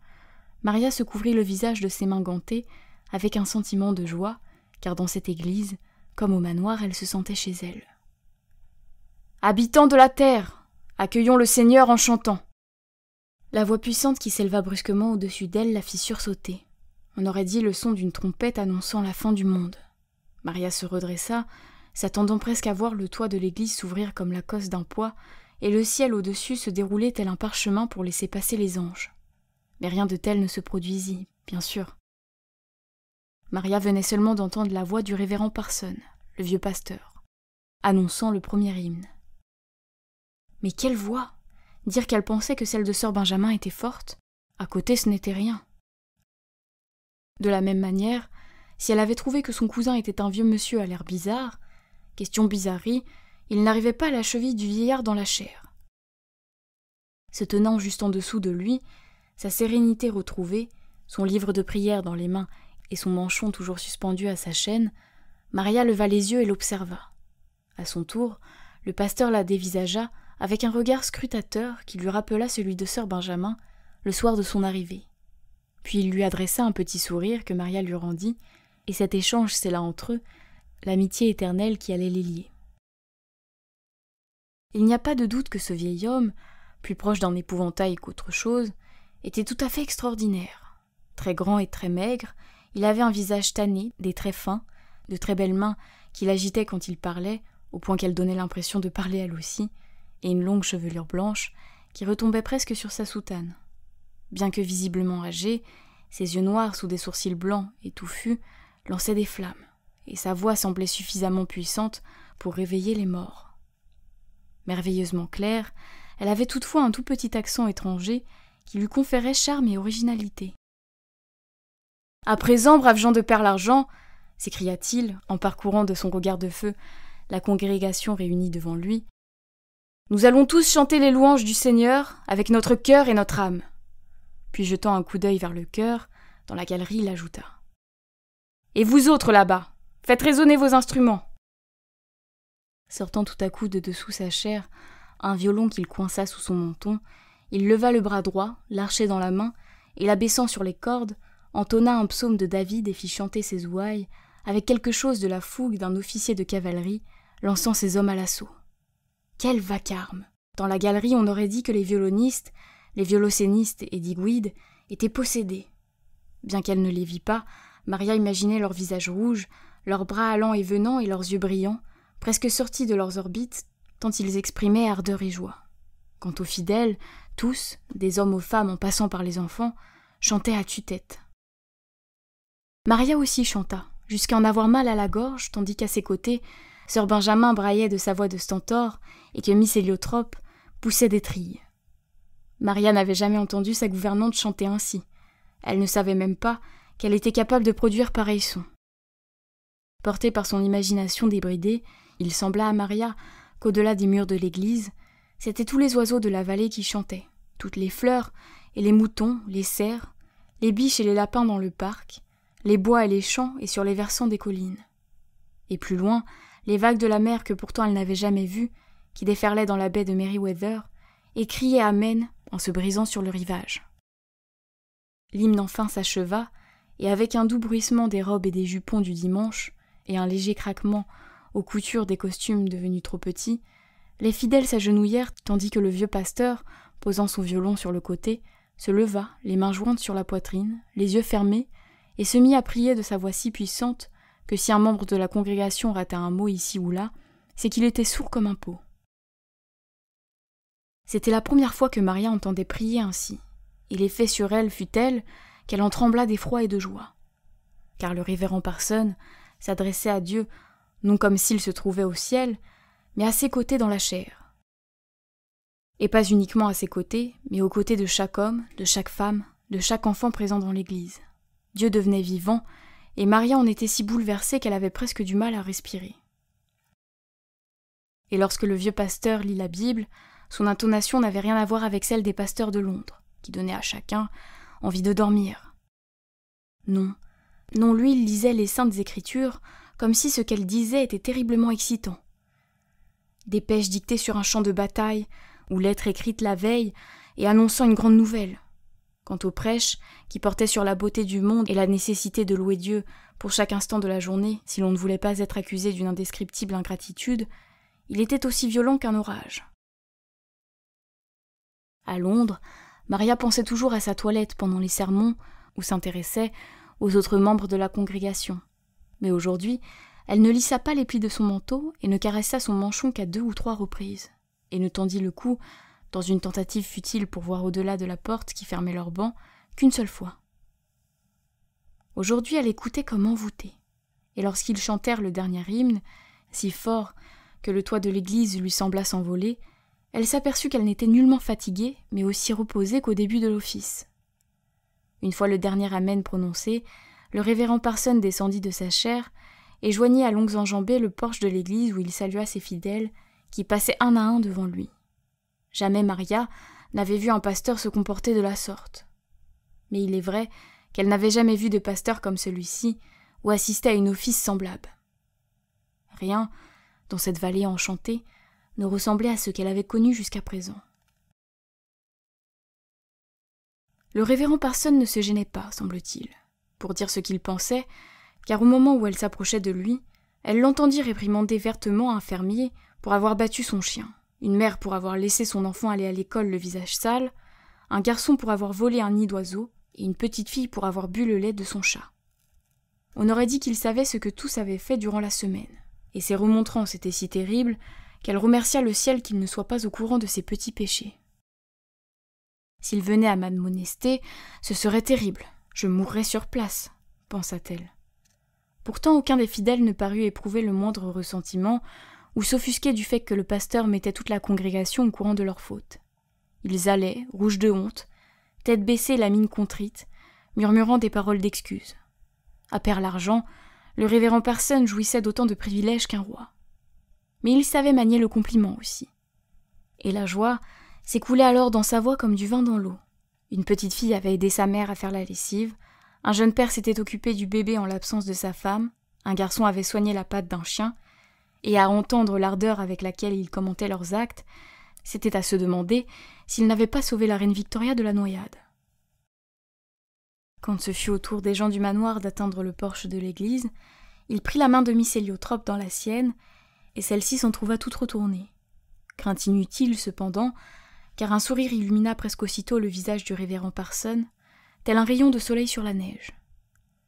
S1: Maria se couvrit le visage de ses mains gantées avec un sentiment de joie, car dans cette église, comme au manoir, elle se sentait chez elle. « Habitants de la terre, accueillons le Seigneur en chantant !» La voix puissante qui s'éleva brusquement au-dessus d'elle la fit sursauter. On aurait dit le son d'une trompette annonçant la fin du monde. Maria se redressa, s'attendant presque à voir le toit de l'église s'ouvrir comme la cosse d'un pois, et le ciel au-dessus se dérouler tel un parchemin pour laisser passer les anges. Mais rien de tel ne se produisit, bien sûr. Maria venait seulement d'entendre la voix du révérend Parson, le vieux pasteur, annonçant le premier hymne. Mais quelle voix! Dire qu'elle pensait que celle de sir Benjamin était forte, à côté ce n'était rien. De la même manière, si elle avait trouvé que son cousin était un vieux monsieur à l'air bizarre, question bizarrerie, il n'arrivait pas à la cheville du vieillard dans la chair. Se tenant juste en dessous de lui, sa sérénité retrouvée, son livre de prière dans les mains et son manchon toujours suspendu à sa chaîne, Maria leva les yeux et l'observa. À son tour, le pasteur la dévisagea avec un regard scrutateur qui lui rappela celui de sir Benjamin le soir de son arrivée. Puis il lui adressa un petit sourire que Maria lui rendit, et cet échange scella entre eux l'amitié éternelle qui allait les lier. Il n'y a pas de doute que ce vieil homme, plus proche d'un épouvantail qu'autre chose, était tout à fait extraordinaire. Très grand et très maigre, il avait un visage tanné, des traits fins, de très belles mains qu'il agitait quand il parlait, au point qu'elle donnait l'impression de parler elle aussi, et une longue chevelure blanche qui retombait presque sur sa soutane. Bien que visiblement âgé, ses yeux noirs sous des sourcils blancs et touffus lançaient des flammes, et sa voix semblait suffisamment puissante pour réveiller les morts. Merveilleusement claire, elle avait toutefois un tout petit accent étranger qui lui conférait charme et originalité. « À présent, braves gens de Perle-Argent !» s'écria-t-il en parcourant de son regard de feu la congrégation réunie devant lui. « Nous allons tous chanter les louanges du Seigneur avec notre cœur et notre âme. » Puis jetant un coup d'œil vers le chœur, dans la galerie, il ajouta. « Et vous autres là-bas, faites résonner vos instruments !» Sortant tout à coup de dessous sa chair un violon qu'il coinça sous son menton, il leva le bras droit, l'archait dans la main, et l'abaissant sur les cordes, entonna un psaume de David et fit chanter ses ouailles, avec quelque chose de la fougue d'un officier de cavalerie, lançant ses hommes à l'assaut. Quel vacarme! Dans la galerie, on aurait dit que les violonistes, les violocénistes et digouides étaient possédés. Bien qu'elle ne les vît pas, Maria imaginait leurs visages rouges, leurs bras allants et venants et leurs yeux brillants, presque sortis de leurs orbites, tant ils exprimaient ardeur et joie. Quant aux fidèles, tous, des hommes aux femmes en passant par les enfants, chantaient à tue-tête. Maria aussi chanta, jusqu'à en avoir mal à la gorge, tandis qu'à ses côtés, sœur Benjamin braillait de sa voix de stentor et que Miss Héliotrope poussait des trilles. Maria n'avait jamais entendu sa gouvernante chanter ainsi. Elle ne savait même pas qu'elle était capable de produire pareil son. Porté par son imagination débridée, il sembla à Maria qu'au-delà des murs de l'église, c'étaient tous les oiseaux de la vallée qui chantaient, toutes les fleurs et les moutons, les cerfs, les biches et les lapins dans le parc, les bois et les champs et sur les versants des collines. Et plus loin, les vagues de la mer que pourtant elle n'avait jamais vues, qui déferlaient dans la baie de Merryweather, et criaient amen en se brisant sur le rivage. L'hymne enfin s'acheva, et avec un doux bruissement des robes et des jupons du dimanche, et un léger craquement aux coutures des costumes devenus trop petits, les fidèles s'agenouillèrent tandis que le vieux pasteur, posant son violon sur le côté, se leva, les mains jointes sur la poitrine, les yeux fermés, et se mit à prier de sa voix si puissante que si un membre de la congrégation rata un mot ici ou là, c'est qu'il était sourd comme un pot. C'était la première fois que Maria entendait prier ainsi, et l'effet sur elle fut tel qu'elle en trembla d'effroi et de joie. Car le révérend Parson s'adressait à Dieu non comme s'il se trouvait au ciel, mais à ses côtés dans la chair. Et pas uniquement à ses côtés, mais aux côtés de chaque homme, de chaque femme, de chaque enfant présent dans l'église. Dieu devenait vivant, et Maria en était si bouleversée qu'elle avait presque du mal à respirer. Et lorsque le vieux pasteur lit la Bible, son intonation n'avait rien à voir avec celle des pasteurs de Londres, qui donnaient à chacun envie de dormir. Non, lui il lisait les saintes écritures comme si ce qu'elle disait était terriblement excitant. Dépêches dictées sur un champ de bataille, ou lettres écrites la veille et annonçant une grande nouvelle. Quant aux prêches, qui portaient sur la beauté du monde et la nécessité de louer Dieu pour chaque instant de la journée, si l'on ne voulait pas être accusé d'une indescriptible ingratitude, il était aussi violent qu'un orage. À Londres, Maria pensait toujours à sa toilette pendant les sermons, ou s'intéressait aux autres membres de la congrégation. Mais aujourd'hui, elle ne lissa pas les plis de son manteau et ne caressa son manchon qu'à 2 ou 3 reprises, et ne tendit le cou, dans une tentative futile pour voir au-delà de la porte qui fermait leur banc, qu'une seule fois. Aujourd'hui, elle écoutait comme envoûtée, et lorsqu'ils chantèrent le dernier hymne, si fort que le toit de l'église lui sembla s'envoler, elle s'aperçut qu'elle n'était nullement fatiguée, mais aussi reposée qu'au début de l'office. Une fois le dernier amen prononcé, le révérend Parson descendit de sa chaire et joignit à longues enjambées le porche de l'église où il salua ses fidèles, qui passaient un à un devant lui. Jamais Maria n'avait vu un pasteur se comporter de la sorte. Mais il est vrai qu'elle n'avait jamais vu de pasteur comme celui-ci ou assisté à une office semblable. Rien, dans cette vallée enchantée, ne ressemblait à ce qu'elle avait connu jusqu'à présent. Le révérend Parson ne se gênait pas, semble-t-il, pour dire ce qu'il pensait, car au moment où elle s'approchait de lui, elle l'entendit réprimander vertement un fermier pour avoir battu son chien, une mère pour avoir laissé son enfant aller à l'école le visage sale, un garçon pour avoir volé un nid d'oiseau, et une petite fille pour avoir bu le lait de son chat. On aurait dit qu'il savait ce que tous avaient fait durant la semaine, et ses remontrances étaient si terribles qu'elle remercia le ciel qu'il ne soit pas au courant de ses petits péchés. S'il venait à m'admonester, ce serait terrible, je mourrais sur place, pensa-t-elle. Pourtant aucun des fidèles ne parut éprouver le moindre ressentiment ou s'offusquer du fait que le pasteur mettait toute la congrégation au courant de leurs fautes. Ils allaient, rouges de honte, tête baissée, la mine contrite, murmurant des paroles d'excuses. À perdre l'argent, le révérend Parson jouissait d'autant de privilèges qu'un roi. Mais il savait manier le compliment aussi. Et la joie s'écoulait alors dans sa voix comme du vin dans l'eau. Une petite fille avait aidé sa mère à faire la lessive, un jeune père s'était occupé du bébé en l'absence de sa femme, un garçon avait soigné la patte d'un chien, et à entendre l'ardeur avec laquelle ils commentaient leurs actes, c'était à se demander s'ils n'avaient pas sauvé la reine Victoria de la noyade. Quand ce fut au tour des gens du manoir d'atteindre le porche de l'église, il prit la main de Miss Héliotrope dans la sienne, et celle-ci s'en trouva toute retournée. Crainte inutile, cependant, car un sourire illumina presque aussitôt le visage du révérend Parson, tel un rayon de soleil sur la neige.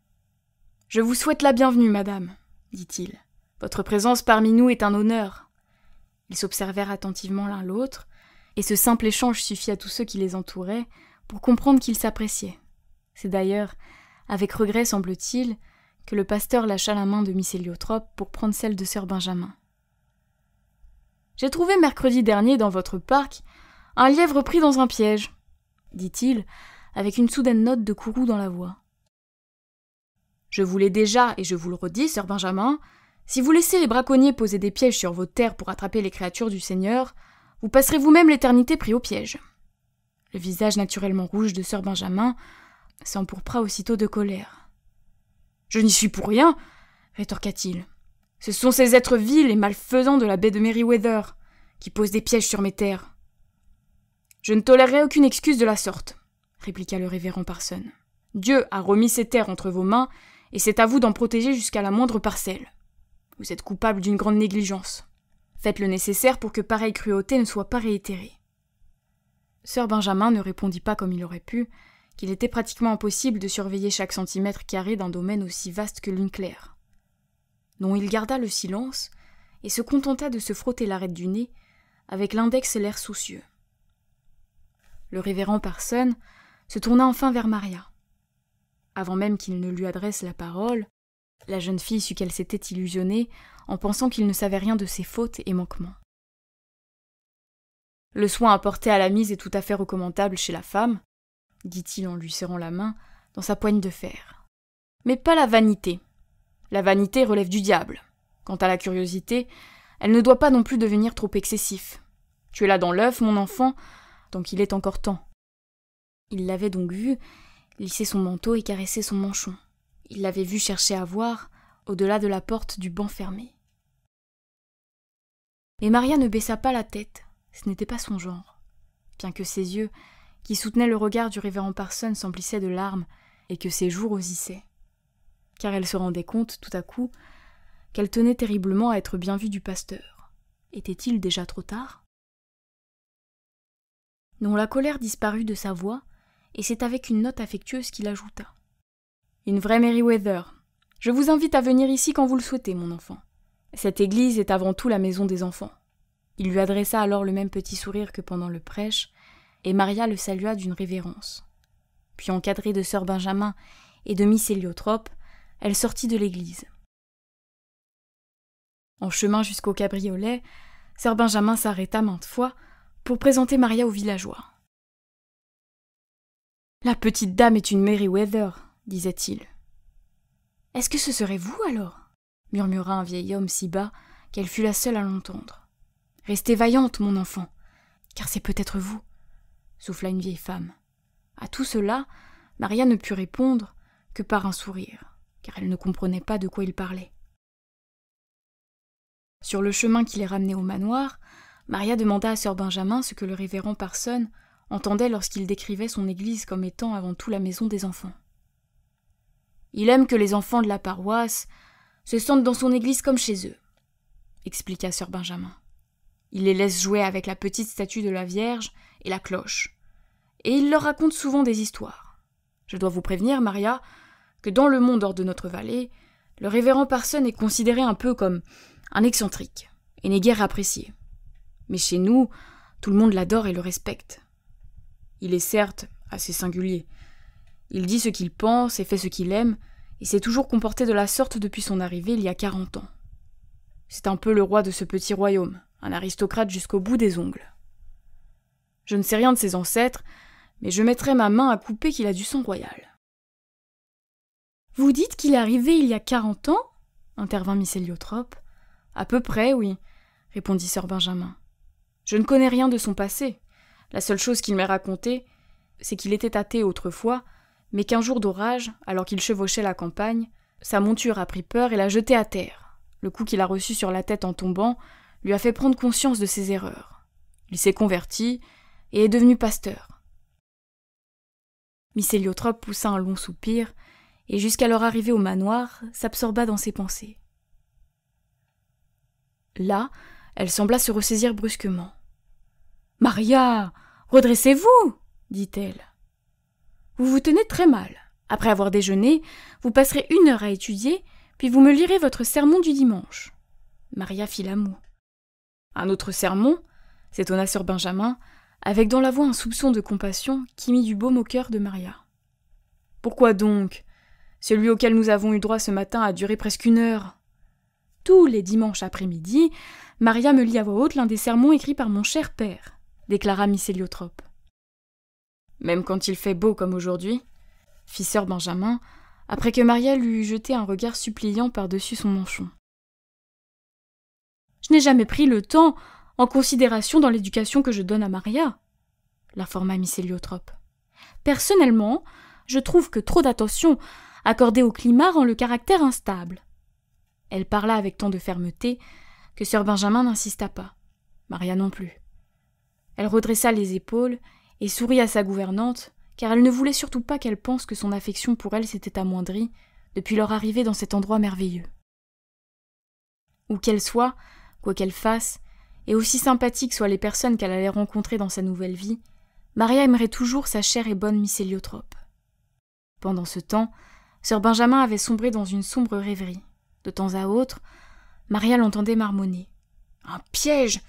S1: « Je vous souhaite la bienvenue, madame, » dit-il. « Votre présence parmi nous est un honneur. » Ils s'observèrent attentivement l'un l'autre, et ce simple échange suffit à tous ceux qui les entouraient pour comprendre qu'ils s'appréciaient. C'est d'ailleurs, avec regret semble-t-il, que le pasteur lâcha la main de Miss Héliotrope pour prendre celle de sœur Benjamin. « J'ai trouvé mercredi dernier dans votre parc un lièvre pris dans un piège, » dit-il, avec une soudaine note de courroux dans la voix. « Je vous l'ai déjà, et je vous le redis, sœur Benjamin, si vous laissez les braconniers poser des pièges sur vos terres pour attraper les créatures du Seigneur, vous passerez vous-même l'éternité pris au piège. » Le visage naturellement rouge de sœur Benjamin s'empourpra aussitôt de colère. « Je n'y suis pour rien, » rétorqua-t-il. « Ce sont ces êtres vils et malfaisants de la baie de Merryweather qui posent des pièges sur mes terres. »« Je ne tolérerai aucune excuse de la sorte, » répliqua le révérend Parson. « Dieu a remis ces terres entre vos mains, et c'est à vous d'en protéger jusqu'à la moindre parcelle. Vous êtes coupable d'une grande négligence. Faites le nécessaire pour que pareille cruauté ne soit pas réitérée. » Sœur Benjamin ne répondit pas comme il aurait pu, qu'il était pratiquement impossible de surveiller chaque centimètre carré d'un domaine aussi vaste que lune claire. Non, il garda le silence et se contenta de se frotter l'arête du nez avec l'index et l'air soucieux. Le révérend Parson se tourna enfin vers Maria. Avant même qu'il ne lui adresse la parole, la jeune fille sut qu'elle s'était illusionnée en pensant qu'il ne savait rien de ses fautes et manquements. « Le soin apporté à la mise est tout à fait recommandable chez la femme, » dit-il en lui serrant la main dans sa poigne de fer. « Mais pas la vanité. La vanité relève du diable. Quant à la curiosité, elle ne doit pas non plus devenir trop excessif. Tu es là dans l'œuf, mon enfant, tant qu'il est encore temps. » Il l'avait donc vue lisser son manteau et caresser son manchon. Il l'avait vue chercher à voir, au-delà de la porte du banc fermé. Mais Maria ne baissa pas la tête, ce n'était pas son genre, bien que ses yeux, qui soutenaient le regard du révérend Parson, s'emplissaient de larmes et que ses joues rosissaient. Car elle se rendait compte, tout à coup, qu'elle tenait terriblement à être bien vue du pasteur. Était-il déjà trop tard ? Non, la colère disparut de sa voix, et c'est avec une note affectueuse qu'il ajouta. « Une vraie Merryweather. Je vous invite à venir ici quand vous le souhaitez, mon enfant. Cette église est avant tout la maison des enfants. » Il lui adressa alors le même petit sourire que pendant le prêche, et Maria le salua d'une révérence. Puis, encadrée de sœur Benjamin et de Miss Héliotrope, elle sortit de l'église. En chemin jusqu'au cabriolet, sœur Benjamin s'arrêta maintes fois pour présenter Maria aux villageois. « La petite dame est une Merryweather, » disait-il. « Est-ce que ce serait vous, alors ?» murmura un vieil homme si bas qu'elle fut la seule à l'entendre. « Restez vaillante, mon enfant, car c'est peut-être vous, » souffla une vieille femme. À tout cela, Maria ne put répondre que par un sourire, car elle ne comprenait pas de quoi il parlait. Sur le chemin qui les ramenait au manoir, Maria demanda à sœur Benjamin ce que le révérend Parson entendait lorsqu'il décrivait son église comme étant avant tout la maison des enfants. « Il aime que les enfants de la paroisse se sentent dans son église comme chez eux, » expliqua sœur Benjamin. Il les laisse jouer avec la petite statue de la Vierge et la cloche. Et il leur raconte souvent des histoires. Je dois vous prévenir, Maria, que dans le monde hors de notre vallée, le révérend Parson est considéré un peu comme un excentrique, et n'est guère apprécié. Mais chez nous, tout le monde l'adore et le respecte. Il est certes assez singulier. Il dit ce qu'il pense et fait ce qu'il aime, et s'est toujours comporté de la sorte depuis son arrivée il y a 40 ans. C'est un peu le roi de ce petit royaume, un aristocrate jusqu'au bout des ongles. Je ne sais rien de ses ancêtres, mais je mettrai ma main à couper qu'il a du sang royal. « Vous dites qu'il est arrivé il y a 40 ans ?» intervint Miss Héliotrope. « À peu près, oui, » répondit sir Benjamin. « Je ne connais rien de son passé. La seule chose qu'il m'ait racontée, c'est qu'il était athée autrefois, mais qu'un jour d'orage, alors qu'il chevauchait la campagne, sa monture a pris peur et l'a jeté à terre. Le coup qu'il a reçu sur la tête en tombant lui a fait prendre conscience de ses erreurs. Il s'est converti et est devenu pasteur. » Miss Héliotrope poussa un long soupir, et jusqu'à leur arrivée au manoir, s'absorba dans ses pensées. Là, elle sembla se ressaisir brusquement. « Maria, redressez-vous » dit-elle. « Vous vous tenez très mal. Après avoir déjeuné, vous passerez 1 heure à étudier, puis vous me lirez votre sermon du dimanche. » Maria fit la moue. « Un autre sermon » s'étonna sir Benjamin, avec dans la voix un soupçon de compassion qui mit du baume au cœur de Maria. « Pourquoi donc ? Celui auquel nous avons eu droit ce matin a duré presque 1 heure. Tous les dimanches après-midi, Maria me lit à voix haute l'un des sermons écrits par mon cher père, déclara Miss Héliotrope. Même quand il fait beau comme aujourd'hui, fit sir Benjamin, après que Maria lui eut jeté un regard suppliant par-dessus son manchon. Je n'ai jamais pris le temps en considération dans l'éducation que je donne à Maria, l'informa Miss Héliotrope. Personnellement, je trouve que trop d'attention accordée au climat rend le caractère instable. Elle parla avec tant de fermeté que sir Benjamin n'insista pas, Maria non plus. Elle redressa les épaules et sourit à sa gouvernante, car elle ne voulait surtout pas qu'elle pense que son affection pour elle s'était amoindrie depuis leur arrivée dans cet endroit merveilleux. Où qu'elle soit, quoi qu'elle fasse, et aussi sympathiques soient les personnes qu'elle allait rencontrer dans sa nouvelle vie, Maria aimerait toujours sa chère et bonne Miss Héliotrope. Pendant ce temps, sir Benjamin avait sombré dans une sombre rêverie. De temps à autre, Maria l'entendait marmonner. « Un piège !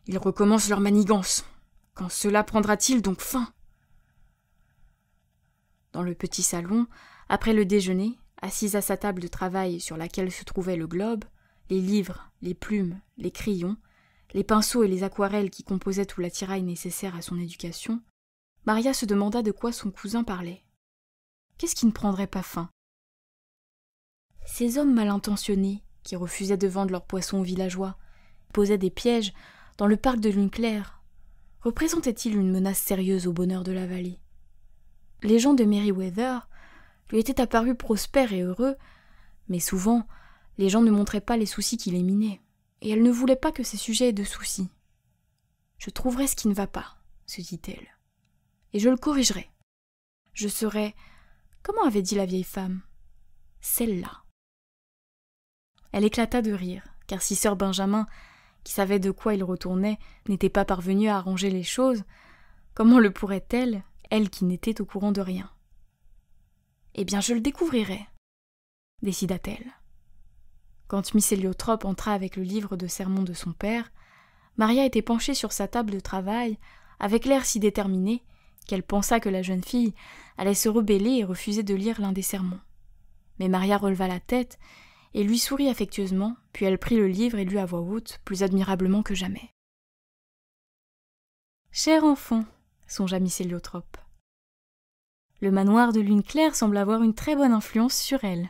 S1: Ils recommencent leur manigance. Quand cela prendra-t-il donc fin ?» Dans le petit salon, après le déjeuner, assise à sa table de travail sur laquelle se trouvait le globe, les livres, les plumes, les crayons, les pinceaux et les aquarelles qui composaient tout l'attirail nécessaire à son éducation, Maria se demanda de quoi son cousin parlait. Qu'est-ce qui ne prendrait pas fin ? Ces hommes mal intentionnés, qui refusaient de vendre leurs poissons aux villageois, posaient des pièges dans le parc de Lune Claire, représentaient-ils une menace sérieuse au bonheur de la vallée ? Les gens de Merryweather lui étaient apparus prospères et heureux, mais souvent, les gens ne montraient pas les soucis qui les minaient, et elle ne voulait pas que ces sujets aient de soucis. « Je trouverai ce qui ne va pas, » se dit-elle, « et je le corrigerai. Je serai... Comment avait dit la vieille femme ? Celle-là. » Elle éclata de rire, car si sir Benjamin, qui savait de quoi il retournait, n'était pas parvenue à arranger les choses, comment le pourrait-elle, elle qui n'était au courant de rien ? « Eh bien, je le découvrirai, » décida-t-elle. Quand Miss Héliotrope entra avec le livre de sermons de son père, Maria était penchée sur sa table de travail, avec l'air si déterminé qu'elle pensa que la jeune fille allait se rebeller et refuser de lire l'un des sermons. Mais Maria releva la tête et lui sourit affectueusement, puis elle prit le livre et lut à voix haute, plus admirablement que jamais. « Cher enfant, » songea Miss Héliotrope. Le manoir de Lune Claire semble avoir une très bonne influence sur elle.